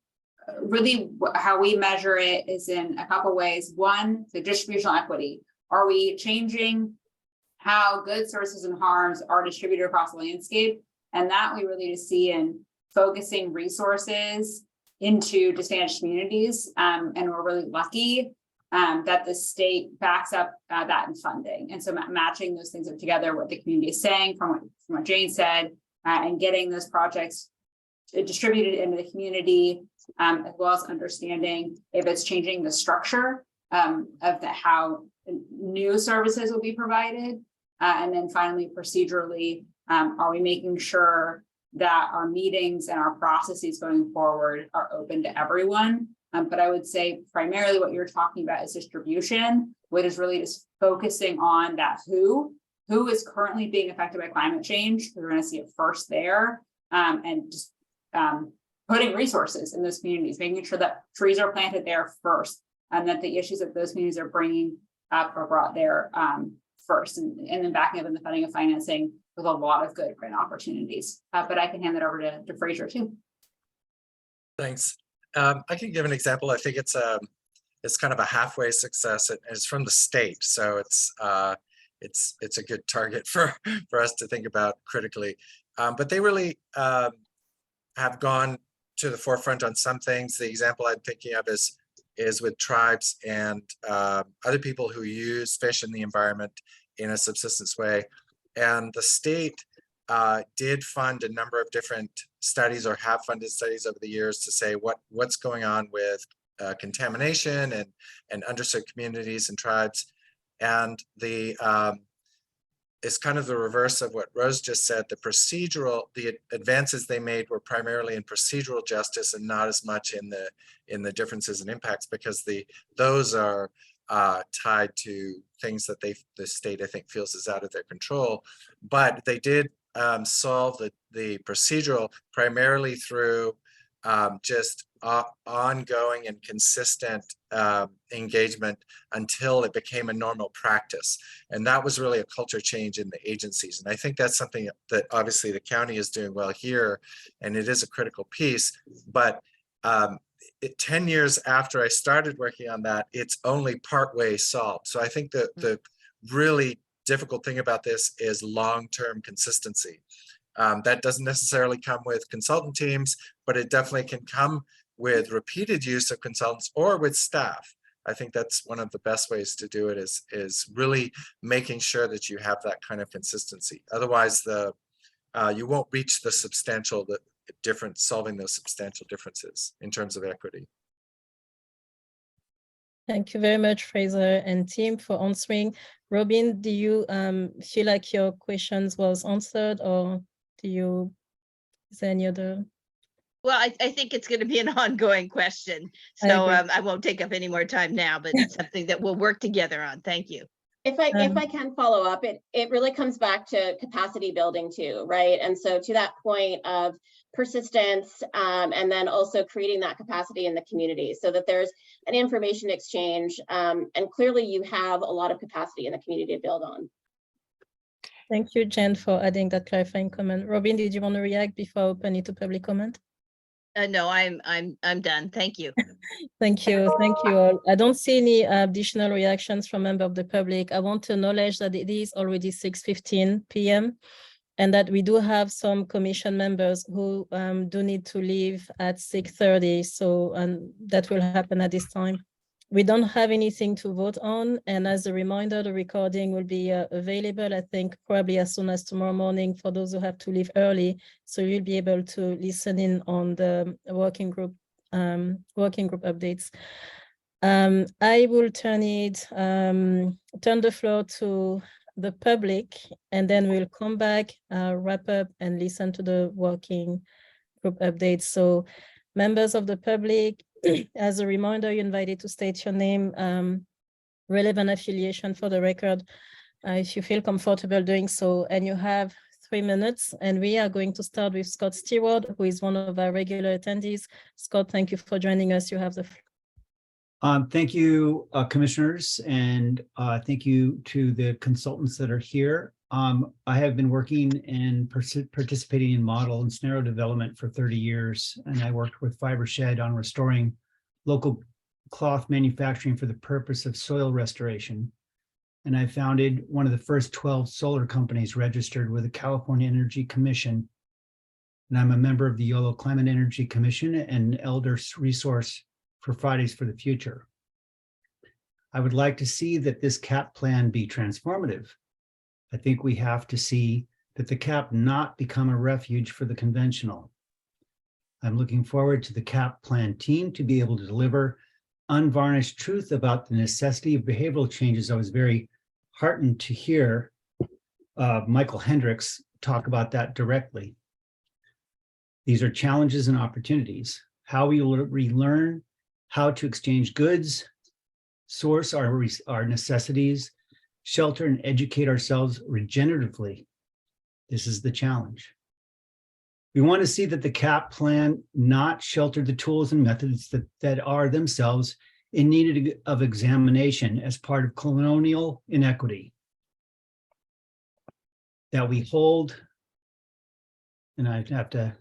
Really, how we measure it is in a couple ways. One, the distributional equity. Are we changing how goods, services, and harms are distributed across the landscape? And that we really just see in focusing resources into disadvantaged communities. And we're really lucky that the state backs up that in funding. And so matching those things up together, what the community is saying from what Jane said, and getting those projects distributed into the community, as well as understanding if it's changing the structure of how new services will be provided. And then finally, procedurally, are we making sure that our meetings and our processes going forward are open to everyone? But I would say primarily what you're talking about is distribution, which is really just focusing on that who is currently being affected by climate change. We're going to see it first there, and just putting resources in those communities, making sure that trees are planted there first, and that the issues that those communities are bringing up are brought there first, and then backing up in the funding of financing with a lot of good grant opportunities. But I can hand it over to Fraser too.
Thanks. I can give an example. I think it's kind of a halfway success. It's from the state, so it's a good target for us to think about critically. But they really have gone to the forefront on some things. The example I'm thinking of is with tribes and other people who use fish in the environment in a subsistence way. And the state did fund a number of different studies, or have funded studies over the years, to say what's going on with contamination and underserved communities and tribes. And it's kind of the reverse of what Rose just said. The advances they made were primarily in procedural justice and not as much in the differences and impacts, because those are tied to things that the state, I think, feels is out of their control. But they did solve the procedural primarily through just ongoing and consistent engagement until it became a normal practice. And that was really a culture change in the agencies. And I think that's something that obviously the county is doing well here, and it is a critical piece. But 10 years after I started working on that, it's only partway solved. So I think the really difficult thing about this is long-term consistency. That doesn't necessarily come with consultant teams, but it definitely can come with repeated use of consultants or with staff. I think that's one of the best ways to do it, is really making sure that you have that kind of consistency. Otherwise, you won't reach the solving those substantial differences in terms of equity.
Thank you very much, Fraser and team, for answering. Robin, do you feel like your questions was answered, or is there any other?
Well, I think it's going to be an ongoing question, so I won't take up any more time now, but it's something that we'll work together on. Thank you.
If I can follow up, it really comes back to capacity building too, right? And so to that point of persistence, and then also creating that capacity in the community so that there's an information exchange, and clearly you have a lot of capacity in the community to build on.
Thank you, Jen, for adding that clarifying comment. Robin, did you want to react before I open it to public comment?
No, I'm done. Thank you.
Thank you all. I don't see any additional reactions from members of the public. I want to acknowledge that it is already 6:15 p.m. and that we do have some commission members who do need to leave at 6:30. So that will happen at this time. We don't have anything to vote on. And as a reminder, the recording will be available, I think, probably as soon as tomorrow morning for those who have to leave early. So you'll be able to listen in on the working group updates. I will turn the floor to the public, and then we'll come back, wrap up, and listen to the working group updates. So members of the public, As a reminder, you're invited to state your name, relevant affiliation for the record, if you feel comfortable doing so, and you have 3 minutes. And we are going to start with Scott Stewart, who is one of our regular attendees. Scott, thank you for joining us. You have the floor.
Thank you, commissioners, and thank you to the consultants that are here. I have been working and participating in model and scenario development for 30 years, and I worked with Fibershed on restoring local cloth manufacturing for the purpose of soil restoration. And I founded one of the first 12 solar companies registered with the California Energy Commission. And I'm a member of the YOLO Climate Energy Commission and Elder Resource for Fridays for the Future. I would like to see that this CAP plan be transformative. I think we have to see that the CAP not become a refuge for the conventional. I'm looking forward to the CAP plan team to be able to deliver unvarnished truth about the necessity of behavioral changes. I was very heartened to hear Michael Hendricks talk about that directly. These are challenges and opportunities. How we relearn how to exchange goods, source our necessities, shelter and educate ourselves regeneratively. This is the challenge. We want to see that the CAP plan not shelter the tools and methods that are themselves in need of examination as part of colonial inequity. That we hold, and I have to,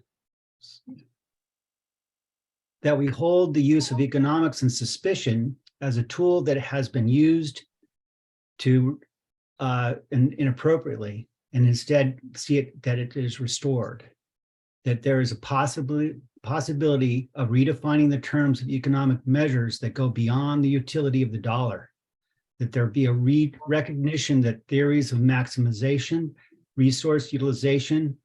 that we hold the use of economics and suspicion as a tool that has been used to inappropriately, and instead see it that it is restored. That there is a possibility of redefining the terms of economic measures that go beyond the utility of the dollar. That there be a recognition that theories of maximization, resource utilization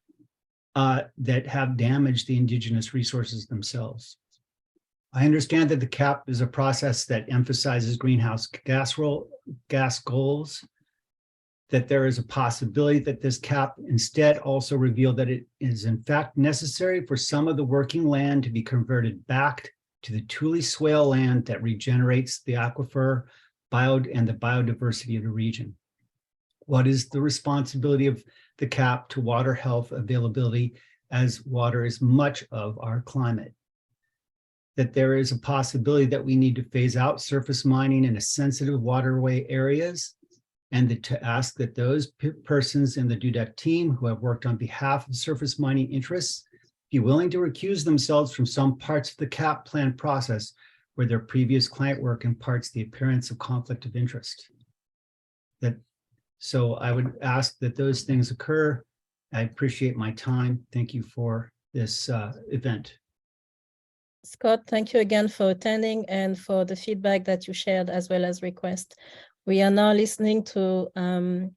that have damaged the indigenous resources themselves. I understand that the CAP is a process that emphasizes greenhouse gas goals, that there is a possibility that this CAP instead also revealed that it is in fact necessary for some of the working land to be converted back to the Tule swale land that regenerates the aquifer and the biodiversity of the region. What is the responsibility of the CAP to water health availability, as water is much of our climate? That there is a possibility that we need to phase out surface mining in a sensitive waterway areas, and to ask that those persons in the DUDEC team who have worked on behalf of surface mining interests be willing to recuse themselves from some parts of the CAP plan process where their previous client work imparts the appearance of conflict of interest. So I would ask that those things occur. I appreciate my time. Thank you for this event.
Scott, thank you again for attending and for the feedback that you shared as well as request. We are now listening to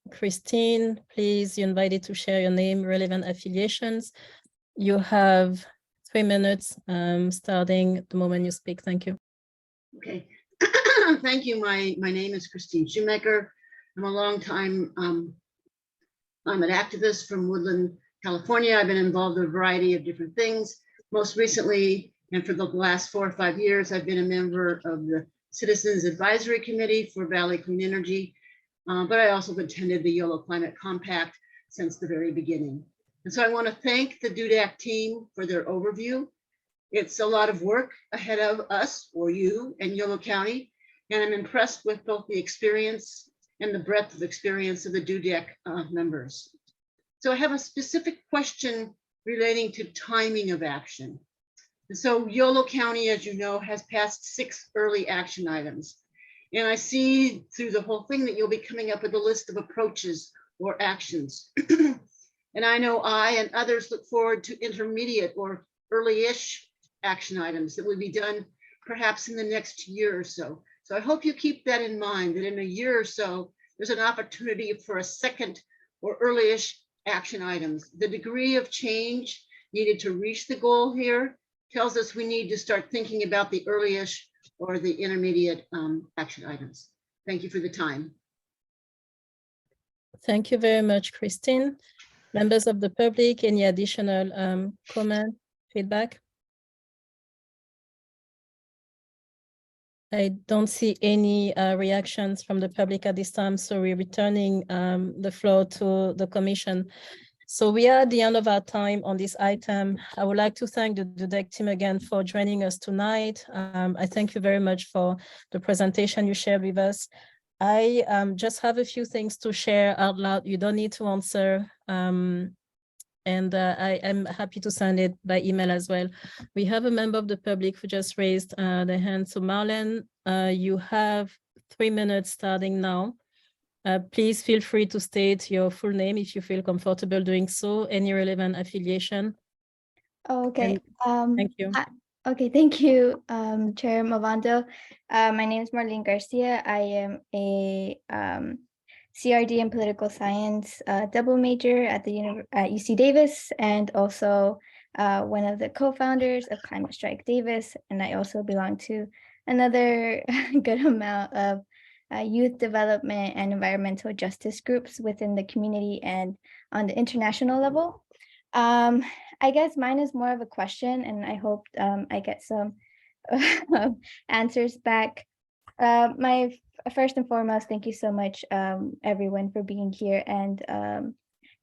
Christine. Please, you're invited to share your name, relevant affiliations. You have 3 minutes starting the moment you speak. Thank you.
Okay. Thank you. My name is Christine Shoemaker. I'm a longtime climate activist from Woodland, California. I've been involved in a variety of different things. Most recently, and for the last 4 or 5 years, I've been a member of the Citizens Advisory Committee for Valley Clean Energy, but I also attended the YOLO Climate Compact since the very beginning. And so I want to thank the DUDEC team for their overview. It's a lot of work ahead of us, or you, and YOLO County, and I'm impressed with both the experience and the breadth of experience of the DUDEC members. So I have a specific question relating to timing of action. And so YOLO County, as you know, has passed 6 early action items. And I see through the whole thing that you'll be coming up with a list of approaches or actions. And I know I and others look forward to intermediate or early-ish action items that will be done perhaps in the next year or so. So I hope you keep that in mind, that in a year or so, there's an opportunity for a second or early-ish action items. The degree of change needed to reach the goal here tells us we need to start thinking about the early-ish or the intermediate action items. Thank you for the time.
Thank you very much, Christine. Members of the public, any additional comment, feedback? I don't see any reactions from the public at this time, so we're returning the floor to the commission. So we are at the end of our time on this item. I would like to thank the DUDEC team again for joining us tonight. I thank you very much for the presentation you shared with us. I just have a few things to share out loud. You don't need to answer. I am happy to send it by email as well. We have a member of the public who just raised their hand. So Marlene, you have 3 minutes starting now. Please feel free to state your full name if you feel comfortable doing so, any relevant affiliation.
Okay.
Thank you.
Okay, thank you, Chair Movando. My name is Marlene Garcia. I am a CRD and political science double major at UC Davis, and also one of the co-founders of Climate Strike Davis. And I also belong to another good amount of youth development and environmental justice groups within the community and on the international level. I guess mine is more of a question, and I hope I get some answers back. My first and foremost, thank you so much, everyone, for being here, and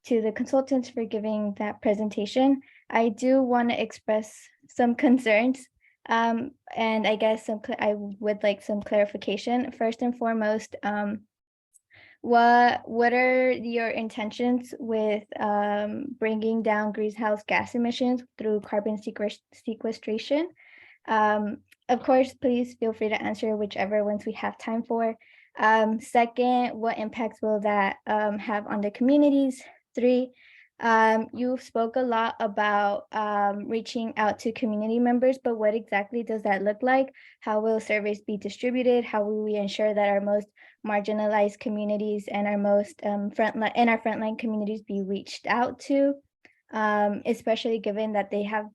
to the consultants for giving that presentation. I do want to express some concerns, and I guess I would like some clarification. First and foremost, what are your intentions with bringing down greenhouse gas emissions through carbon sequestration? Of course, please feel free to answer whichever ones we have time for. Second, what impacts will that have on the communities? 3, you spoke a lot about reaching out to community members, but what exactly does that look like? How will surveys be distributed? How will we ensure that our most marginalized communities and our most frontline communities be reached out to, especially given that they have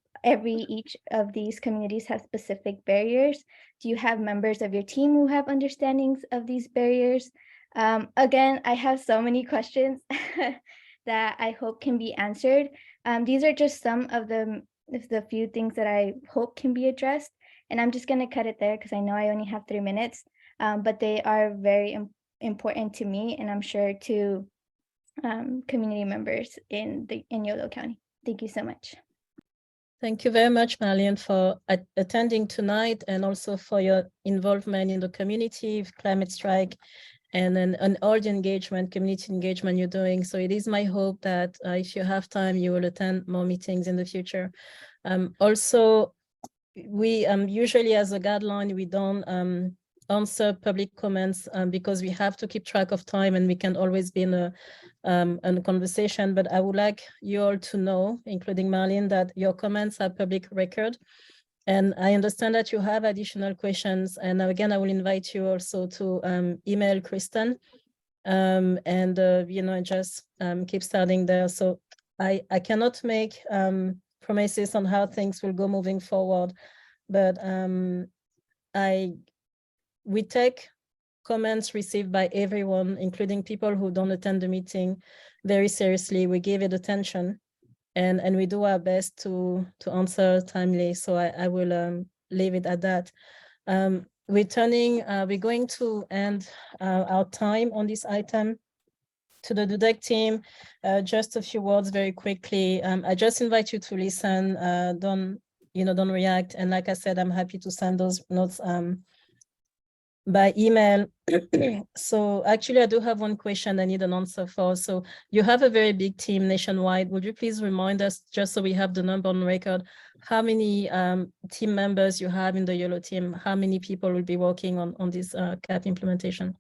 each of these communities have specific barriers? Do you have members of your team who have understandings of these barriers? Again, I have so many questions that I hope can be answered. These are just some of the few things that I hope can be addressed. And I'm just going to cut it there because I know I only have 3 minutes, but they are very important to me, and I'm sure to community members in Yolo County. Thank you so much.
Thank you very much, Marlene, for attending tonight, and also for your involvement in the community, Climate Strike, and then all the community engagement you're doing. So it is my hope that if you have time, you will attend more meetings in the future. Also, we usually, as a guideline, we don't answer public comments because we have to keep track of time, and we can always be in a conversation. But I would like you all to know, including Marlene, that your comments are public record. And I understand that you have additional questions. And again, I will invite you also to email Kristen and just keep starting there. So I cannot make promises on how things will go moving forward, but we take comments received by everyone, including people who don't attend the meeting, very seriously. We give it attention. And we do our best to answer timely. So I will leave it at that. We're going to end our time on this item. To the DUDEC team, just a few words very quickly. I just invite you to listen, don't react. And like I said, I'm happy to send those notes by email. So actually, I do have one question I need an answer for. So you have a very big team nationwide. Would you please remind us, just so we have the number on record, how many team members you have in the YOLO team? How many people will be working on this CAP implementation?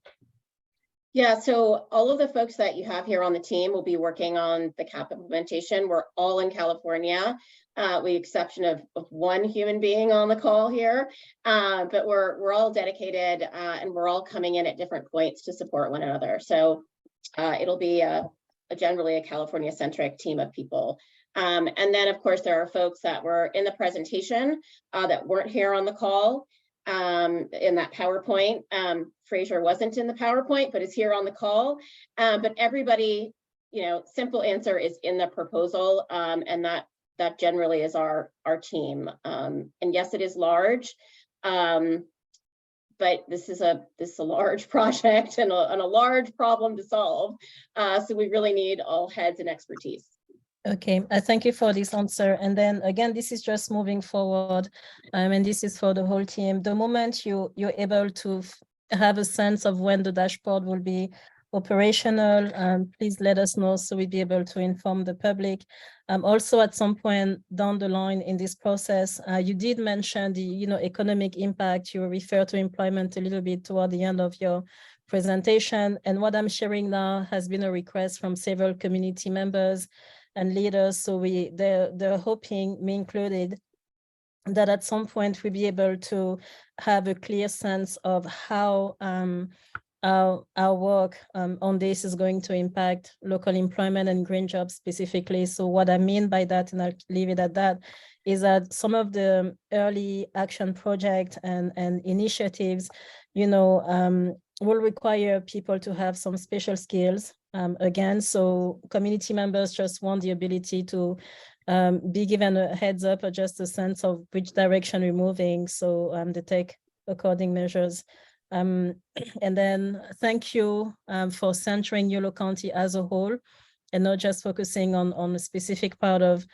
Yeah, so all of the folks that you have here on the team will be working on the CAP implementation. We're all in California, with the exception of one human being on the call here, but we're all dedicated and we're all coming in at different points to support one another. So it'll be generally a California-centric team of people. And then, of course, there are folks that were in the presentation that weren't here on the call. In that PowerPoint, Fraser wasn't in the PowerPoint, but is here on the call. But everybody, simple answer is in the proposal, and that generally is our team. And yes, it is large, but this is a large project and a large problem to solve. So we really need all heads and expertise.
Okay, I thank you for this answer. And then again, this is just moving forward, and this is for the whole team. The moment you're able to have a sense of when the dashboard will be operational, please let us know so we'll be able to inform the public. Also, at some point down the line in this process, you did mention the economic impact. You refer to employment a little bit toward the end of your presentation. And what I'm sharing now has been a request from several community members and leaders. So they're hoping, me included, that at some point we'll be able to have a clear sense of how our work on this is going to impact local employment and green jobs specifically. So what I mean by that, and I'll leave it at that, is that some of the early action projects and initiatives, will require people to have some special skills. Again, so community members just want the ability to be given a heads up or just a sense of which direction we're moving, so they take according measures. And then thank you for centering Yolo County as a whole and not just focusing on a specific part of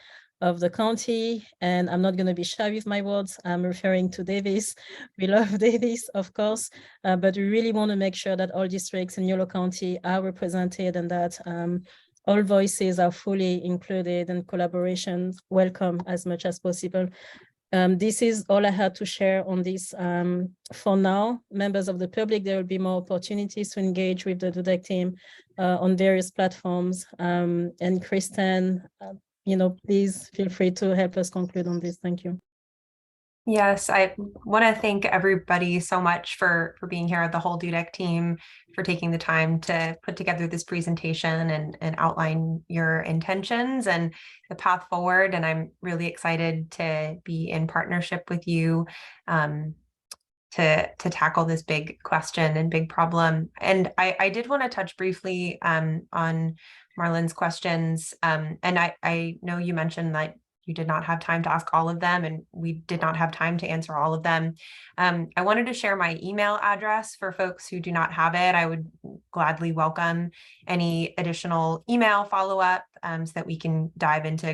the county. And I'm not going to be shy with my words. I'm referring to Davis. We love Davis, of course, but we really want to make sure that all districts in Yolo County are represented and that all voices are fully included and collaborations welcome as much as possible. This is all I had to share on this for now. Members of the public, there will be more opportunities to engage with the DUDEC team on various platforms. And Kristen, please feel free to help us conclude on this. Thank you.
Yes, I want to thank everybody so much for being here, the whole DUDEC team, for taking the time to put together this presentation and outline your intentions and the path forward. And I'm really excited to be in partnership with you to tackle this big question and big problem. And I did want to touch briefly on Marlon's questions. And I know you mentioned that you did not have time to ask all of them, and we did not have time to answer all of them. I wanted to share my email address for folks who do not have it. I would gladly welcome any additional email follow-up so that we can dive into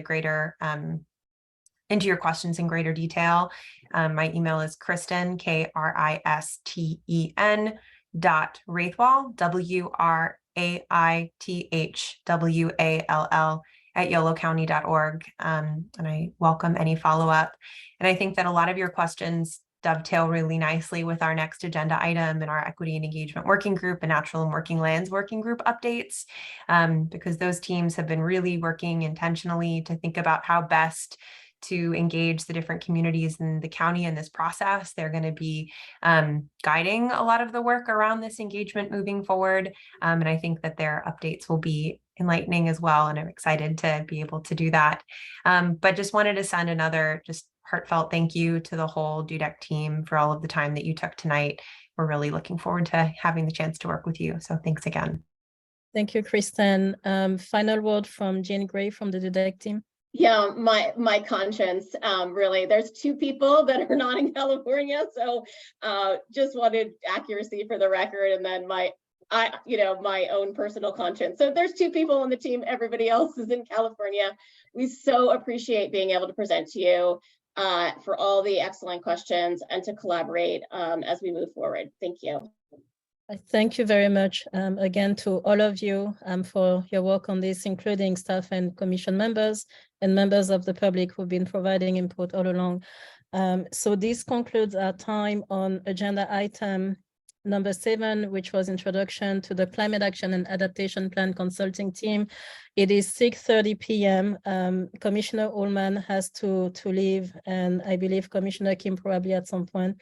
into your questions in greater detail. My email is Kristen, KRISTEN .Wraithwall, WRAITHWALL @yolocounty.org. And I welcome any follow-up. And I think that a lot of your questions dovetail really nicely with our next agenda item in our Equity and Engagement Working Group and Natural and Working Lands Working Group updates, because those teams have been really working intentionally to think about how best to engage the different communities in the county in this process. They're going to be guiding a lot of the work around this engagement moving forward. And I think that their updates will be enlightening as well. And I'm excited to be able to do that. But just wanted to send another just heartfelt thank you to the whole DUDEC team for all of the time that you took tonight. We're really looking forward to having the chance to work with you. So thanks again.
Thank you, Kristen. Final word from Jane Gray from the DUDEC team.
Yeah, my conscience, really, there's two people that are not in California. So just wanted accuracy for the record, and then my own personal conscience. So there's two people on the team, everybody else is in California. We so appreciate being able to present to you for all the excellent questions and to collaborate as we move forward. Thank you.
Thank you very much again to all of you for your work on this, including staff and commission members and members of the public who've been providing input all along. So this concludes our time on agenda item number 7, which was introduction to the Climate Action and Adaptation Plan Consulting Team. It is 6:30 p.m. Commissioner Ullman has to leave, and I believe Commissioner Kim probably at some point.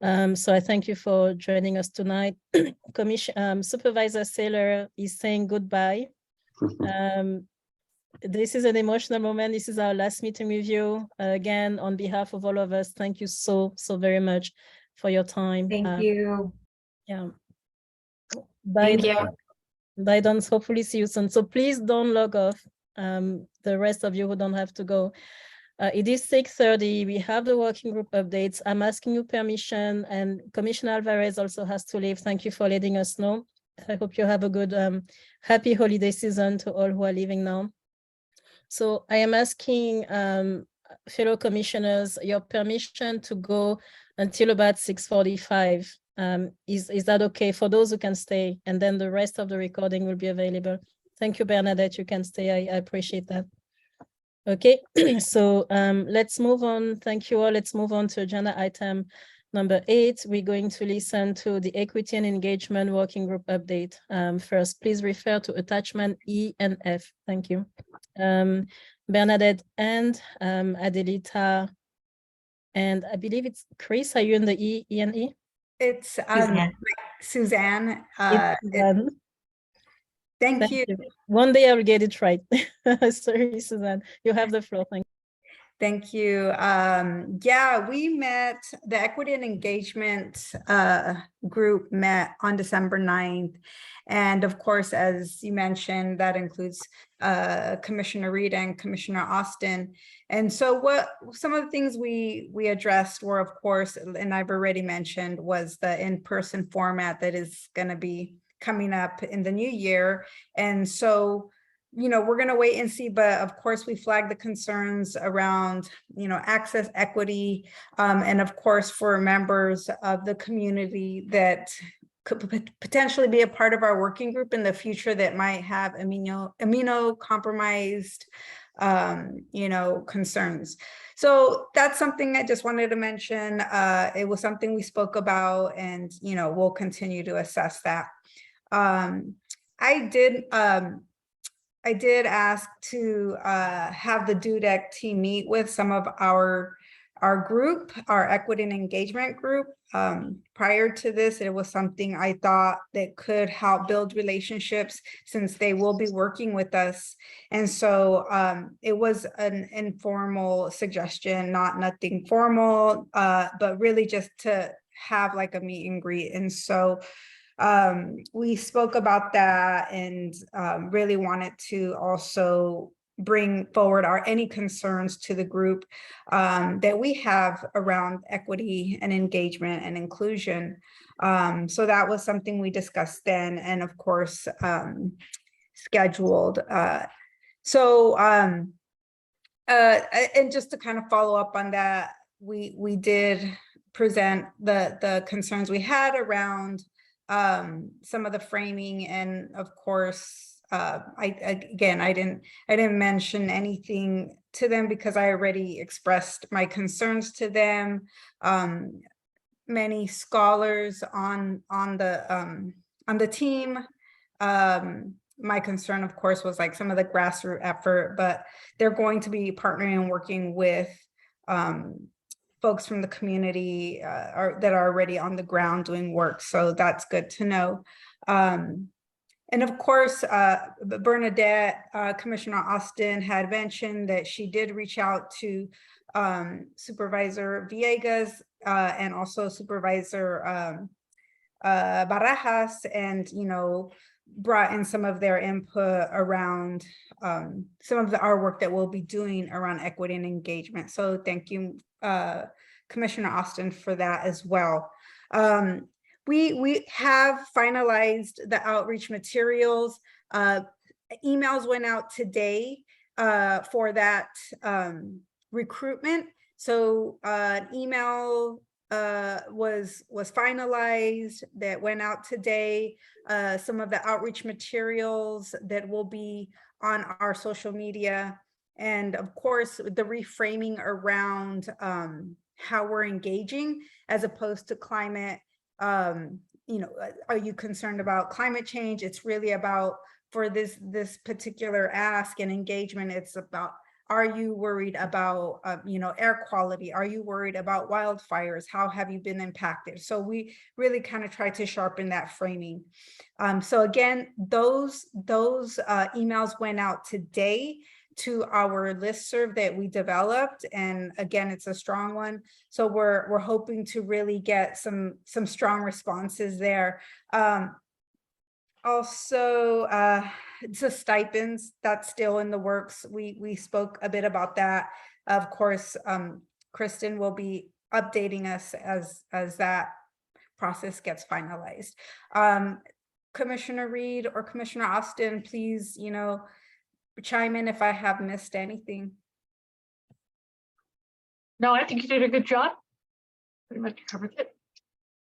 So I thank you for joining us tonight. Supervisor Saylor is saying goodbye. This is an emotional moment. This is our last meeting with you. Again, on behalf of all of us, thank you so very much for your time.
Thank you.
Yeah. Bye.
Thank you.
Bye, Don. Hopefully see you soon. So please don't log off. The rest of you who don't have to go. It is 6:30. We have the working group updates. I'm asking you permission, and Commissioner Alvarez also has to leave. Thank you for letting us know. I hope you have a good, happy holiday season to all who are leaving now. So I am asking fellow commissioners your permission to go until about 6:45. Is that okay for those who can stay? And then the rest of the recording will be available. Thank you, Bernadette. You can stay. I appreciate that. Okay, so let's move on. Thank you all. Let's move on to agenda item number 8. We're going to listen to the Equity and Engagement Working Group update. First, please refer to attachment E and F. Thank you. Bernadette and Adelita, and I believe it's Chris. Are you in the E and E?
It's Suzanne.
Suzanne.
Thank you.
One day I will get it right. Sorry, Suzanne. You have the floor. Thank you.
Thank you. Yeah, we met, the Equity and Engagement group met on December 9th. And of course, as you mentioned, that includes Commissioner Reed and Commissioner Austin. And so some of the things we addressed were, of course, and I've already mentioned, was the in-person format that is going to be coming up in the new year. And so, you know, we're going to wait and see, but of course we flagged the concerns around, you know, access, equity, and of course for members of the community that could potentially be a part of our working group in the future that might have immunocompromised, you know, concerns. So that's something I just wanted to mention. It was something we spoke about, and, you know, we'll continue to assess that. I did ask to have the DUDEC team meet with some of our group, our equity and engagement group. Prior to this, it was something I thought that could help build relationships, since they will be working with us. And so it was an informal suggestion, nothing formal, but really just to have like a meet and greet. And so we spoke about that, and really wanted to also bring forward any concerns to the group that we have around equity and engagement and inclusion. So that was something we discussed then, and of course scheduled. And just to kind of follow up on that, we did present the concerns we had around some of the framing, and of course I didn't mention anything to them because I already expressed my concerns to them. Many scholars on the team. My concern, of course, was like some of the grassroots effort, but they're going to be partnering and working with folks from the community that are already on the ground doing work. So that's good to know. And of course, Bernadette, Commissioner Austin had mentioned that she did reach out to Supervisor Villegas and also Supervisor Barajas, and, you know, brought in some of their input around some of our work that we'll be doing around equity and engagement. So thank you, Commissioner Austin, for that as well. We have finalized the outreach materials. Emails went out today for that recruitment. So an email was finalized that went out today. Some of the outreach materials that will be on our social media, and of course the reframing around how we're engaging as opposed to climate. You know, are you concerned about climate change? It's really about, for this particular ask and engagement, it's about, are you worried about you know, air quality? Are you worried about wildfires? How have you been impacted? So we really kind of try to sharpen that framing. So again, those emails went out today to our listserv that we developed, and again, it's a strong one. So we're hoping to really get some strong responses there. Also, the stipends, that's still in the works. We spoke a bit about that. Of course, Kristen will be updating us as that process gets finalized. Commissioner Reed or Commissioner Austin, please, chime in if I have missed anything.
No, I think you did a good job. Pretty much covered it.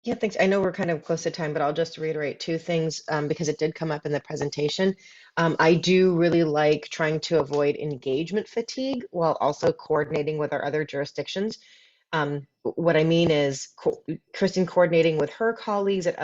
Yeah, thanks. I know we're kind of close to time, but I'll just reiterate two things because it did come up in the presentation. I do really like trying to avoid engagement fatigue while also coordinating with our other jurisdictions. What I mean is Kristen coordinating with her colleagues at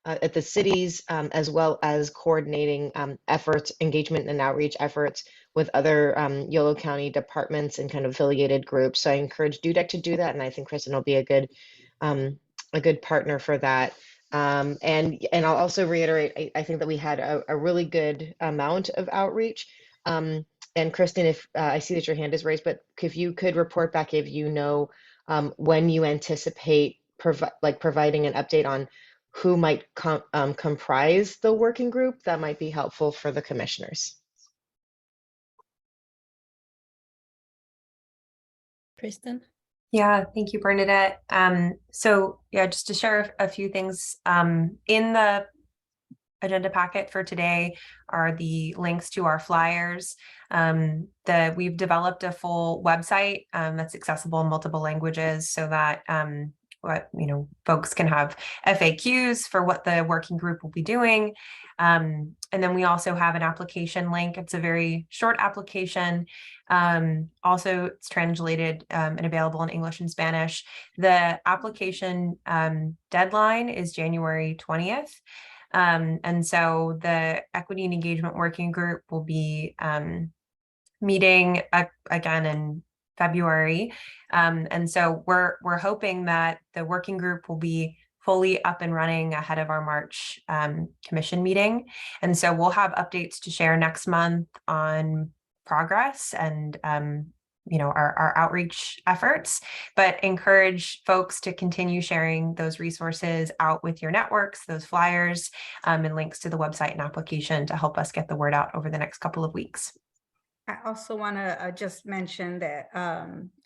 at the cities, as well as coordinating efforts, engagement and outreach efforts with other Yolo County departments and kind of affiliated groups. So I encourage DUDEC to do that, and I think Kristen will be a good partner for that. And I'll also reiterate, I think that we had a really good amount of outreach. And Kristen, if I see that your hand is raised, but if you could report back if you know when you anticipate providing an update on who might comprise the working group, that might be helpful for the commissioners.
Kristen?
Yeah, thank you, Bernadette. So yeah, just to share a few things in the agenda packet for today are the links to our flyers. We've developed a full website that's accessible in multiple languages so that folks can have FAQs for what the working group will be doing. And then we also have an application link. It's a very short application. Also, it's translated and available in English and Spanish. The application deadline is January 20th. And so the Equity and Engagement Working Group will be meeting again in February. And so we're hoping that the working group will be fully up and running ahead of our March commission meeting. And so we'll have updates to share next month on progress and our outreach efforts, but encourage folks to continue sharing those resources out with your networks, those flyers, and links to the website and application to help us get the word out over the next couple of weeks.
I also want to just mention that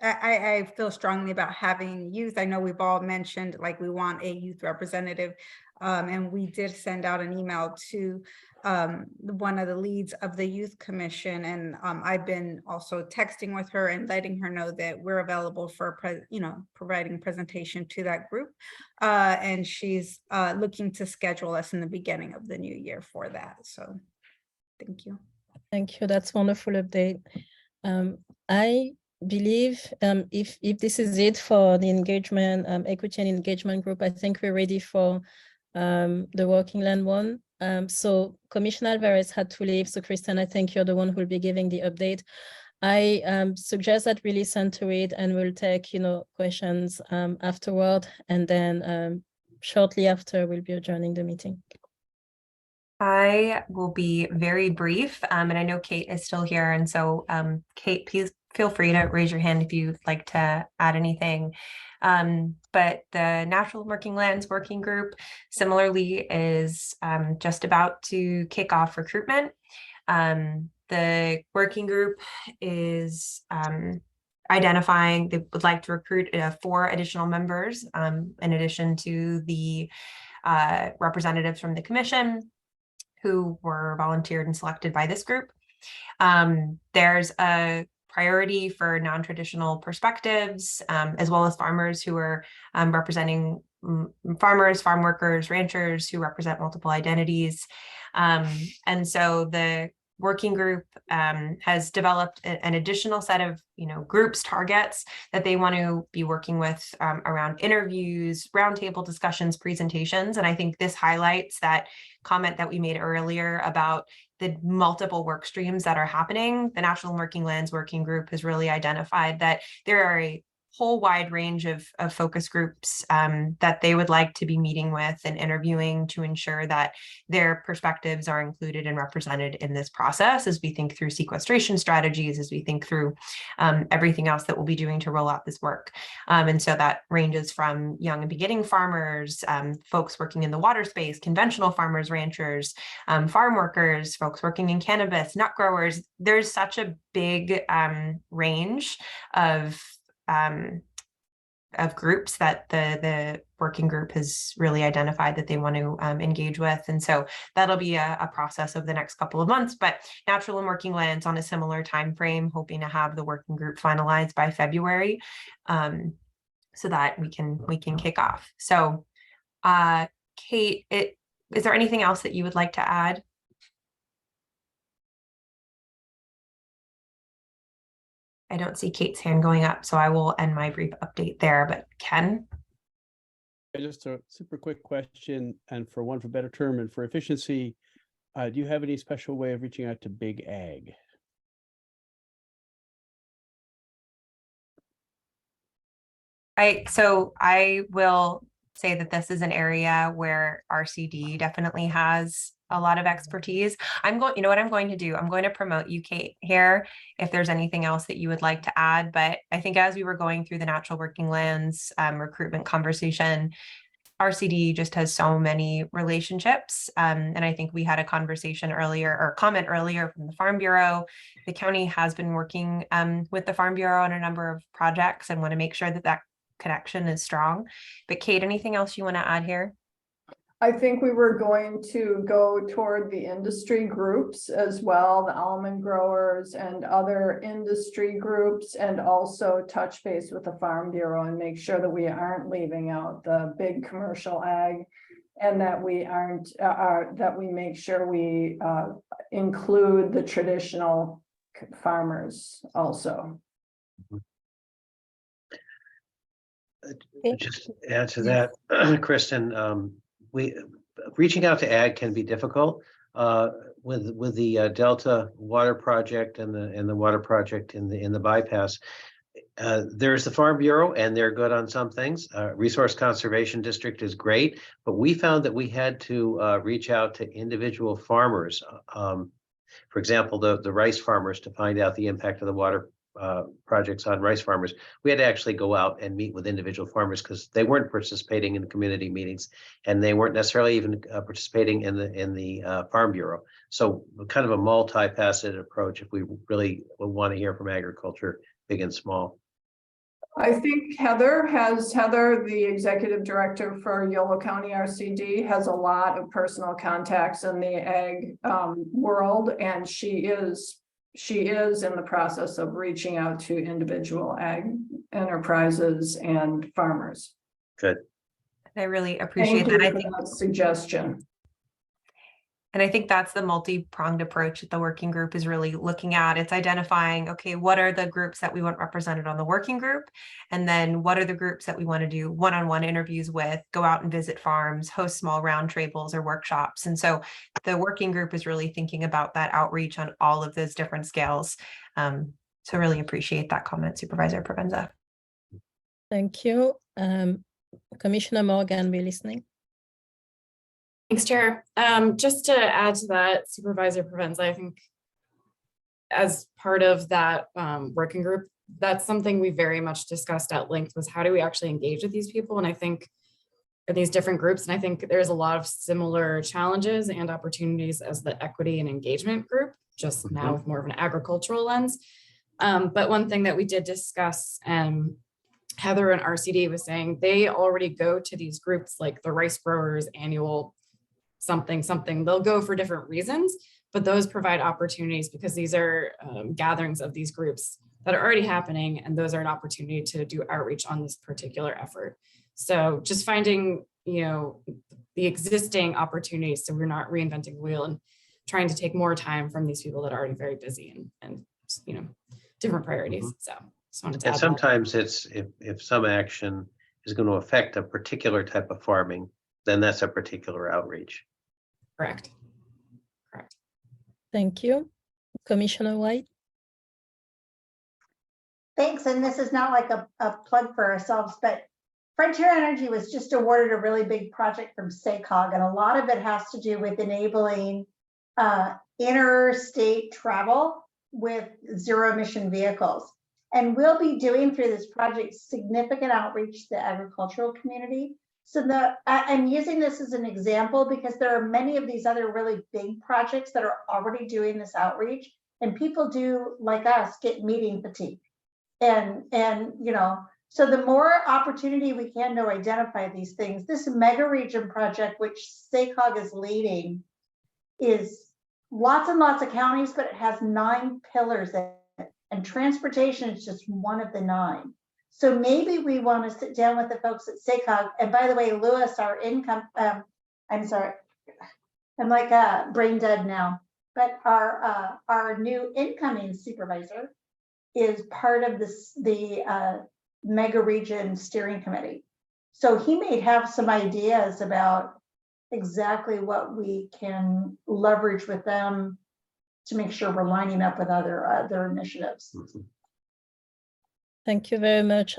I feel strongly about having youth. I know we've all mentioned like we want a youth representative, and we did send out an email to one of the leads of the Youth Commission, and I've been also texting with her and letting her know that we're available for providing presentation to that group, and she's looking to schedule us in the beginning of the new year for that. So thank you.
Thank you. That's wonderful update. I believe if this is it for the engagement, equity and engagement group, I think we're ready for the Working Land one. So Commissioner Alvarez had to leave. So Kristen, I think you're the one who will be giving the update. I suggest that we listen to it and we'll take, questions afterward. And then shortly after, we'll be adjourning the meeting.
I will be very brief, and I know Kate is still here. And so Kate, please feel free to raise your hand if you'd like to add anything. But the Natural Working Lands Working Group similarly is just about to kick off recruitment. The working group is identifying they would like to recruit 4 additional members in addition to the representatives from the commission who were volunteered and selected by this group. There's a priority for non-traditional perspectives, as well as farmers who are representing farmers, farm workers, ranchers who represent multiple identities. And so the working group has developed an additional set of groups targets that they want to be working with around interviews, roundtable discussions, presentations. And I think this highlights that comment that we made earlier about the multiple work streams that are happening. The Natural Working Lands Working Group has really identified that there are a whole wide range of focus groups that they would like to be meeting with and interviewing to ensure that their perspectives are included and represented in this process as we think through sequestration strategies, as we think through everything else that we'll be doing to roll out this work. And so that ranges from young and beginning farmers, folks working in the water space, conventional farmers, ranchers, farm workers, folks working in cannabis, nut growers. There's such a big range of groups that the working group has really identified that they want to engage with. And so that'll be a process of the next couple of months, but natural and working lands on a similar time frame, hoping to have the working group finalized by February so that we can kick off. So Kate, is there anything else that you would like to add? I don't see Kate's hand going up, so I will end my brief update there, but Ken?
Just a super quick question, and for one for better term and for efficiency, do you have any special way of reaching out to Big Ag?
So I will say that this is an area where RCD definitely has a lot of expertise. You know what I'm going to do? I'm going to promote you, Kate, here, if there's anything else that you would like to add. But I think as we were going through the natural working lands recruitment conversation, RCD just has so many relationships. And I think we had a conversation earlier or comment earlier from the Farm Bureau. The county has been working with the Farm Bureau on a number of projects and want to make sure that that connection is strong. But Kate, anything else you want to add here?
I think we were going to go toward the industry groups as well, the almond growers and other industry groups, and also touch base with the Farm Bureau and make sure that we aren't leaving out the big commercial ag, and that we aren't, that we make sure we include the traditional farmers also.
Just add to that, Kristen, reaching out to ag can be difficult with the Delta Water Project and the water project in the bypass. There's the Farm Bureau, and they're good on some things. Resource Conservation District is great, but we found that we had to reach out to individual farmers. For example, the rice farmers, to find out the impact of the water projects on rice farmers. We had to actually go out and meet with individual farmers because they weren't participating in community meetings, and they weren't necessarily even participating in the Farm Bureau. So kind of a multifaceted approach if we really want to hear from agriculture, big and small.
I think Heather, the executive director for Yolo County RCD, has a lot of personal contacts in the ag world, and she is in the process of reaching out to individual ag enterprises and farmers.
Good. I really appreciate that. I think
that suggestion.
And I think that's the multi-pronged approach that the working group is really looking at. It's identifying, okay, what are the groups that we want represented on the working group? And then what are the groups that we want to do one-on-one interviews with, go out and visit farms, host small round tables or workshops. And so the working group is really thinking about that outreach on all of those different scales. So really appreciate that comment, Supervisor Provenza.
Thank you. Commissioner Morgan, be listening.
Thanks, Chair. Just to add to that, Supervisor Provenza, I think as part of that working group, that's something we very much discussed at length, was how do we actually engage with these people? And I think these different groups, and I think there's a lot of similar challenges and opportunities as the equity and engagement group, just now with more of an agricultural lens. But one thing that we did discuss, Heather and RCD was saying, they already go to these groups like the rice growers annual something, they'll go for different reasons, but those provide opportunities because these are gatherings of these groups that are already happening, and those are an opportunity to do outreach on this particular effort. So just finding, the existing opportunities, so we're not reinventing the wheel and trying to take more time from these people that are already very busy and different priorities. So just wanted to add
sometimes it's if some action is going to affect a particular type of farming, then that's a particular outreach.
Correct.
Thank you. Commissioner White.
Thanks, and this is not like a plug for ourselves, but Frontier Energy was just awarded a really big project from YCCAC, and a lot of it has to do with enabling interstate travel with zero emission vehicles. And we'll be doing through this project significant outreach to the agricultural community. So I'm using this as an example because there are many of these other really big projects that are already doing this outreach, and people do, like us, get meeting fatigue. And you know, so the more opportunity we can to identify these things, this mega region project, which YCCAC is leading, is lots and lots of counties, but it has 9 pillars in it, and transportation is just one of the 9. So maybe we want to sit down with the folks at YCCAC. And by the way, Lewis, our income, I'm sorry, I'm like brain dead now, but our new incoming supervisor is part of the mega region steering committee. So he may have some ideas about exactly what we can leverage with them to make sure we're lining up with other initiatives.
Thank you very much.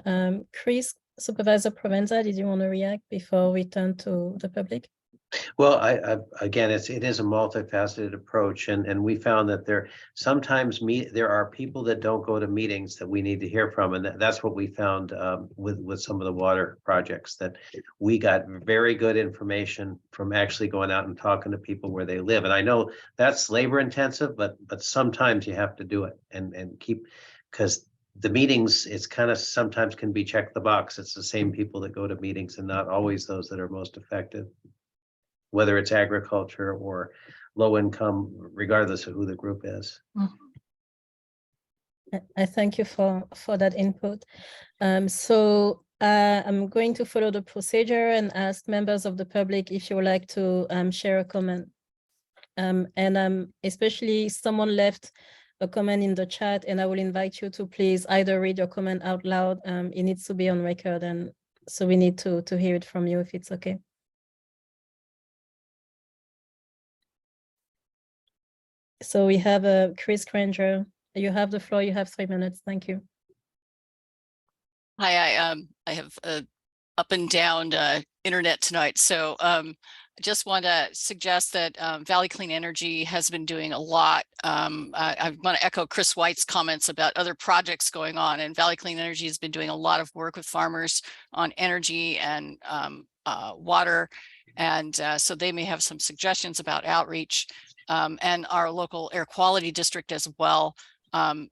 Chris, Supervisor Provenza, did you want to react before we turn to the public?
Well, again, it is a multifaceted approach, and we found that there are people that don't go to meetings that we need to hear from, and that's what we found with some of the water projects, that we got very good information from actually going out and talking to people where they live. And I know that's labor intensive, but sometimes you have to do it and keep, because the meetings, it's kind of sometimes can be check the box. It's the same people that go to meetings and not always those that are most effective, whether it's agriculture or low income, regardless of who the group is.
I thank you for that input. So I'm going to follow the procedure and ask members of the public if you would like to share a comment. And especially someone left a comment in the chat, and I will invite you to please either read your comment out loud. It needs to be on record, and so we need to hear it from you if it's okay. So we have Chris Granger. You have the floor. You have 3 minutes. Thank you.
Hi, I have up and down internet tonight, so I just want to suggest that Valley Clean Energy has been doing a lot. I want to echo Chris White's comments about other projects going on, and Valley Clean Energy has been doing a lot of work with farmers on energy and water, and so they may have some suggestions about outreach. And our local air quality district as well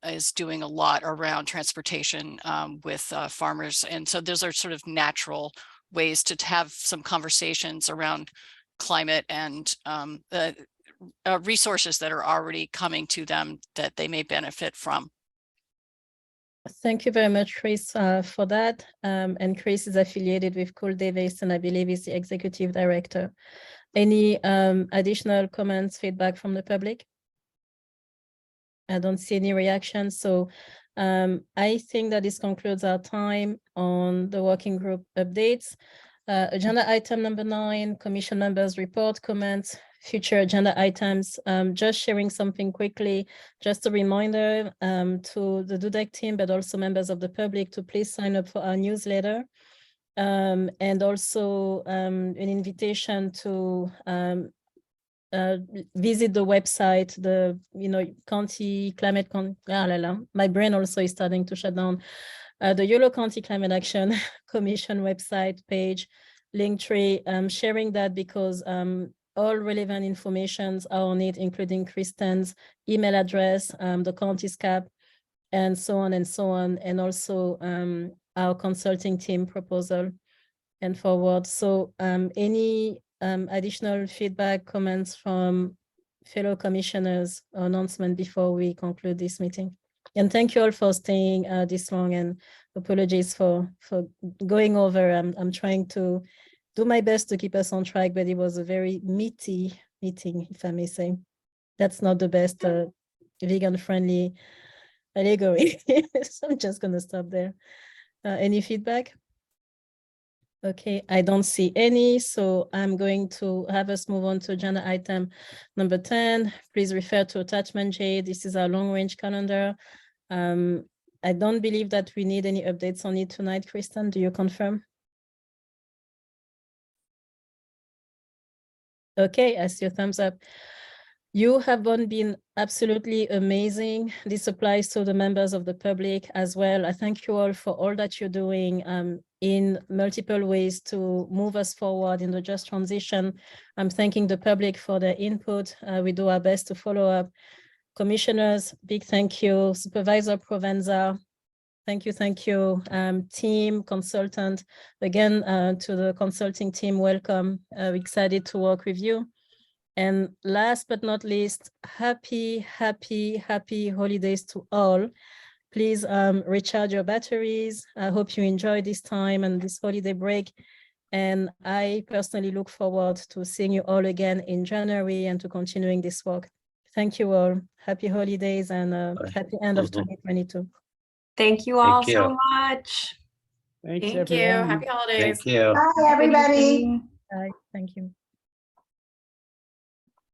is doing a lot around transportation with farmers. And so those are sort of natural ways to have some conversations around climate and the resources that are already coming to them that they may benefit from.
Thank you very much, Chris, for that. And Chris is affiliated with Cole Davis, and I believe he's the executive director. Any additional comments, feedback from the public? I don't see any reactions. So I think that this concludes our time on the working group updates. Agenda item number 9, commission members report, comments, future agenda items. Just sharing something quickly, just a reminder to the DUDEC team, but also members of the public, to please sign up for our newsletter. And also an invitation to visit the website, the county climate my brain also is starting to shut down. The Yolo County Climate Action Commission website page, Linktree, sharing that because all relevant informations are on it, including Kristen's email address, the county's cap, and so on and so on, and also our consulting team proposal and forward. So any additional feedback, comments from fellow commissioners or announcement before we conclude this meeting? And thank you all for staying this long, and apologies for going over. I'm trying to do my best to keep us on track, but it was a very meaty meeting, if I may say. That's not the best vegan-friendly allegory. So I'm just going to stop there. Any feedback? Okay, I don't see any, so I'm going to have us move on to agenda item number 10. Please refer to attachment J. This is our long-range calendar. I don't believe that we need any updates on it tonight. Kristen, do you confirm? Okay, I see a thumbs up. You have been absolutely amazing. This applies to the members of the public as well. I thank you all for all that you're doing in multiple ways to move us forward in the just transition. I'm thanking the public for their input. We do our best to follow up. Commissioners, big thank you. Supervisor Provenza, thank you. Team, consultant, again, to the consulting team, welcome. Excited to work with you. And last but not least, happy holidays to all. Please recharge your batteries. I hope you enjoy this time and this holiday break. And I personally look forward to seeing you all again in January and to continuing this work. Thank you all. Happy holidays and happy end of 2022.
Thank you all
Thank you.
so much.
Thanks,
Thank you.
everyone.
Happy holidays.
Thank you.
Bye, everybody.
Bye. Thank you.